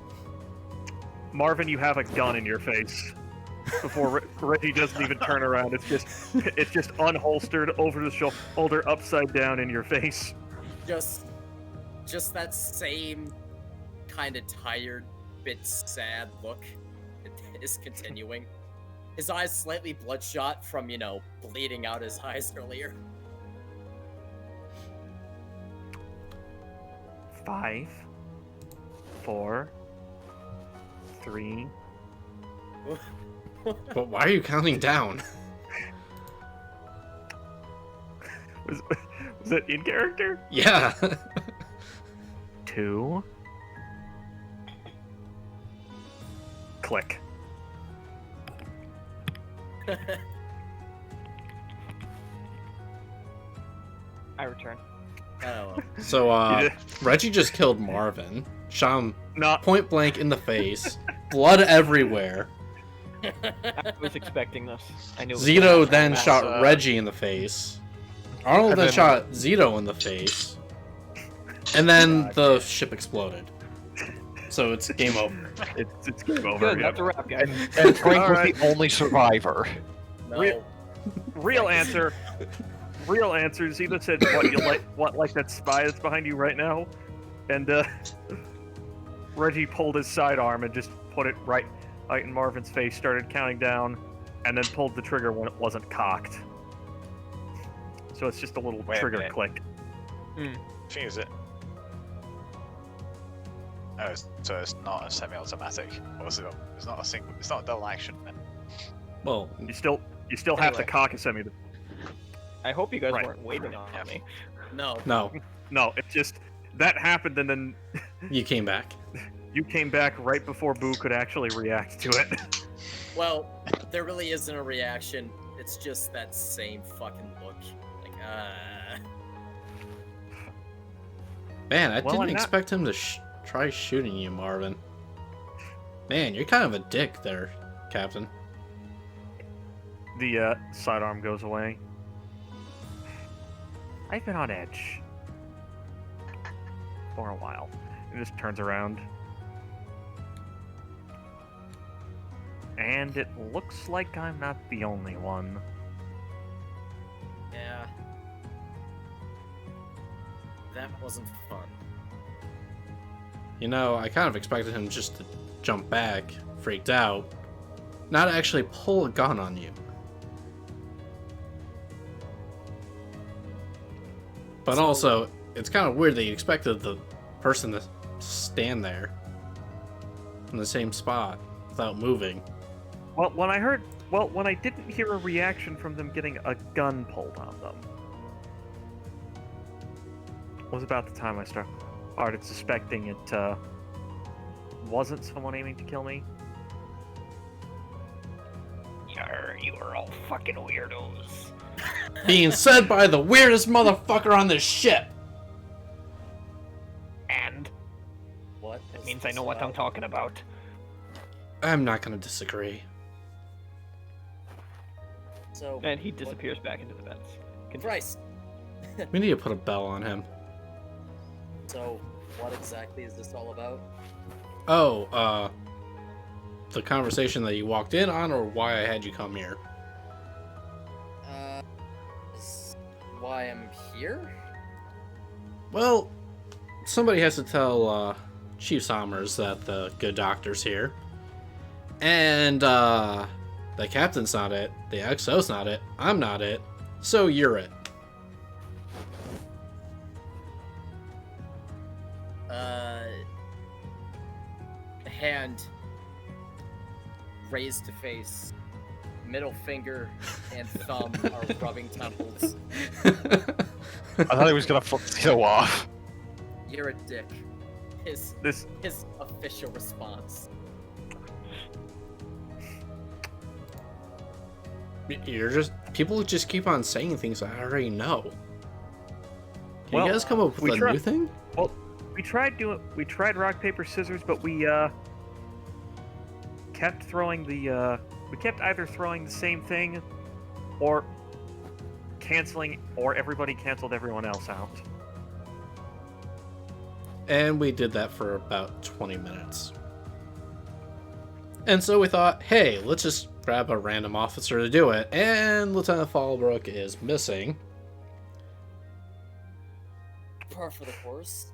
Marvin, you have a gun in your face. Before Reggie doesn't even turn around, it's just unholstered over the shoulder, upside down in your face. Just that same kind of tired, bit sad look is continuing. His eyes slightly bloodshot from, bleeding out his eyes earlier. 5, 4, 3. But why are you counting down? Was that in character? Yeah. 2. Click. I return. Oh, So, Reggie just killed Marvin. Shot him Not point blank in the face. Blood everywhere. I was expecting this. I knew. it was Zito gonna then happen. shot Reggie in the face. Arnold And then then- shot Zito in the face. And then the ship exploded. So it's game over. It's game over. Good, yeah. that's a wrap, guys. And Frank was Alright. the only survivor. No. Real answer. Real answer. Zeta said, "What like that spy that's behind you right now?" And Reggie pulled his sidearm and just put it right in Marvin's face. Started counting down, and then pulled the trigger when it wasn't cocked. So it's just a little Wait a trigger minute. click. Thing is it? Oh, so it's not a semi-automatic. Or is it? It's not a single. It's not a double action. Then. Well, You still have to Anyway. cock a semi. I hope you guys Right. weren't waiting on me. No. no, No, it's just that happened, and then you came back. you came back right before Boo could actually react to it. Well, there really isn't a reaction. It's just that same fucking look. Like, Man, I Well, didn't I'm not- expect him to try shooting you, Marvin. Man, you're kind of a dick there, Captain. The sidearm goes away. I've been on edge for a while. It just turns around. And it looks like I'm not the only one. yeah. That wasn't fun. You know, I kind of expected him just to jump back, freaked out, not actually pull a gun on you. But So- also, it's kind of weird that you expected the person to stand there in the same spot without moving. Well, when I didn't hear a reaction from them getting a gun pulled on them, was about the time I started suspecting it wasn't someone aiming to kill me. You are all fucking weirdos. Being said by the weirdest motherfucker on this ship! And What? that was means I this know what I'm about? talking about. I'm not gonna disagree. So, And he disappears back into the vents. Christ. We need to put a bell on him. So, what exactly is this all about? Oh, the conversation that you walked in on, or why I had you come here? Is why I'm here? Well, somebody has to tell Chief Sommers that the good doctor's here. And the captain's not it, the XO's not it, I'm not it, so you're it. Hand raised to face, middle finger and thumb are rubbing temples. I thought he was gonna flip Zito off. You're a dick. His This official response. People just keep on saying things I already know. Can Well, you guys come up with we a try- new thing? we tried rock paper scissors, but we kept throwing we kept either throwing the same thing or canceling, or everybody canceled everyone else out. And we did that for about 20 minutes. And so we thought, hey, let's just grab a random officer to do it. And Lieutenant Fallbrook is missing. Par for the course.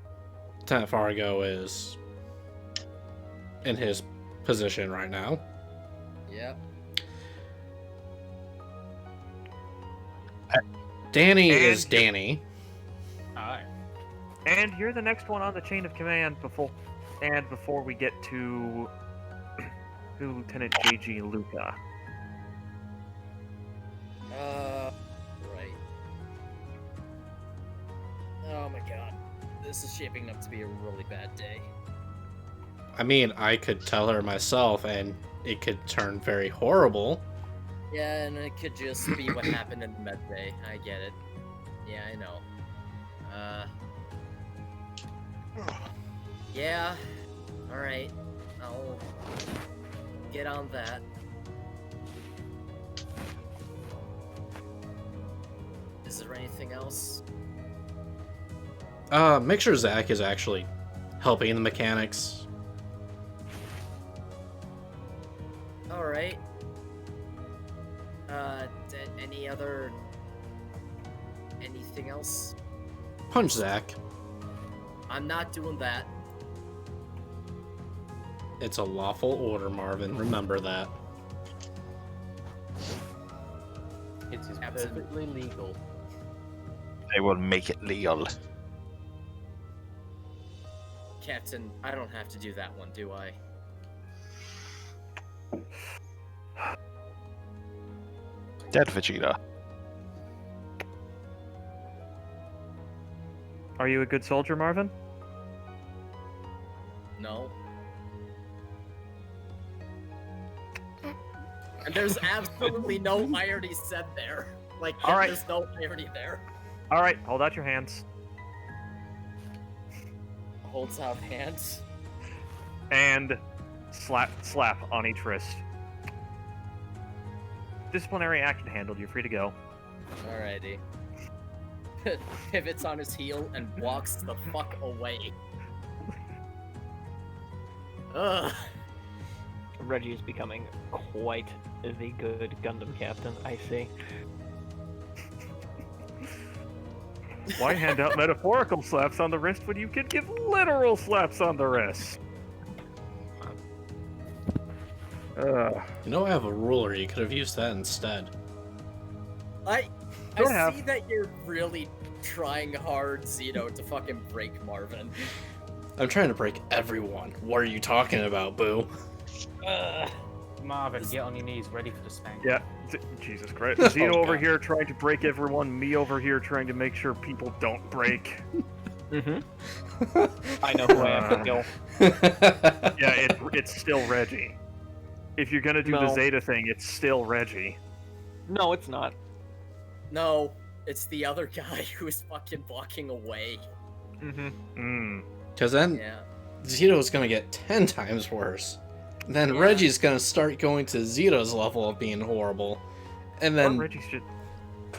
Lieutenant Fargo is in his position right now. Yep. Danny And- is Danny. Alright. And you're the next one on the chain of command before we get to Lieutenant JG Luca. Right. Oh my god. This is shaping up to be a really bad day. I mean, I could tell her myself, and it could turn very horrible. Yeah, and it could just be what happened in the med bay. I get it. Yeah, I know. Yeah. Alright. I'll get on that. Is there anything else? Make sure Zach is actually helping the mechanics. Alright. Anything else? Punch Zach. I'm not doing that. It's a lawful order, Marvin. Remember that. It is Captain. perfectly legal. They will make it legal. Captain, I don't have to do that one, do I? Dead Vegeta. Are you a good soldier, Marvin? No. And there's absolutely no irony said there. Like, All right. there's no irony there. All right, hold out your hands. Holds out hands. And slap on each wrist. Disciplinary action handled. You're free to go. Alrighty. Pivots on his heel and walks the fuck away. Ugh. Reggie is becoming quite the good Gundam captain, I see. Why hand out metaphorical slaps on the wrist when you could give literal slaps on the wrist? You know, I have a ruler. You could have used that instead. I Don't see have. that you're really trying hard, Zito, to fucking break Marvin. I'm trying to break everyone. What are you talking about, Boo? Marvin, get on your knees, ready for the spank. Yeah, Jesus Christ. Oh, Zeno over God. here trying to break everyone, me over here trying to make sure people don't break. Mm-hmm. I know who I have to kill. Yeah, it's still Reggie. If you're gonna do the No. Zeta thing, it's still Reggie. No, it's not. No, it's the other guy who's fucking walking away. Mm-hmm. Because then Yeah. Zito's gonna get 10 times worse. Then Yeah. Reggie's gonna start going to Zito's level of being horrible. And then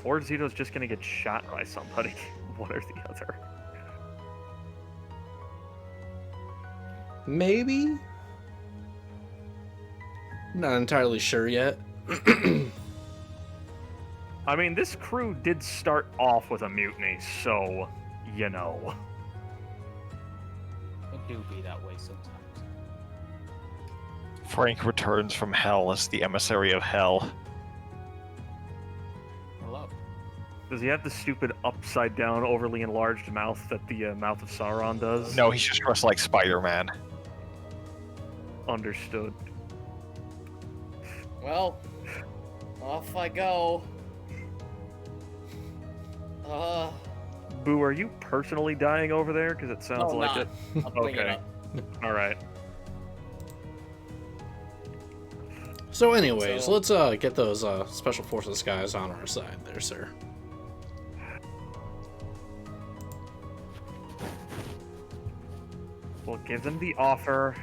Or Zeto's just gonna get shot by somebody. One or the other. maybe? Not entirely sure yet. I mean, this crew did start off with a mutiny, so, you know. It do be that way sometimes. Frank returns from hell as the emissary of hell. Hello. Does he have the stupid upside down, overly enlarged mouth that the mouth of Sauron does? No, he's just dressed like Spider-Man. Understood. Well, off I go. Boo, are you personally dying over there? Because it sounds No, like not. it. I'll bring it Okay. up. Alright. So anyways, So- let's get those Special Forces guys on our side there, sir. We'll give them the offer.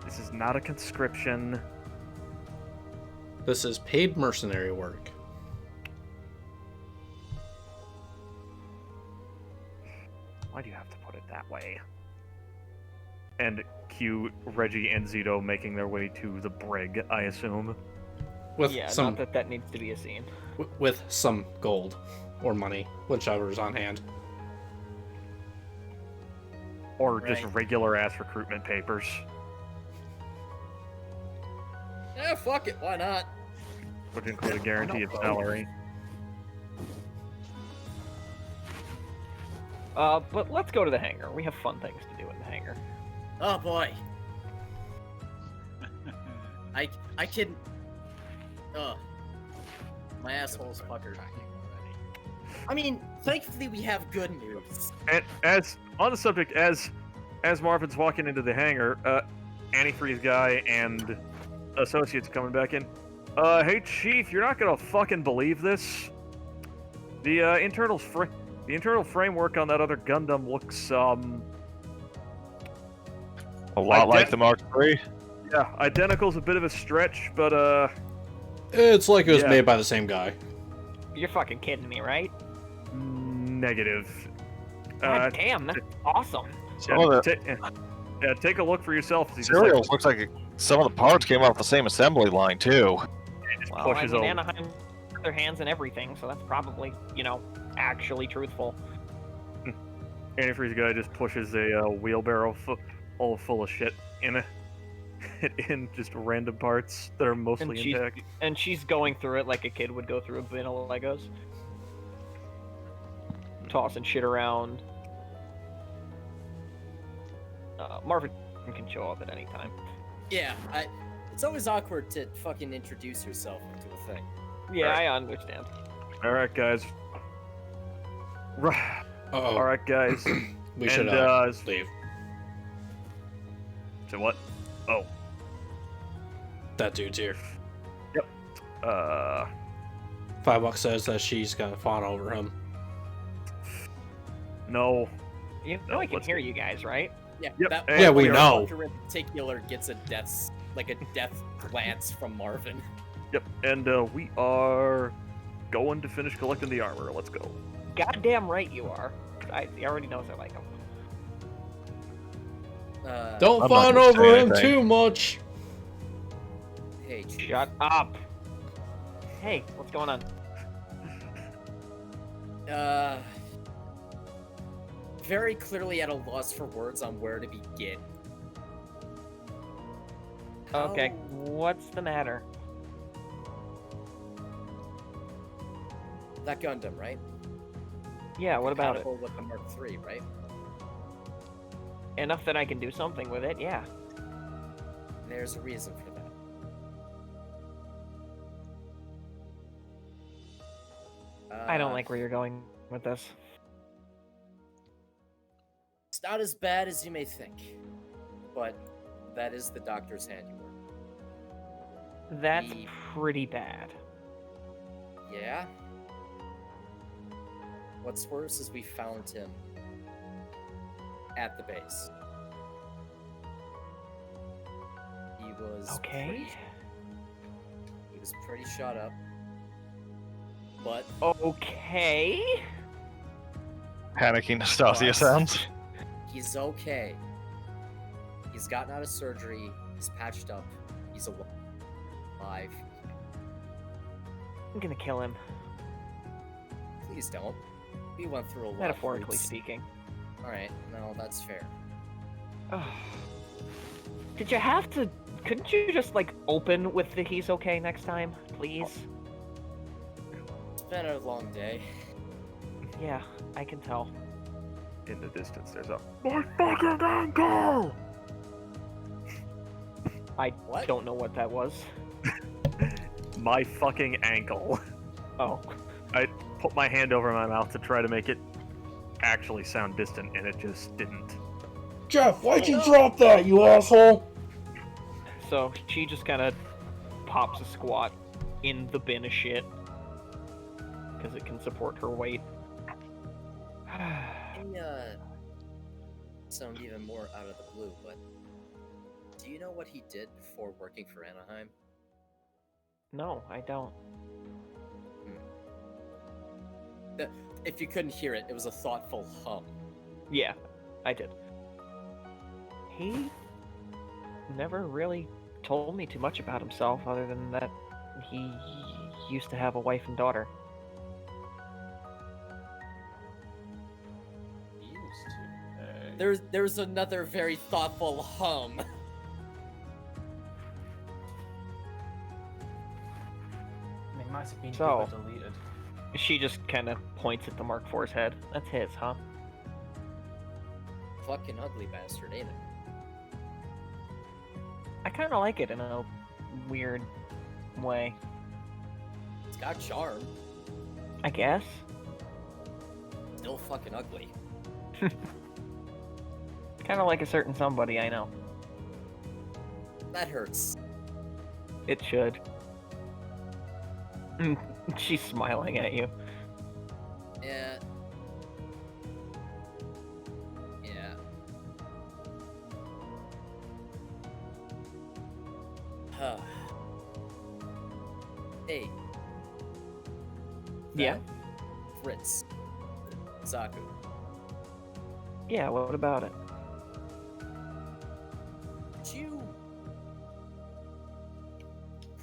This is not a conscription. This is paid mercenary work. Why do you have to put it that way? And cue Reggie and Zito making their way to the brig, I assume. With Yeah, some not that needs to be a scene. with some gold or money, whichever is on hand. Or just Right. regular ass recruitment papers. Yeah, fuck it, why not? Which include a guarantee of salary. But let's go to the hangar. We have fun things to do in the hangar. Oh boy. I can. Ugh. My asshole's puckered. I mean, thankfully we have good news. And as on the subject, as Marvin's walking into the hangar, antifreeze guy and associates coming back in. Hey Chief, you're not gonna fucking believe this. The internal framework on that other Gundam looks A lot like the Mark III. yeah, identical's a bit of a stretch, but It's like it was Yeah. made by the same guy. You're fucking kidding me, right? Negative. God damn, that's awesome. Some of the Take a look for yourself. As he just, cereals looks like some of the parts came off the same assembly line too. Well, I pushes mean, over. Anaheim put their hands in everything, so that's probably, actually truthful. Antifreeze guy just pushes a wheelbarrow all full of shit in just random parts that are mostly intact. And she's going through it like a kid would go through a bin of Legos. Tossing shit around. Marvin can show up at any time. Yeah, it's always awkward to fucking introduce yourself into a thing. Yeah, Alright. I understand. All right, guys. Uh-oh. All right, guys. We should leave. So what? Oh, That dude's here. uh, $5 says that she's gonna fawn over him. no. You know No, I can let's hear go. you guys, right? Yeah, Yep. that Yeah, we one know. character in particular gets a death glance from Marvin. Yep, and we are going to finish collecting the armor. Let's go. Goddamn right you are. He already knows I like him. Don't I'm not fawn gonna over say him anything. too much. Hey, Chief. Shut up. Hey, what's going on? Very clearly at a loss for words on where to begin. Okay, How- what's the matter? That Gundam, right? Yeah, what about it? Compatible with the Mark III, right? Enough that I can do something with it, yeah. There's a reason for that. I don't like where you're going with this. It's not as bad as you may think, but that is the doctor's handiwork. That's The- pretty bad. Yeah? What's worse is we found him at the base. He was Okay. He was pretty shot up. But Okay. Panicking Nastasia What? sounds. he's okay. He's gotten out of surgery. He's patched up. He's alive. I'm gonna kill him, Please don't. We went through a lot. metaphorically speaking. Alright, no, that's fair. Did you have to... Couldn't you just, open with the he's okay next time, please? It's been a long day. Yeah, I can tell. In the distance, there's a my fucking ankle. I What? don't know what that was. My fucking ankle. Oh. I put my hand over my mouth to try to make it actually sound distant, and it just didn't. Jeff, why'd you drop that, you asshole? So she just kind of pops a squat in the bin of shit. Because it can support her weight. May sound even more out of the blue, but do you know what he did before working for Anaheim? No, I don't. If you couldn't hear it, it was a thoughtful hum. Yeah, I did. He never really told me too much about himself other than that he used to have a wife and daughter. There's another very thoughtful hum. It might have been So- deleted. She just kind of points at the Mark IV's head. That's his, huh? Fucking ugly bastard, ain't it? I kind of like it in a weird way, It's got charm. I guess. Still fucking ugly. Kind of like a certain somebody I know. That hurts. It should. She's smiling at you. Yeah. Yeah. Huh. Hey. Yeah? Fritz. Zaku. Yeah, what about it? Did you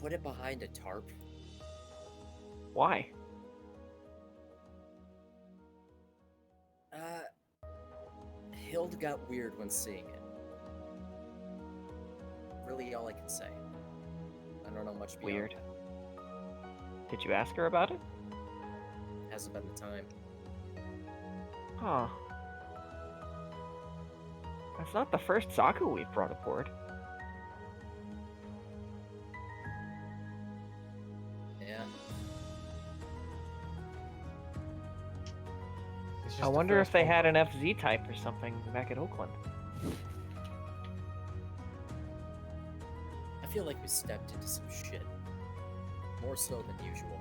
put it behind a tarp? Why? Hild got weird when seeing it. Really all I can say. I don't know much beyond Weird. that. Did you ask her about it? Hasn't been the time. Huh. That's not the first Zaku we've brought aboard. Yeah. It's I just the wonder if first they one. had an FZ type or something back at Oakland. I feel like we stepped into some shit. More so than usual.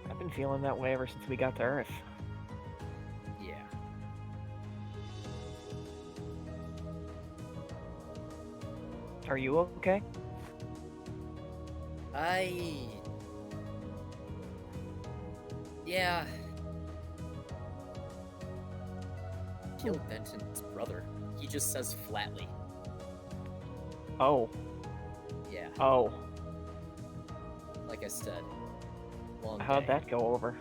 I've been feeling that way ever since we got to Earth. Yeah. Are you okay? Yeah. Killed Denton's brother. He just says flatly. Oh. Yeah, Oh. like I said. Long How'd day. that go over?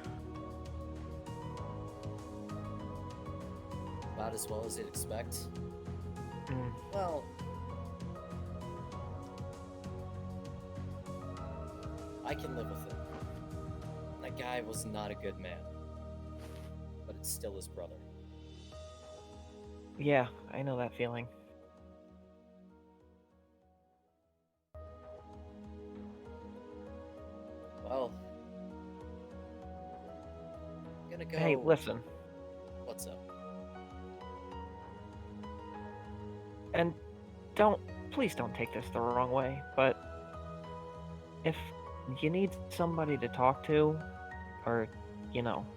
About as well as you'd expect. Mm. Well, I can live with it. That guy was not a good man. But it's still his brother. Yeah, I know that feeling. Well, I'm gonna go. Hey, listen. What's up? And please don't take this the wrong way, but if you need somebody to talk to, or,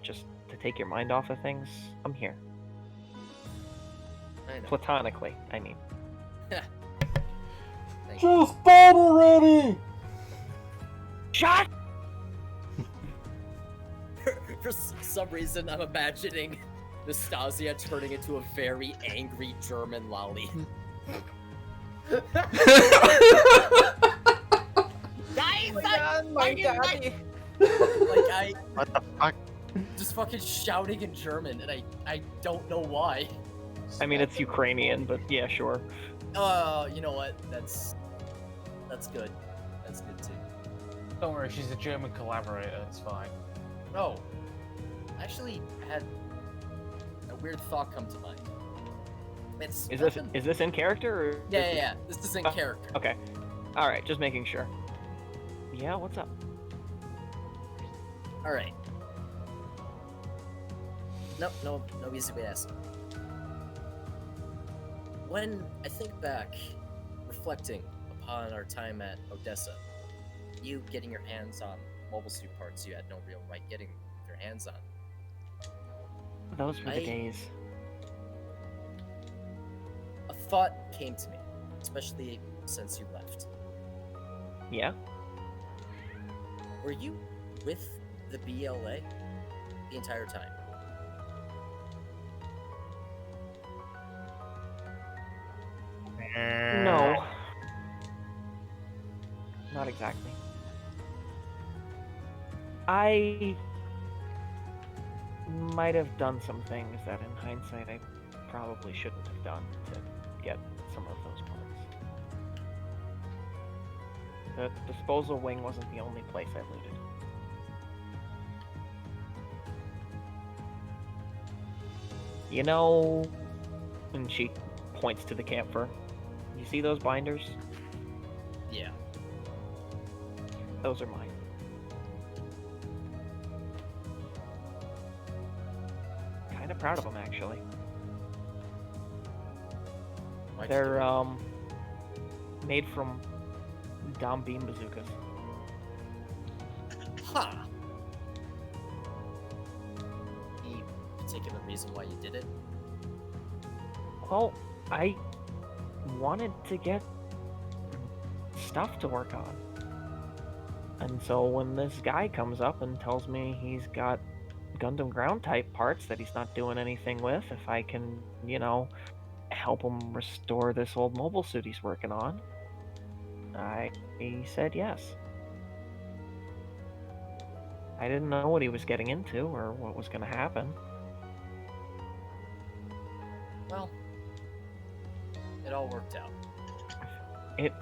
just to take your mind off of things, I'm here. I know. Platonically, I mean. Thank you. Just bomb already! Shut! For some reason, I'm imagining Nastasia turning into a very angry German lolly. My daddy. Like, What the fuck? just fucking shouting in German, and I don't know why. I mean, it's Ukrainian, but yeah, sure. You know what? That's good. That's good too. Don't worry, she's a German collaborator. It's fine. Oh, I actually had a weird thought come to mind. It's Is nothing- this in character? Or Yeah. This is in character. Okay. All right, just making sure. Yeah, what's up? All right. No easy way to ask. When I think back, reflecting upon our time at Odessa, you getting your hands on mobile suit parts you had no real right getting your hands on. Those were the I- days. A thought came to me, especially since you left. Yeah? Were you with the BLA the entire time? No. Not exactly. I might have done some things that in hindsight I probably shouldn't have done to get some of those parts. The disposal wing wasn't the only place I looted. And she points to the camphor. You see those binders? Yeah. Those are mine. Kind of proud of them, actually. Why'd you do They're it? made from Dom beam bazookas. Huh. Any particular reason why you did it? Well, I wanted to get stuff to work on. And so when this guy comes up and tells me he's got Gundam ground type parts that he's not doing anything with, if I can, help him restore this old mobile suit he's working on, he said yes. I didn't know what he was getting into or what was going to happen. Well, it all worked out. It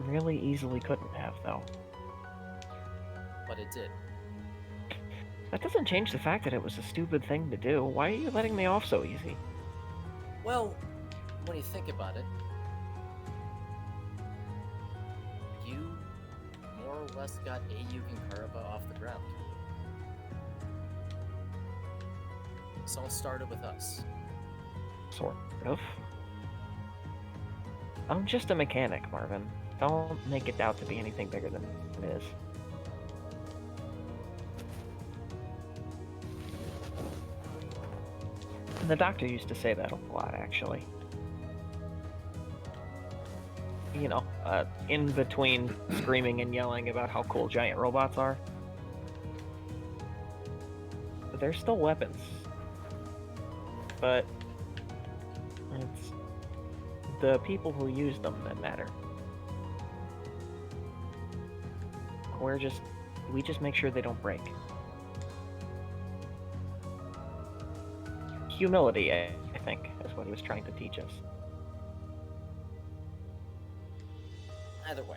really easily couldn't have, though. But it did. That doesn't change the fact that it was a stupid thing to do. Why are you letting me off so easy? Well, when you think about it, you more or less got Ayuk and Karaba off the ground. So it started with us. Sort of. I'm just a mechanic, Marvin. Don't make it out to be anything bigger than it is. And the doctor used to say that a lot, actually. In between screaming and yelling about how cool giant robots are. But they're still weapons. But it's the people who use them that matter. We just make sure they don't break. Humility, I think, is what he was trying to teach us. Either way,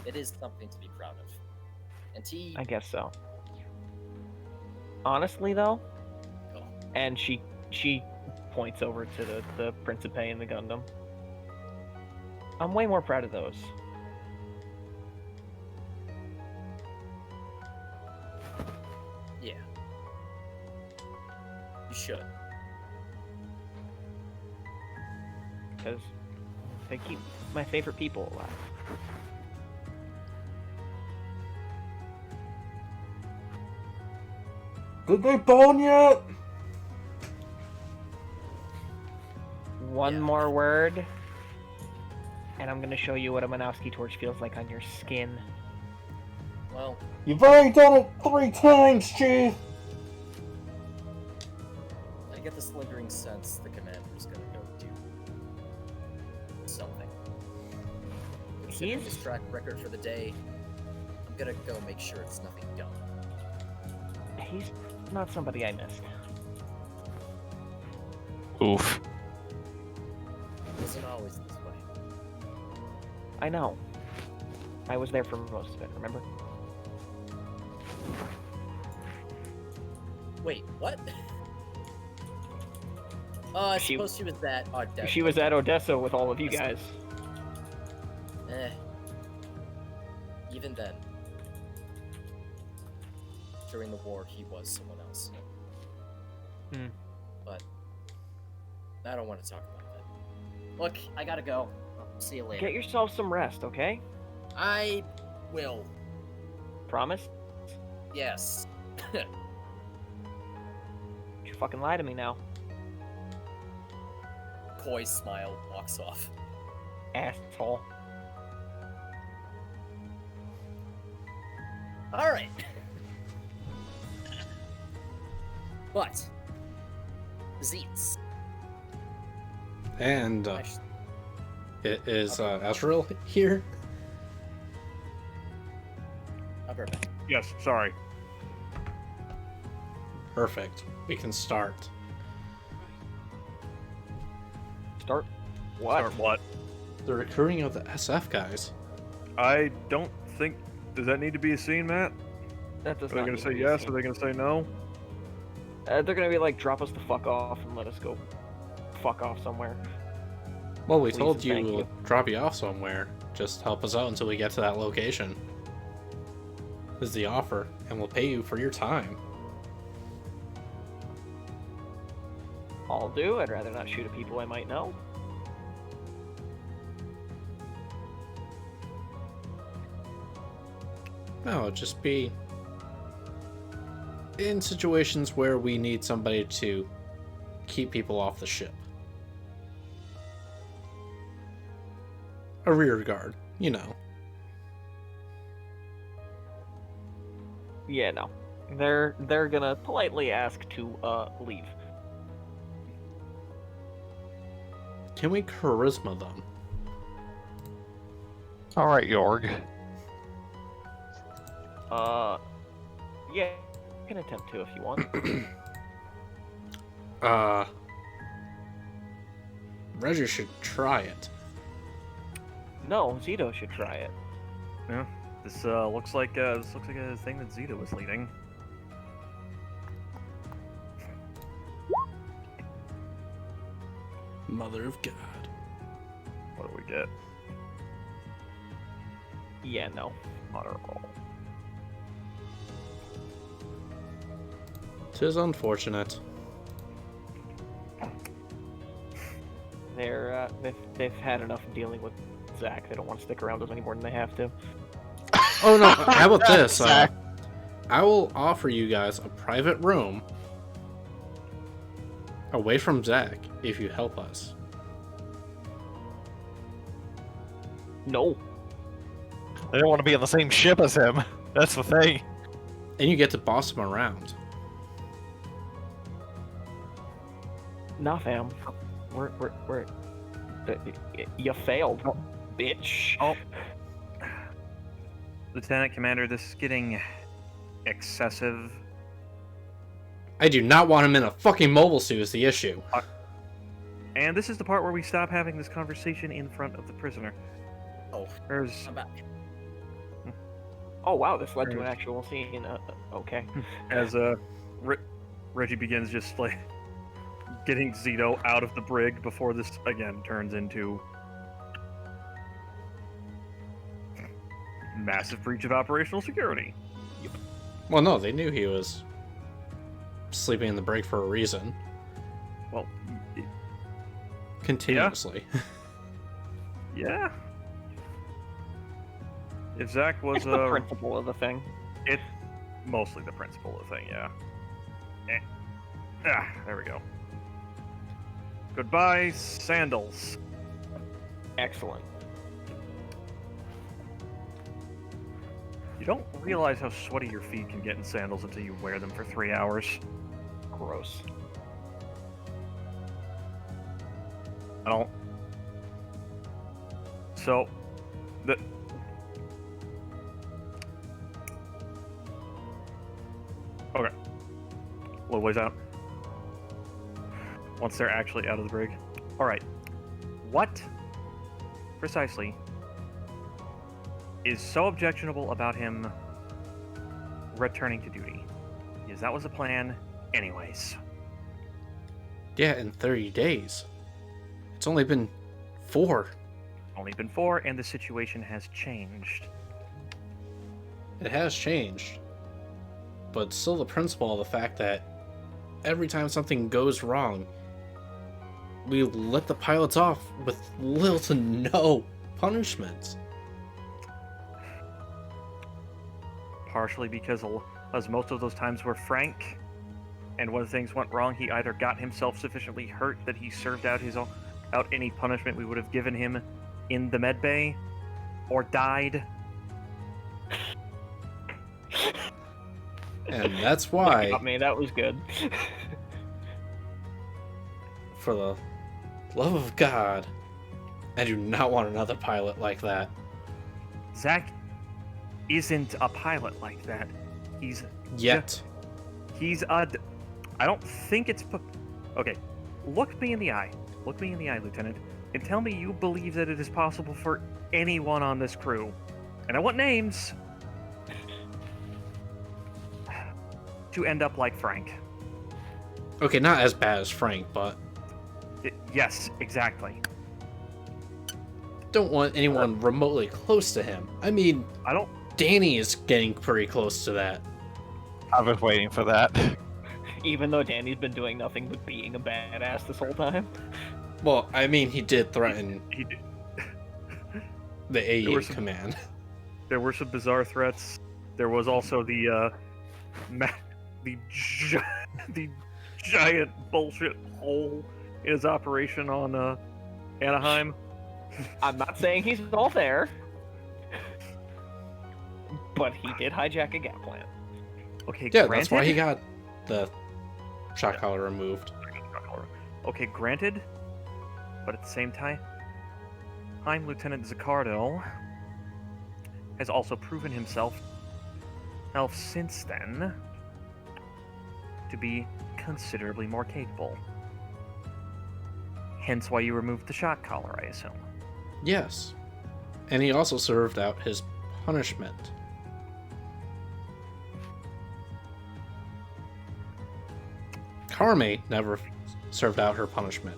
it is something to be proud of. And T, I guess so. Honestly, though, oh, and she points over to the Principe and the Gundam. I'm way more proud of those. yeah, you should. Because they keep my favorite people alive. Did they bone yet? One Yeah. more word, and I'm gonna show you what a Manowski torch feels like on your skin. Well, You've already done it 3 times, Chief! I get this lingering sense the commander's gonna go do something. Considering his track record for the day, I'm gonna go make sure it's nothing dumb. He's not somebody I missed. Oof. It wasn't always this way. I know. I was there for most of it, remember? Wait, what? I She- suppose she was that Odessa. She was at Odessa with all of you guys. Even then, during the war, he was someone else. Hmm. But I don't want to talk about that. Look, I gotta go. I'll see you later. Get yourself some rest, okay? I will. Promise? Yes. You fucking lie to me now. Coy smile, walks off. Asshole. All right. But Zeets. And I sh- is Azrael here? I'll be right back. Yes, sorry. Perfect. We can start. Start what? Start what? The recruiting of the SF guys. I don't think. Does that need to be a scene, Matt? That does Are they not going need to say be a yes? scene. Are they going to say no? They're gonna be like, drop us the fuck off and let us go fuck off somewhere. Well, we Please told and you thank we'll you. drop you off somewhere. Just help us out until we get to that location. This is the offer, and we'll pay you for your time. I'll do. I'd rather not shoot at people I might know. No, just be in situations where we need somebody to keep people off the ship. A rear guard, you know. Yeah, no. They're gonna politely ask to leave. Can we charisma them? All right, Jorg. Yeah, you can attempt to if you want. Reggie should try it. No, Zito should try it. Yeah. This looks like a thing that Zeta was leading. Mother of God. What do we get? Yeah, no. Moderate roll. 'Tis unfortunate. They've had enough dealing with Zach. They don't want to stick around us any more than they have to. Oh no, how about this? Zach. I will offer you guys a private room away from Zach if you help us. No. They don't want to be on the same ship as him. That's the thing. And you get to boss him around. Nah, fam. You failed, bitch. Oh. Lieutenant Commander, this is getting excessive. I do not want him in a fucking mobile suit is the issue. And this is the part where we stop having this conversation in front of the prisoner. Oh, There's I'm back. Oh wow, this led to an actual scene. Okay. as Reggie begins just like getting Zito out of the brig before this again turns into massive breach of operational security. Well, no, they knew he was sleeping in the brig for a reason. Well, Continuously. yeah. If Zach was It's the principle of the thing. it's mostly the principle of the thing, yeah. There we go. Goodbye, sandals. Excellent. You don't realize how sweaty your feet can get in sandals until you wear them for 3 hours. Gross. I don't. So, the. Okay. A little ways out. Once they're actually out of the brig. Alright. What precisely is so objectionable about him returning to duty? Because that was the plan, anyways. Yeah, in 30 days. It's only been 4. Only been 4, and the situation has changed. It has changed. But still the principle of the fact that every time something goes wrong, we let the pilots off with little to no punishment. Partially because as most of those times were frank, and when things went wrong, he either got himself sufficiently hurt that he served out any punishment we would have given him in the med bay, or died. And that's That why, got me. That was good. for the love of God, I do not want another pilot like that. Zach isn't a pilot like that. He's Yet. I don't think it's. Okay, look me in the eye. Look me in the eye, Lieutenant, and tell me you believe that it is possible for anyone on this crew, and I want names, to end up like Frank. Okay, not as bad as Frank, but Yes, exactly. don't want anyone remotely close to him. I mean, I don't. Danny is getting pretty close to that. I was waiting for that. Even though Danny's been doing nothing but being a badass this whole time. Well, I mean, he did threaten He did. the There were AE some- command. There were some bizarre threats. There was also the giant bullshit hole in his operation on Anaheim. I'm not saying he's all there. But he did hijack a gas plant. Okay, Yeah, granted. that's why he got the shock collar removed. Okay, granted. But at the same time, Lieutenant Zaccardo has also proven himself since then to be considerably more capable. Hence why you removed the shock collar, I assume. Yes. And he also served out his punishment. Carme never served out her punishment.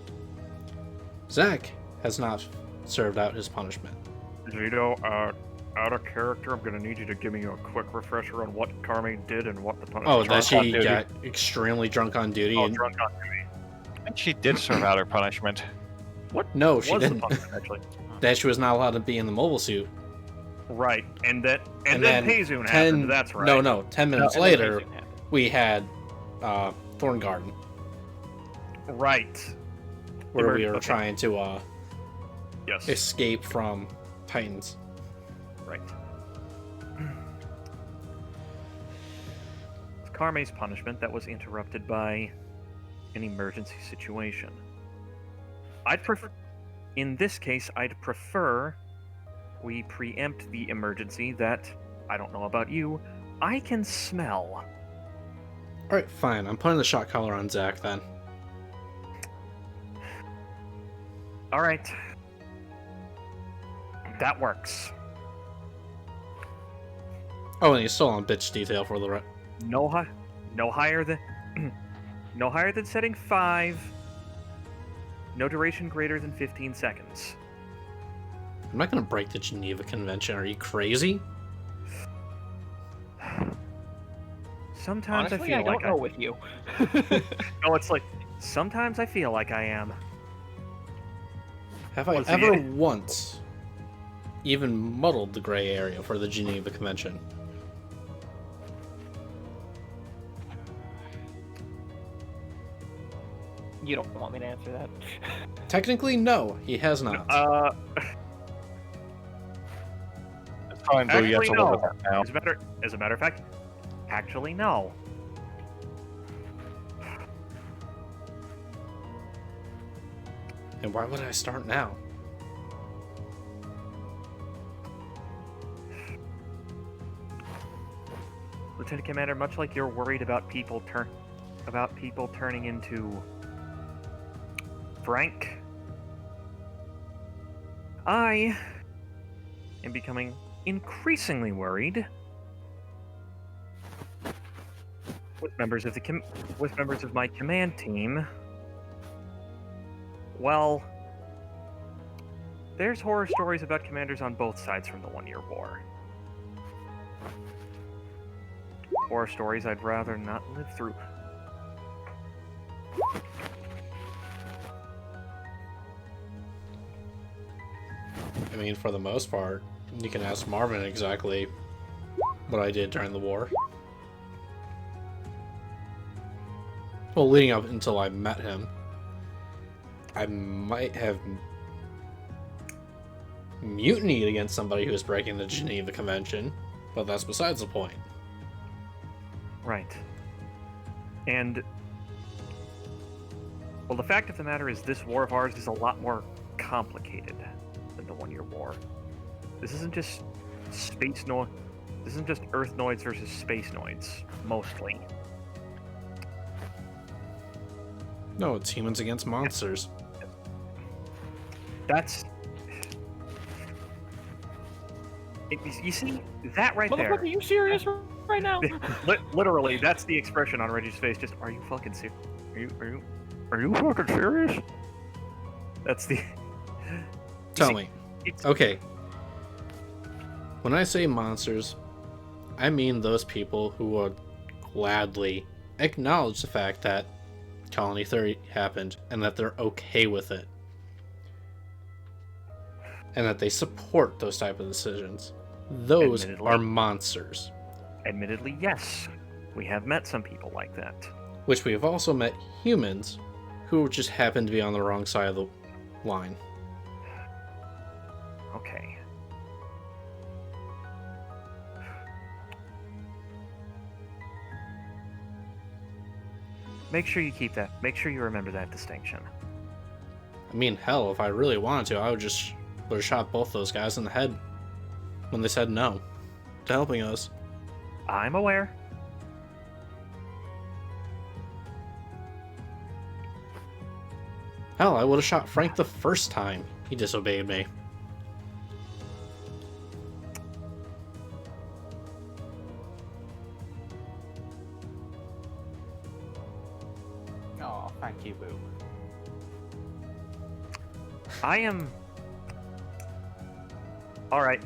Zach has not served out his punishment. Zito, out of character, I'm gonna need you to give me a quick refresher on what Carme did and what the punishment Oh, that was. she got extremely drunk on duty. Oh, and... drunk on duty. I think she did serve out her punishment. What? No, she was didn't. The punishment, actually? That she was not allowed to be in the mobile suit. Right, and then Payzoon 10 happened. That's right. No. 10 minutes and then later, Payzoon happened. we had Thorn Garden, Right. where we were Okay. trying to Yes. escape from Titans. Right. Carme's punishment that was interrupted by an emergency situation. In this case, I'd prefer we preempt the emergency that, I don't know about you, I can smell. Alright, fine. I'm putting the shock collar on Zach then. Alright. That works. Oh, and he's still on bitch detail for the No higher than no higher than setting 5. No duration greater than 15 seconds. I'm not gonna break the Geneva Convention. Are you crazy? Sometimes Honestly, I I feel don't know with you. No, it's like sometimes I feel like I am. Have I Once ever again- once even muddled the gray area for the Geneva Convention? You don't want me to answer that. Technically, no, he has not. It's fine, Boo. You have to Actually, live with no. that now. As a matter of fact, actually no. And why would I start now? Lieutenant Commander, much like you're worried about people turning into Frank, I am becoming increasingly worried with members of my command team. Well, there's horror stories about commanders on both sides from the 1-year war. Horror stories I'd rather not live through. I mean, for the most part, you can ask Marvin exactly what I did during the war. Well, leading up until I met him, I might have mutinied against somebody who was breaking the Geneva Convention, but that's besides the point. Right. And, well, the fact of the matter is this war of ours is a lot more complicated than the 1-year war. This isn't just This isn't just Earth noids versus space noids, mostly. No, it's humans against monsters. That's... you see, that right there... Motherfucker, are you serious right now? Literally, that's the expression on Reggie's face. Just, are you fucking serious? Are you fucking serious? That's the... Tell me. Okay. When I say monsters, I mean those people who would gladly acknowledge the fact that Colony 30 happened and that they're okay with it. And that they support those type of decisions. Those Admittedly. are monsters. Admittedly, yes. We have met some people like that. Which we have also met humans who just happen to be on the wrong side of the line. Okay. Make sure you keep that. Make sure you remember that distinction. I mean, hell, if I really wanted to, I would have shot both those guys in the head when they said no to helping us. I'm aware. Hell, I would have shot Frank the first time he disobeyed me. Oh, thank you, Boo. I am. Alright.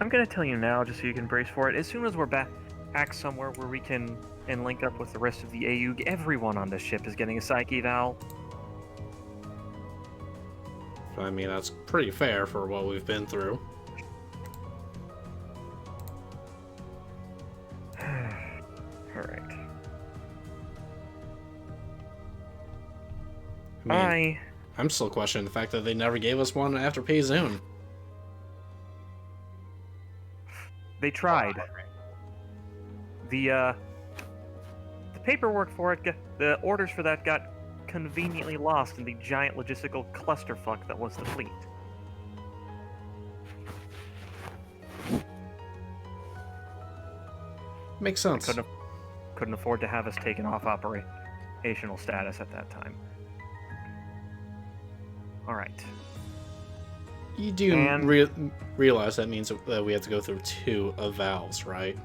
I'm gonna tell you now, just so you can brace for it. As soon as we're back somewhere where we can and link up with the rest of the AUG, everyone on this ship is getting a psych eval. I mean, that's pretty fair for what we've been through. Alright. I mean, I'm still questioning the fact that they never gave us one after Payzune. They tried. The paperwork for it, the orders for that got conveniently lost in the giant logistical clusterfuck that was the fleet. Makes sense. Couldn't afford to have us taken off operational status at that time. Alright. You do realize that means that we have to go through 2 evals, right?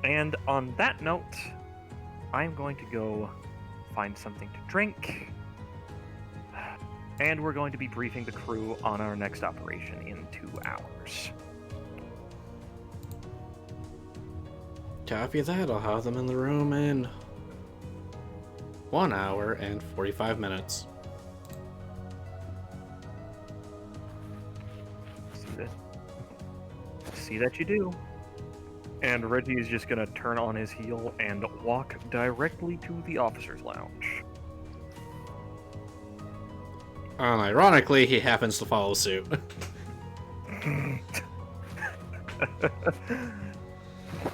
And on that note, I'm going to go find something to drink. And we're going to be briefing the crew on our next operation in 2 hours. Copy that. I'll have them in the room in 1 hour and 45 minutes. See that you do. And Reggie is just going to turn on his heel and walk directly to the officer's lounge. Ironically, he happens to follow suit.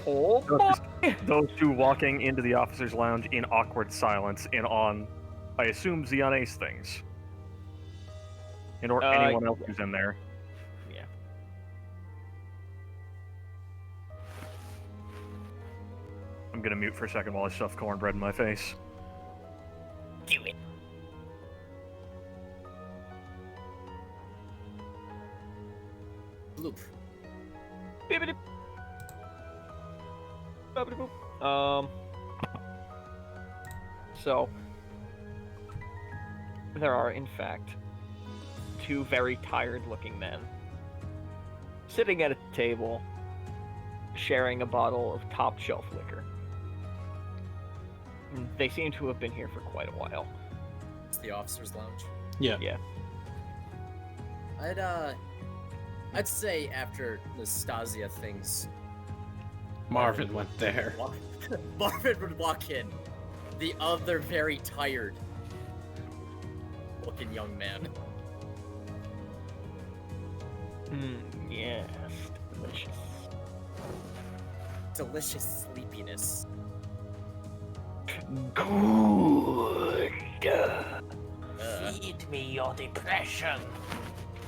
Oh boy! Those 2 walking into the officer's lounge in awkward silence and on, I assume, Xeon Ace things. And or anyone else who's in there. Yeah. I'm gonna mute for a second while I stuff cornbread in my face. Do it. Loop. Bibbidi. Bobbidi boop. So there are, in fact, 2 very tired-looking men sitting at a table, sharing a bottle of top-shelf liquor. They seem to have been here for quite a while. It's the officer's lounge. Yeah. Yeah. I'd say after Nastasia things, Marvin went there. Marvin would walk in. The other very tired looking young man. Yes. Delicious. Delicious sleepiness. Good. Feed me your depression.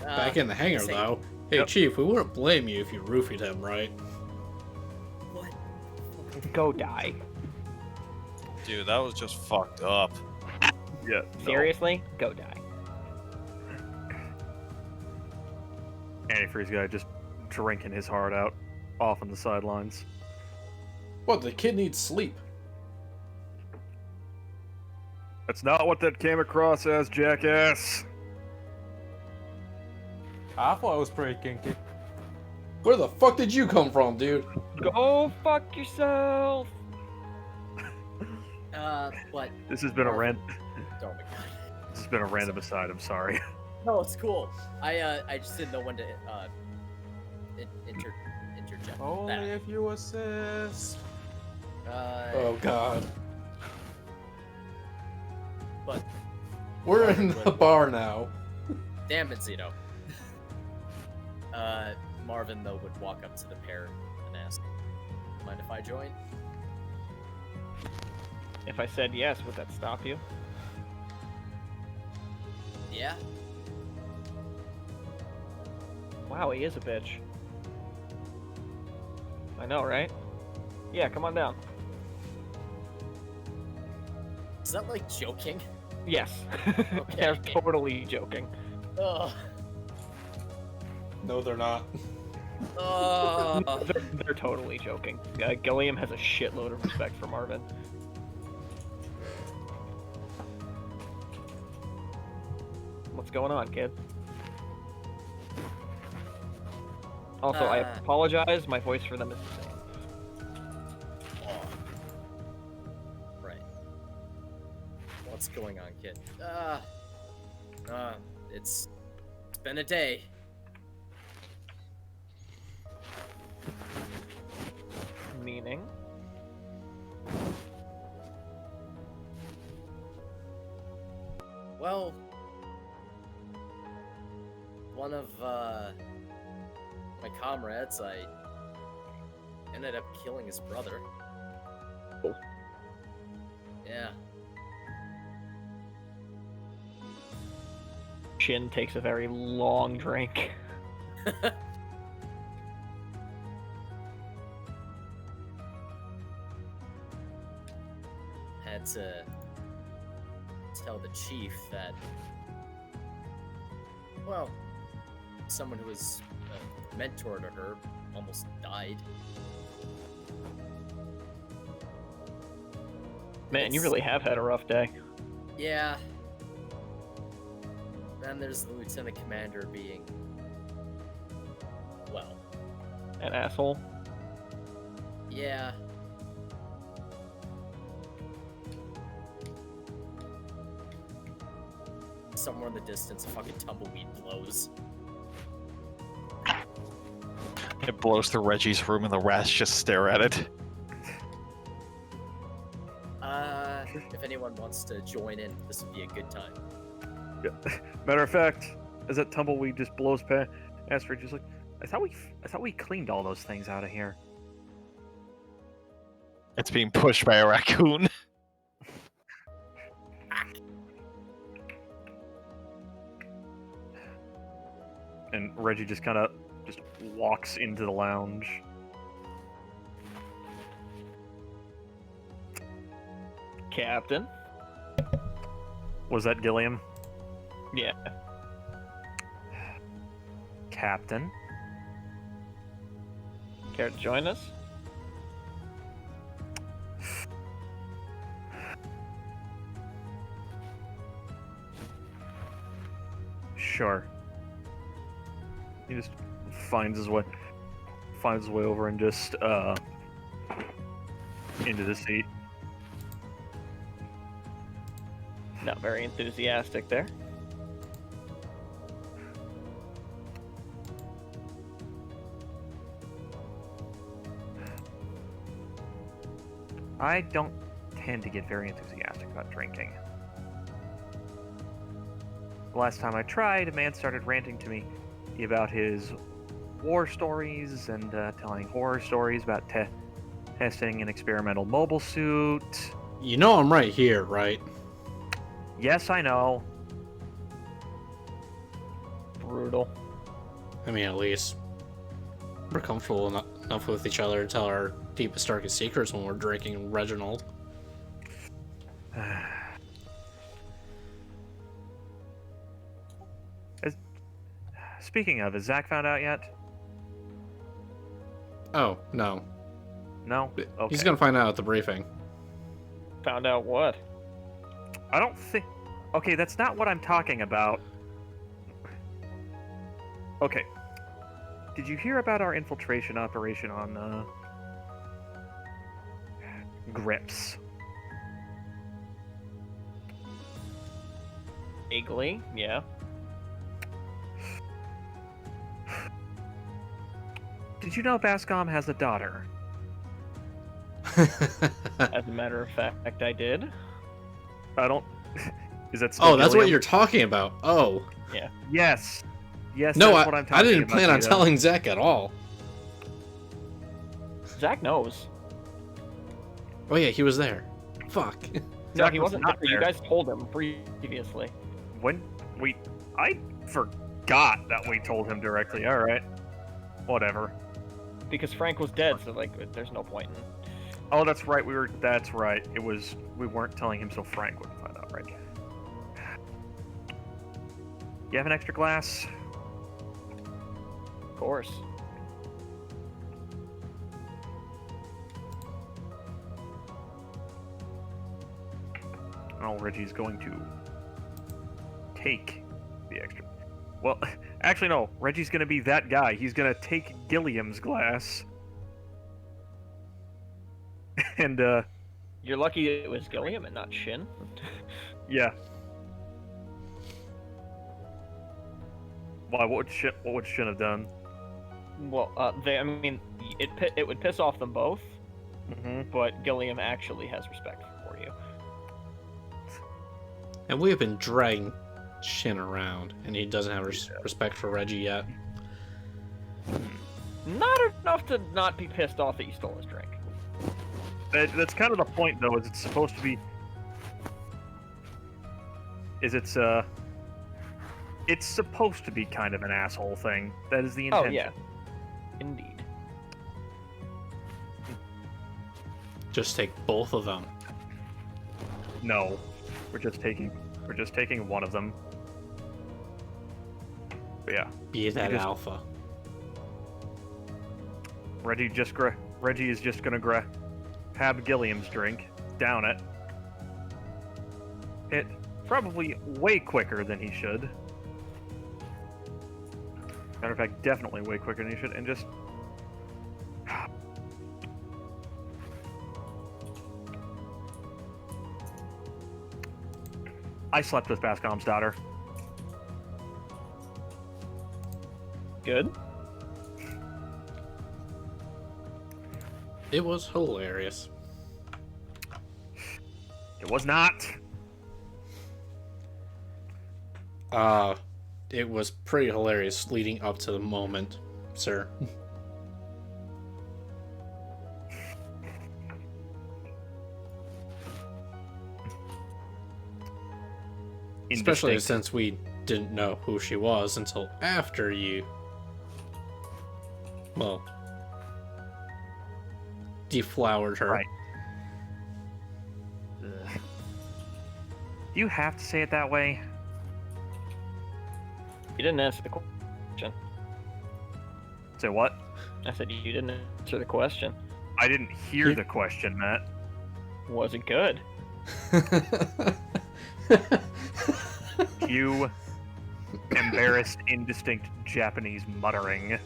Back in the hangar, say- though. Hey, Chief, we wouldn't blame you if you roofied him, right? What? Go die. Dude, that was just fucked up. Yeah. Seriously? Go die. Antifreeze guy just drinking his heart out off on the sidelines. What, the kid needs sleep. That's not what that came across as, jackass. I thought it was pretty kinky. Where the fuck did you come from, dude? Go fuck yourself. But This has been a oh rant. my god. This has been a random aside. I'm sorry. No, it's cool. I just didn't know when to interject Only that. if you assist. Oh, God. But We're in the bar now. damn it, Zeno. Marvin, though, would walk up to the pair and ask, mind if I join? If I said yes, would that stop you? Yeah? Wow, he is a bitch. I know, right? Yeah, come on down. Is that like joking? Yes. Okay. They're totally joking. Ugh. No, they're not. Ugh. They're totally joking. Gilliam has a shitload of respect for Marvin. What's going on, kid? Also, I apologize. My voice for them is the same. Right. What's going on, kid? It's been a day. Meaning? Well, one of my comrades, I ended up killing his brother. Oh. Yeah. Shin takes a very long drink. Had to tell the chief that, well, someone who was a mentor to her almost died. Man, you really have had a rough day. Yeah. Then there's the lieutenant commander being, well, An asshole. yeah. Somewhere in the distance, a fucking tumbleweed blows. It blows through Reggie's room and the rats just stare at it. If anyone wants to join in, this would be a good time. Yeah. Matter of fact, as that tumbleweed just blows past, Astrid just like, I thought we cleaned all those things out of here. It's being pushed by a raccoon. And Reggie just kind of just walks into the lounge. Captain. Was that Gilliam? Yeah. Captain? Care to join us? Sure. He just finds his way over and just into the seat. Not very enthusiastic there. I don't tend to get very enthusiastic about drinking. The last time I tried, a man started ranting to me about his war stories and telling horror stories about testing an experimental mobile suit. You know I'm right here, right? Yes, I know. Brutal. I mean, at least we're comfortable enough with each other to tell our deepest, darkest secrets when we're drinking Reginald. Speaking of, has Zach found out yet? Oh, no. No? Okay. He's gonna find out at the briefing. Found out what? I don't think... Okay, that's not what I'm talking about. Okay. Did you hear about our infiltration operation on, Grips? Vaguely, yeah. Did you know Bascom has a daughter? As a matter of fact, I did. I don't... Is that still Oh, that's what Gilliam? you're talking about. Oh. Yeah. Yes. Yes, No, that's what I'm I talking didn't about, plan on Tito. telling Zach at all. Zach knows. Oh yeah, he was there. Fuck. No, Zach he was wasn't not there. You there. guys told him previously. When I forgot that we told him directly. All right, whatever. Because Frank was dead, so like, there's no point in. Oh, that's right. That's right. We weren't telling him so Frank wouldn't find out, right? You have an extra glass? Of course. Oh, Reggie's going to take the extra. Well, actually, no. Reggie's going to be that guy. He's going to take Gilliam's glass. And, You're lucky it was Gilliam and not Shin. yeah. Why? What would Shin have done? Well, I mean, it would piss off them both, Mm-hmm. but Gilliam actually has respect for you. And we have been dragging Shin around, and he doesn't have respect for Reggie yet. Not enough to not be pissed off that you stole his drink. That's kind of the point, though. Is it's supposed to be? It's supposed to be kind of an asshole thing. That is the intention. Oh yeah, indeed. Just take both of them. No, we're just taking one of them. But yeah, Be that just- alpha. Reggie is just gonna grab Gilliam's drink, down it. It probably way quicker than he should. Matter of fact, definitely way quicker than he should, and just. I slept with Bascom's daughter. Good. It was hilarious. It was not. It was pretty hilarious leading up to the moment, sir. Especially Indistinct. since we didn't know who she was until after you, well, deflowered her. Right. Ugh. Do you have to say it that way? You didn't answer the question. Say what? I said you didn't answer the question. I didn't hear the question, Matt. Was it good? You embarrassed, indistinct Japanese muttering.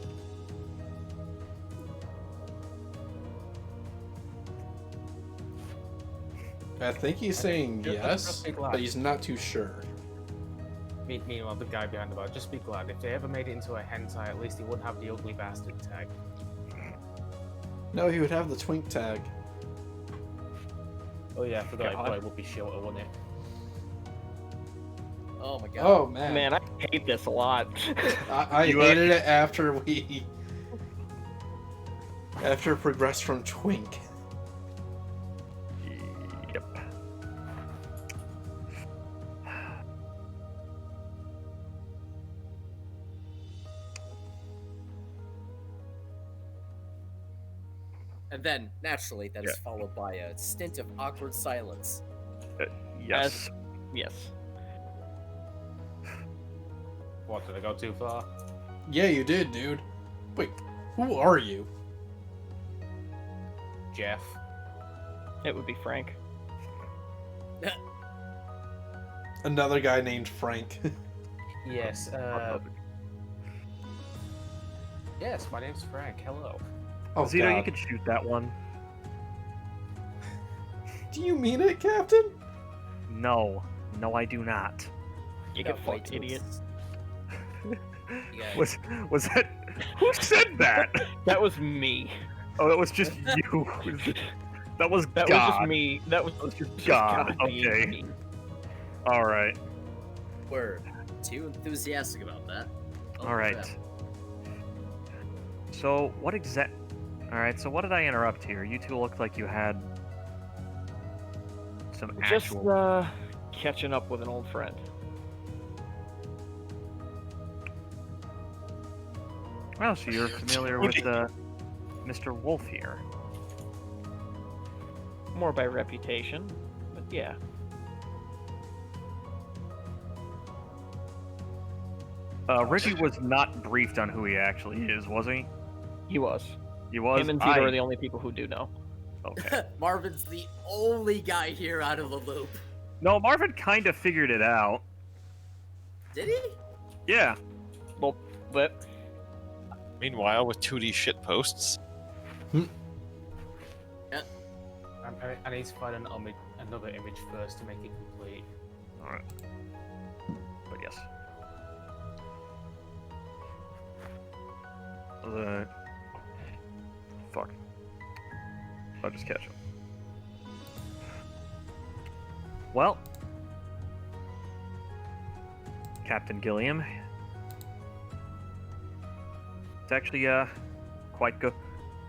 I think he's saying Just yes, be glad. but he's not too sure. Meanwhile, the guy behind the bar, just be glad. If they ever made it into a hentai, at least he wouldn't have the ugly bastard tag. No, he would have the twink tag. Oh yeah, I forgot it God. probably would be shorter, wouldn't it? Oh my god. Oh man, Man, I hate this a lot. I You, hated it after we after it progressed from twink. Yep. And then, naturally, that is followed by a stint of awkward silence. Yes. Yes. What, did I go too far? Yeah, you did, dude. Wait, who are you? Jeff. It would be Frank. Another guy named Frank. Yes, yes, my name's Frank. Hello. Oh Zito, you God. could shoot that one. Do you mean it, Captain? No. No, I do not. You Got can way fight, too- idiot. Yeah. Was that? Who said that? That was me. Oh, that was just you. That was That God. was just me. That was just God, being okay. me. All right. Word. Too enthusiastic about that. All right. So what exact? All right. So what did I interrupt here? You two looked like you had some Just actual. catching up with an old friend. Oh, so you're familiar with Mr. Wolf here? More by reputation, but yeah. Reggie was not briefed on who he actually is, was he? He was. He was. Him and Tito are the only people who do know. Okay. Marvin's the only guy here out of the loop. No, Marvin kind of figured it out. Did he? Yeah. Well, but Meanwhile, with 2D shit posts. I need to find another image first to make it complete. All right. But yes. Fuck. I'll just catch him. Well, Captain Gilliam, it's actually quite good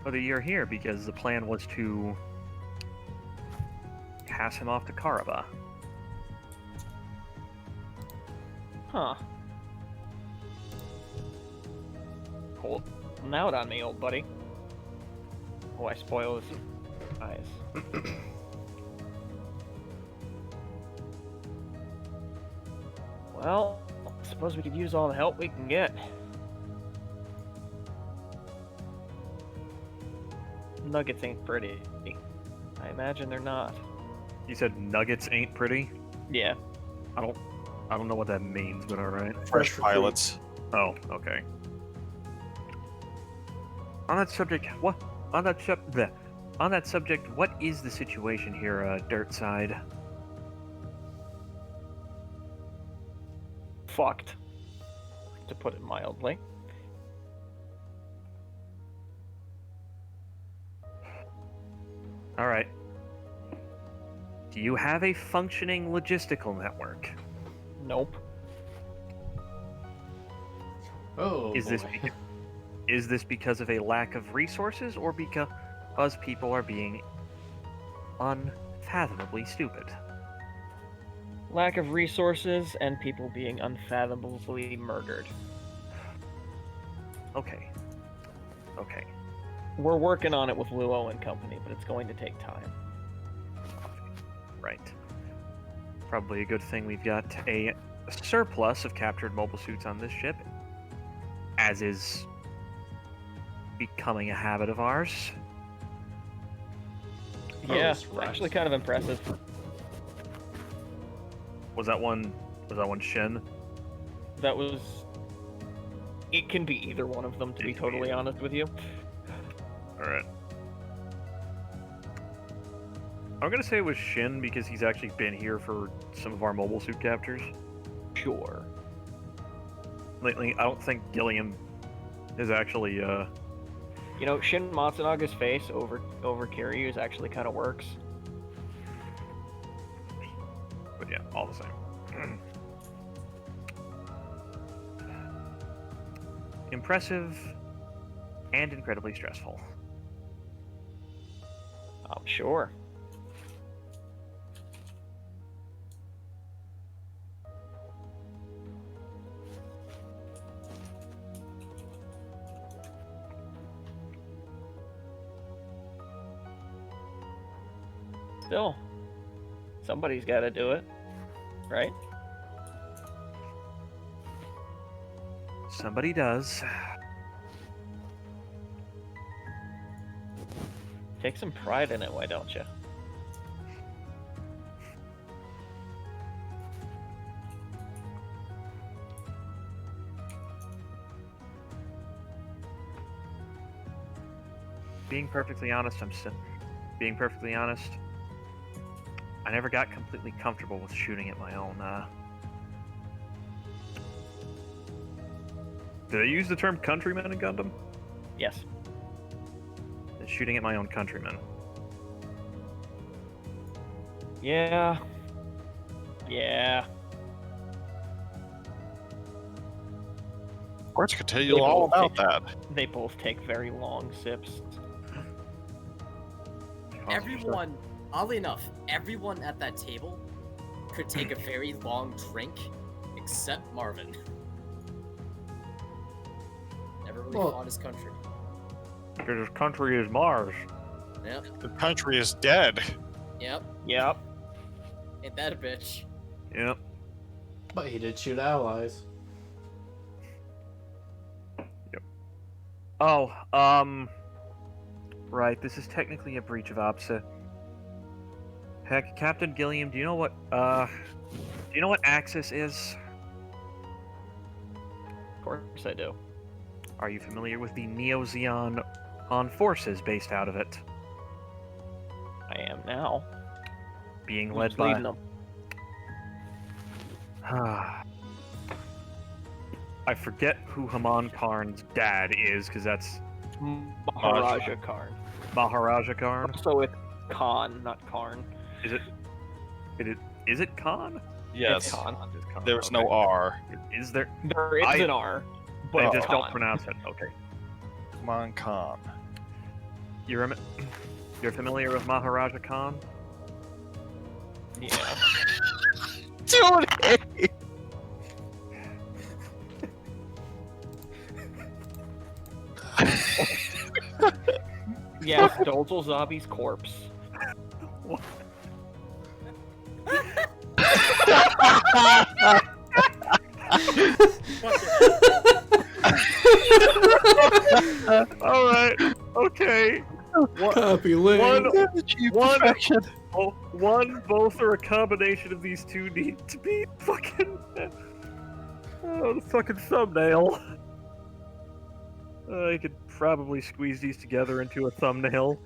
for the year here because the plan was to pass him off to Karaba. huh. Cool. Now it on me, old buddy. Oh, I spoil his eyes. Well, I suppose we could use all the help we can get. Nuggets ain't pretty. I imagine they're not. You said nuggets ain't pretty? Yeah. I don't know what that means, but alright. Fresh pilots. Oh, okay. On that subject, what is the situation here, Dirt Side? Fucked. To put it mildly. Alright. Do you have a functioning logistical network? Nope. Oh, Is this boy. is this because of a lack of resources or because people are being unfathomably stupid? Lack of resources and people being unfathomably murdered. Okay. Okay. We're working on it with Luo and company, but it's going to take time. Right. Probably a good thing we've got a surplus of captured mobile suits on this ship, as is becoming a habit of ours. Yeah, that's it's right. actually kind of impressive. Was that one Shin? That was... It can be either one of them, to be It can be totally either. honest with you. Alright. I'm gonna say it was Shin because he's actually been here for some of our mobile suit captures. Sure. Lately, I don't think Gilliam is actually, You know, Shin Matsunaga's face over Kiryu's actually kind of works. but yeah, all the same. Impressive and incredibly stressful. I'm sure. Still, somebody's got to do it, right? Somebody does. Take some pride in it, why don't you? Being perfectly honest, being perfectly honest, I never got completely comfortable with shooting at my own, Did I use the term countrymen in Gundam? Yes. Shooting at my own countrymen. Yeah. Yeah. course, I could tell They you all both about take- that. They both take very long sips. Everyone, oddly enough, everyone at that table could take a very long drink, except Marvin. Never really Well- fought his country. Because his country is Mars. Yep, The country is dead. yep. Yep. Ain't that a bitch? Yep. But he did shoot allies. Oh, right. This is technically a breach of OPSA. Heck, Captain Gilliam, do you know what Axis is? Of course I do. Are you familiar with the Neo-Zeon on forces based out of it? I am now. Being Who's led by... leading them? I forget who Haman Karn's dad is, because that's Maharaja Karn. Maharaja Karn. So it's Khan, not Karn. Is it Khan? Yes. It's Khan. It's Khan, There's no okay. R. Is there? There is I- an R, They but just Khan. don't pronounce it. Okay. Come on, Khan. You're familiar with Maharaja Khan? Yeah. Dude! Yes, Dolzul Zabi's corpse. All right. Okay. Copy link. One, both, or a combination of these two need to be fucking. Oh, the fucking thumbnail. I could probably squeeze these together into a thumbnail.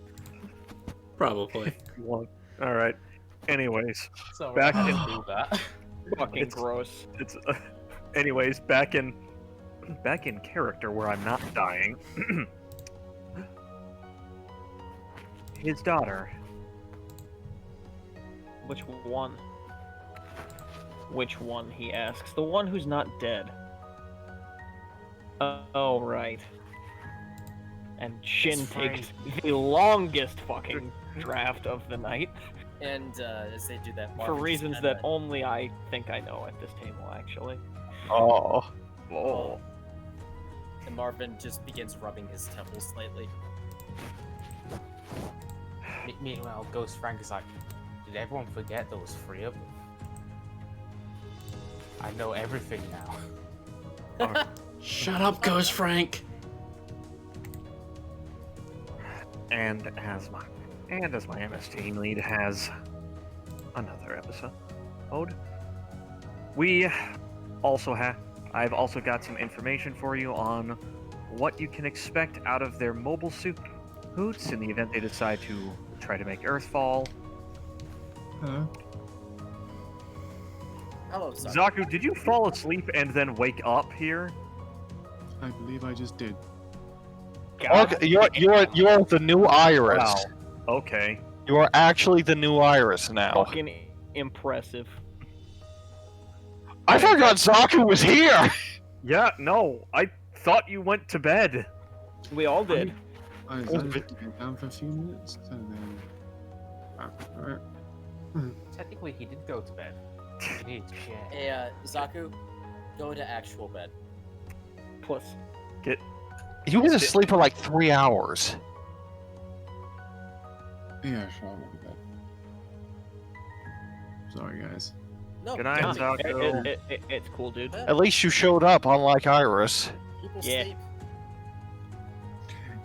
Probably. If you want. All right. Anyways, So Back I in- can do that. Fucking It's- gross. it's. Anyways, back in character where I'm not dying. His daughter. Which one? Which one, he asks. The one who's not dead. Oh, right. And Shin That's takes the longest fucking draft of the night. And as they do that, For Marvin just reasons kinda- that only I think I know at this table, actually. Oh. Oh. and Marvin just begins rubbing his temples slightly. Meanwhile, Ghost Frank is like, did everyone forget there was 3 of them? I know everything now. Shut up, Ghost Frank. And as my MS team lead has another episode. We also I've also got some information for you on what you can expect out of their mobile suits in the event they decide to try to make Earthfall. Hello. Hello, son. Zaku, did you fall asleep and then wake up here? I believe I just did. God, Okay, you're the new Iris. Wow. Okay. You are actually the new Iris now. fucking impressive. I forgot Zaku was here. Yeah, no, I thought you went to bed. We all did. I was down for a few minutes, and then. Alright. Technically, he did go to bed. He did, yeah. Hey, Zaku, go to actual bed. Plus, He was asleep for like 3 hours. Yeah, sure, I'll go to bed. Sorry, guys. No, Good night, no, Zaku. it's cool, dude. At least you showed up, unlike Iris. People Yeah. sleep.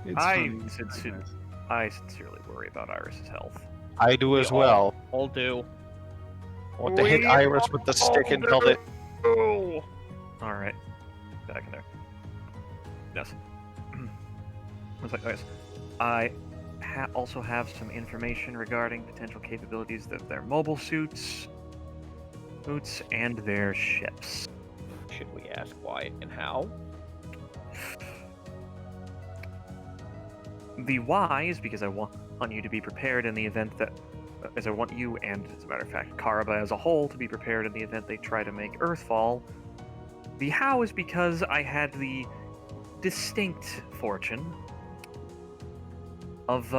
It's I funny, sincer- guys. I sincerely worry about Iris's health. I do as We well. All do. I want to hit We Iris with the stick all until do. it. Oh. All right, back in there. Yes. One sec, guys. I also have some information regarding potential capabilities of their mobile suits, and their ships. Should we ask why and how? The why is because I want you to be prepared in the event that, as I want you and, as a matter of fact, Karaba as a whole to be prepared in the event they try to make Earthfall. The how is because I had the distinct fortune of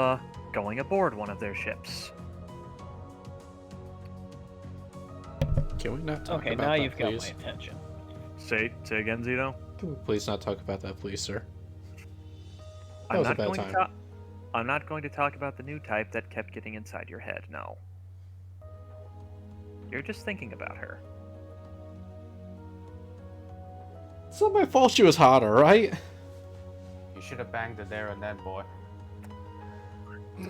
going aboard one of their ships. Can we not talk Okay, about now that, you've got my please? attention. Say again, Zito. Can we please not talk about that, please, sir? That I'm was a not bad going time. to. I'm not going to talk about the new type that kept getting inside your head. No. You're just thinking about her. It's not my fault she was hot, alright? You should have banged her there and then, boy.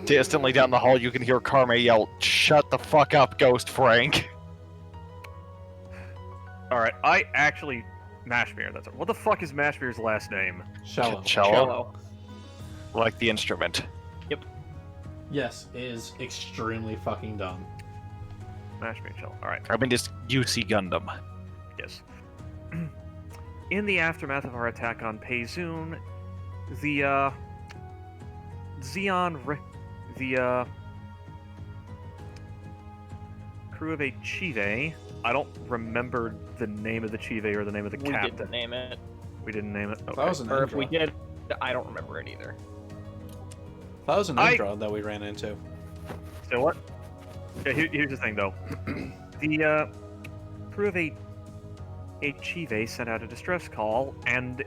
Distantly down the hall, you can hear Karma yell, "Shut the fuck up, Ghost Frank." All right, I actually Mashmere. That's what the fuck is Mashmere's last name? Shallow. Cello? Like the instrument. Yes, it is extremely fucking dumb. Mashmere Cello. All right. I mean, just UC Gundam. Yes. In the aftermath of our attack on Payzoon, the crew of a Chive. I don't remember the name of the Chive or the name of the We captain. didn't name it. We didn't name it. Okay. That was an Or if we Indra. did, I don't remember it either. That was an I- Indra that we ran into. So what? Yeah, here's the thing, though. The crew of a Chive sent out a distress call, and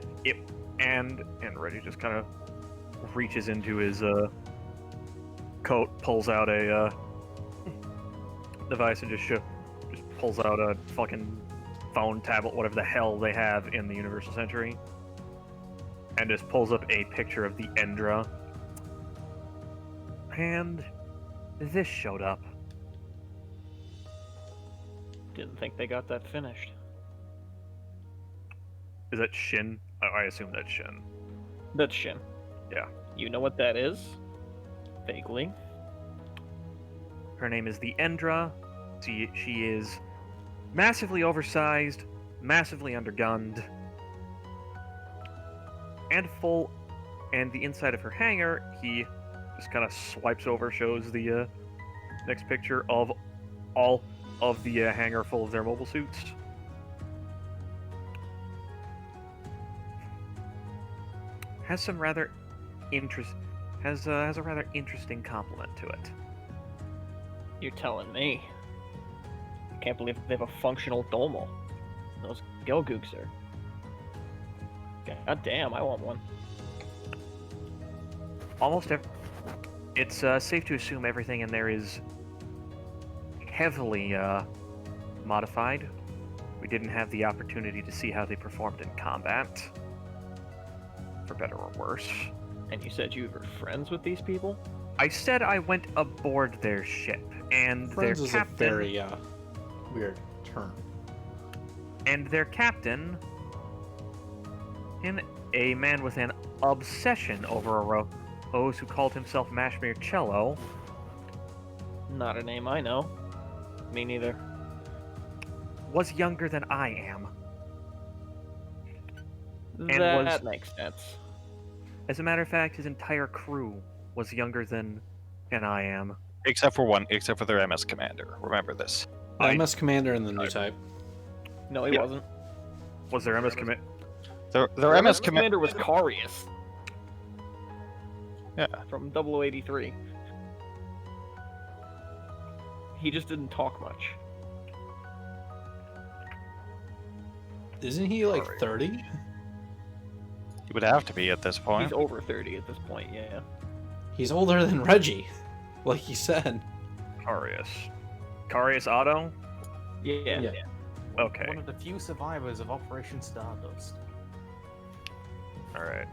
Reggie just kind of reaches into his coat, pulls out a device, and just pulls out a fucking phone, tablet, whatever the hell they have in the Universal Century, and just pulls up a picture of the Endra. And this showed up. Didn't think they got that finished. Is that Shin? I assume that's Shin. That's Shin. Yeah. You know what that is? Vaguely. Her name is the Endra. She is massively oversized, massively undergunned, and full. And the inside of her hangar, he just kind of swipes over, shows the next picture of all of the hangar full of their mobile suits. Has some rather has a rather interesting complement to it. You're telling me. I can't believe they have a functional domo. Those Gelgooks are. God damn, I want one. Almost it's safe to assume everything in there is heavily modified. We didn't have the opportunity to see how they performed in combat, for better or worse. And you said you were friends with these people? I said I went aboard their ship, and Friends their is captain, a very weird term. and their captain, in a man with an obsession over a rose who called himself Mashmere Cello, Not a name I know. Me neither. was younger than I am. And That makes sense. As a matter of fact, his entire crew was younger than I am. Except for their MS commander. Remember this. MS Commander in the new type. No, he Yeah. wasn't. Was there MS commit? Their The MS commander. commander was Carius Yeah. from 0083. He just didn't talk much. Isn't he like Sorry. 30? He would have to be at this point. He's over 30 at this point, yeah. He's older than Reggie, like he said. Carius Otto? Yeah. Yeah. Okay. One of the few survivors of Operation Stardust. Alright.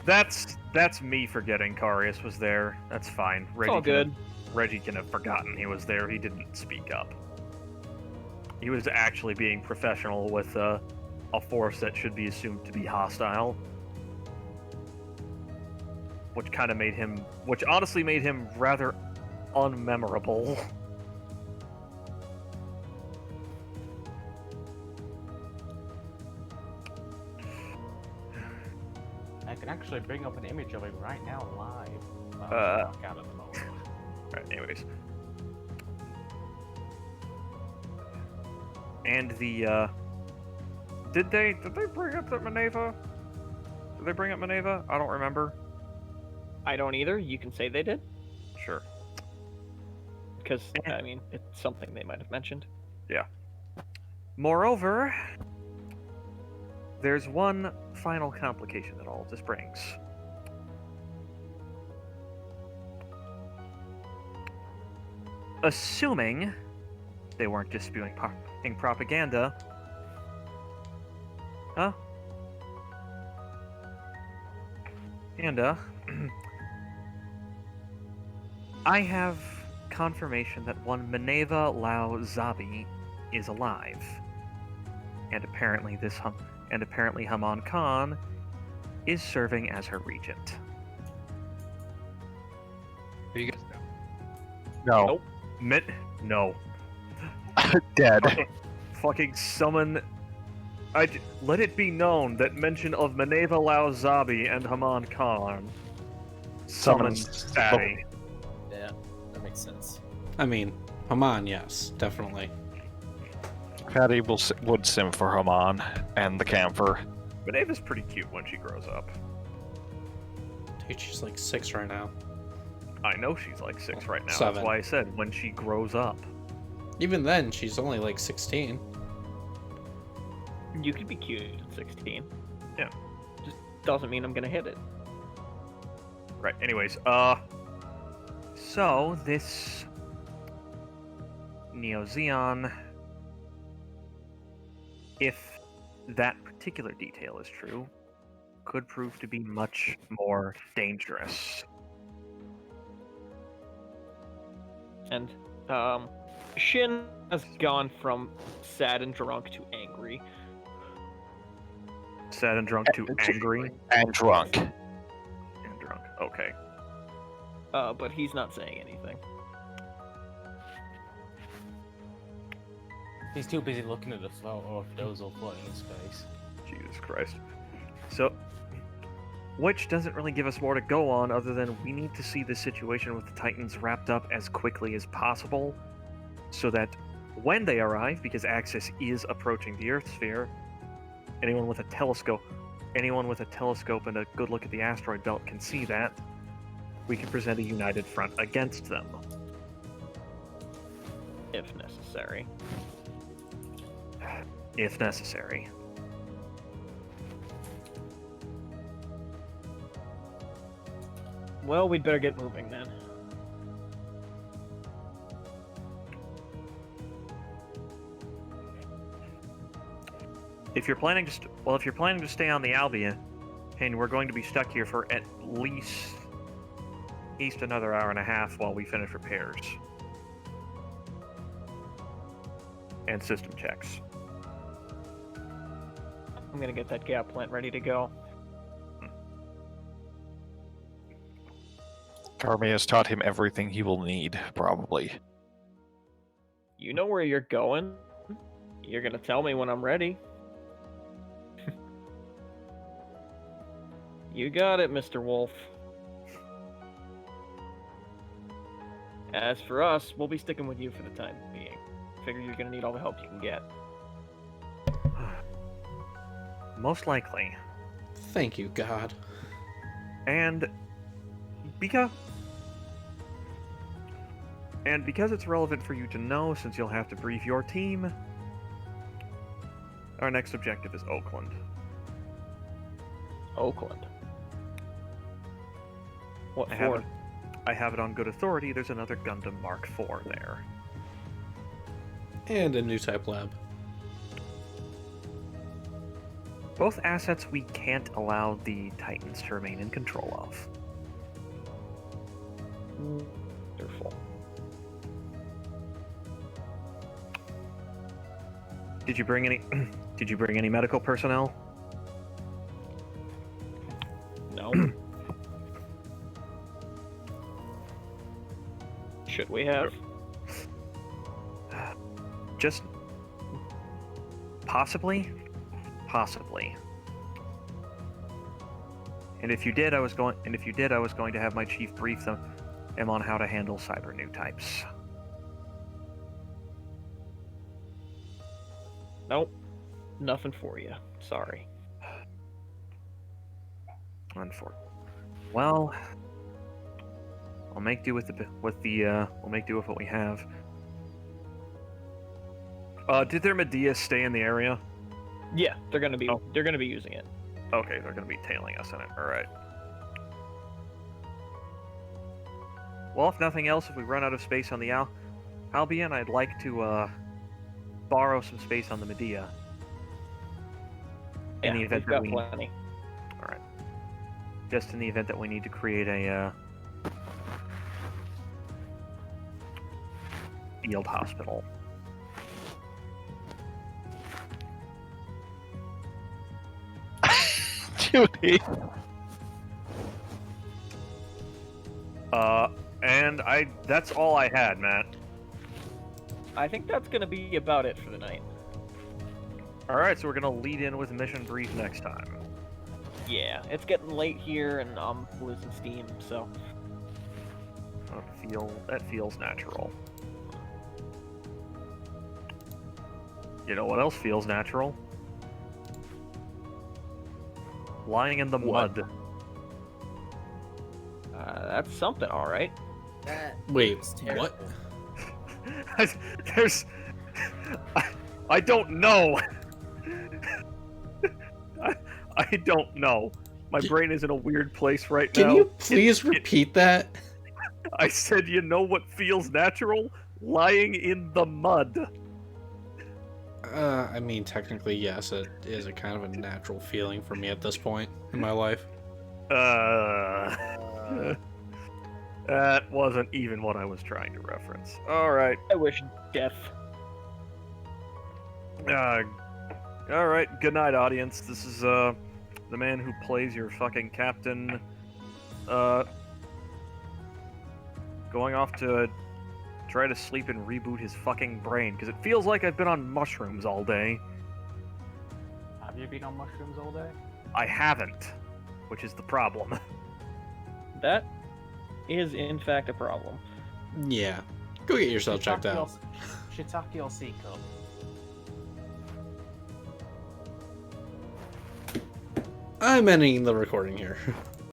That's me forgetting Carius was there. That's fine. It's all good. Reggie can have forgotten he was there. He didn't speak up. He was actually being professional with a force that should be assumed to be hostile. Which honestly made him rather unmemorable. I can actually bring up an image of it right now live. Uh. Out at the moment. Alright, anyways. And the did they bring up that Maneva? Did they bring up Maneva? I don't remember. I don't either. You can say they did, Sure. because I mean it's something they might have mentioned. Moreover, there's one final complication that all of this brings. Assuming they weren't just spewing propaganda. Huh? Panda. I have confirmation that one Maneva Lao Zabi is alive. And apparently Haman Khan is serving as her regent. Are you guys No. Nope. No. Dead. Fucking summon. Let it be known that mention of Maneva Lao Zabi and Haman Khan summons Fatty. Yeah, that makes sense. I mean, Haman, yes, definitely. Fatty would sim for Haman and the camphor. Maneva's pretty cute when she grows up. Dude, she's like 6 right now. I know she's like 6 right now. 7. That's why I said when she grows up. Even then, she's only like 16. You could be cute at 16. Yeah. Just doesn't mean I'm gonna hit it. Right. Anyways, so this Neo Xeon, if that particular detail is true, could prove to be much more dangerous. And Shin has gone from sad and drunk to angry. Sad and drunk to angry And drunk. and drunk. Okay. But he's not saying anything. He's too busy looking at the photo of Dozel floating in space. Jesus Christ. So, which doesn't really give us more to go on other than we need to see the situation with the Titans wrapped up as quickly as possible so that when they arrive, because Axis is approaching the Earth sphere, anyone with a telescope and a good look at the asteroid belt can see that, we can present a united front against them. If necessary. If necessary. Well, we'd better get moving then. If you're planning to stay on the Albion, and we're going to be stuck here for at least another hour and a half while we finish repairs and system checks. I'm gonna get that gap plant ready to go. Carmi has taught him everything he will need, probably. You know where you're going. You're gonna tell me when I'm ready. You got it, Mr. Wolf. As for us, we'll be sticking with you for the time being. Figure you're gonna need all the help you can get. Most likely. Thank you, God. And because it's relevant for you to know, since you'll have to brief your team, our next objective is Oakland. Oakland. What I for? have it on good authority. There's another Gundam Mark IV there. And a new type lab. Both assets we can't allow the Titans to remain in control of. Wonderful. Did you bring any? Did you bring any medical personnel? No. Should we have? Just possibly. And if you did, I was going to have my chief brief them on how to handle cyber new types. Nope. Nothing for you. Sorry. Unfortunately. Well, I'll make do with we'll make do with what we have. Did their Medea stay in the area? Yeah, they're gonna be Oh. using it. Okay, they're gonna be tailing us in it. All right. Well, if nothing else, if we run out of space on the Albion, I'd like to borrow some space on the Medea. Yeah, In the event we've that got plenty. All right. Just in the event that we need to create a field hospital. Judy. And that's all I had, Matt. I think that's gonna be about it for the night. All right, so we're gonna lead in with mission brief next time. Yeah, it's getting late here, and I'm losing steam. So That feels natural. You know what else feels natural? Lying in the What? mud. that's something, all right. That Wait, is terrible. what? There's, I don't know. I don't know. My brain is in a weird place right now. Can you please repeat that? I said, you know what feels natural? Lying in the mud. I mean, technically, yes, it is a kind of a natural feeling for me at this point in my life. That wasn't even what I was trying to reference. All right. I wish death. All right. Good night, audience. This is the man who plays your fucking captain. Going off to try to sleep and reboot his fucking brain because it feels like I've been on mushrooms all day. Have you been on mushrooms all day? I haven't, which is the problem. That is in fact a problem. Yeah. Go get yourself checked out. Shiitake or sea cup? I'm ending the recording here.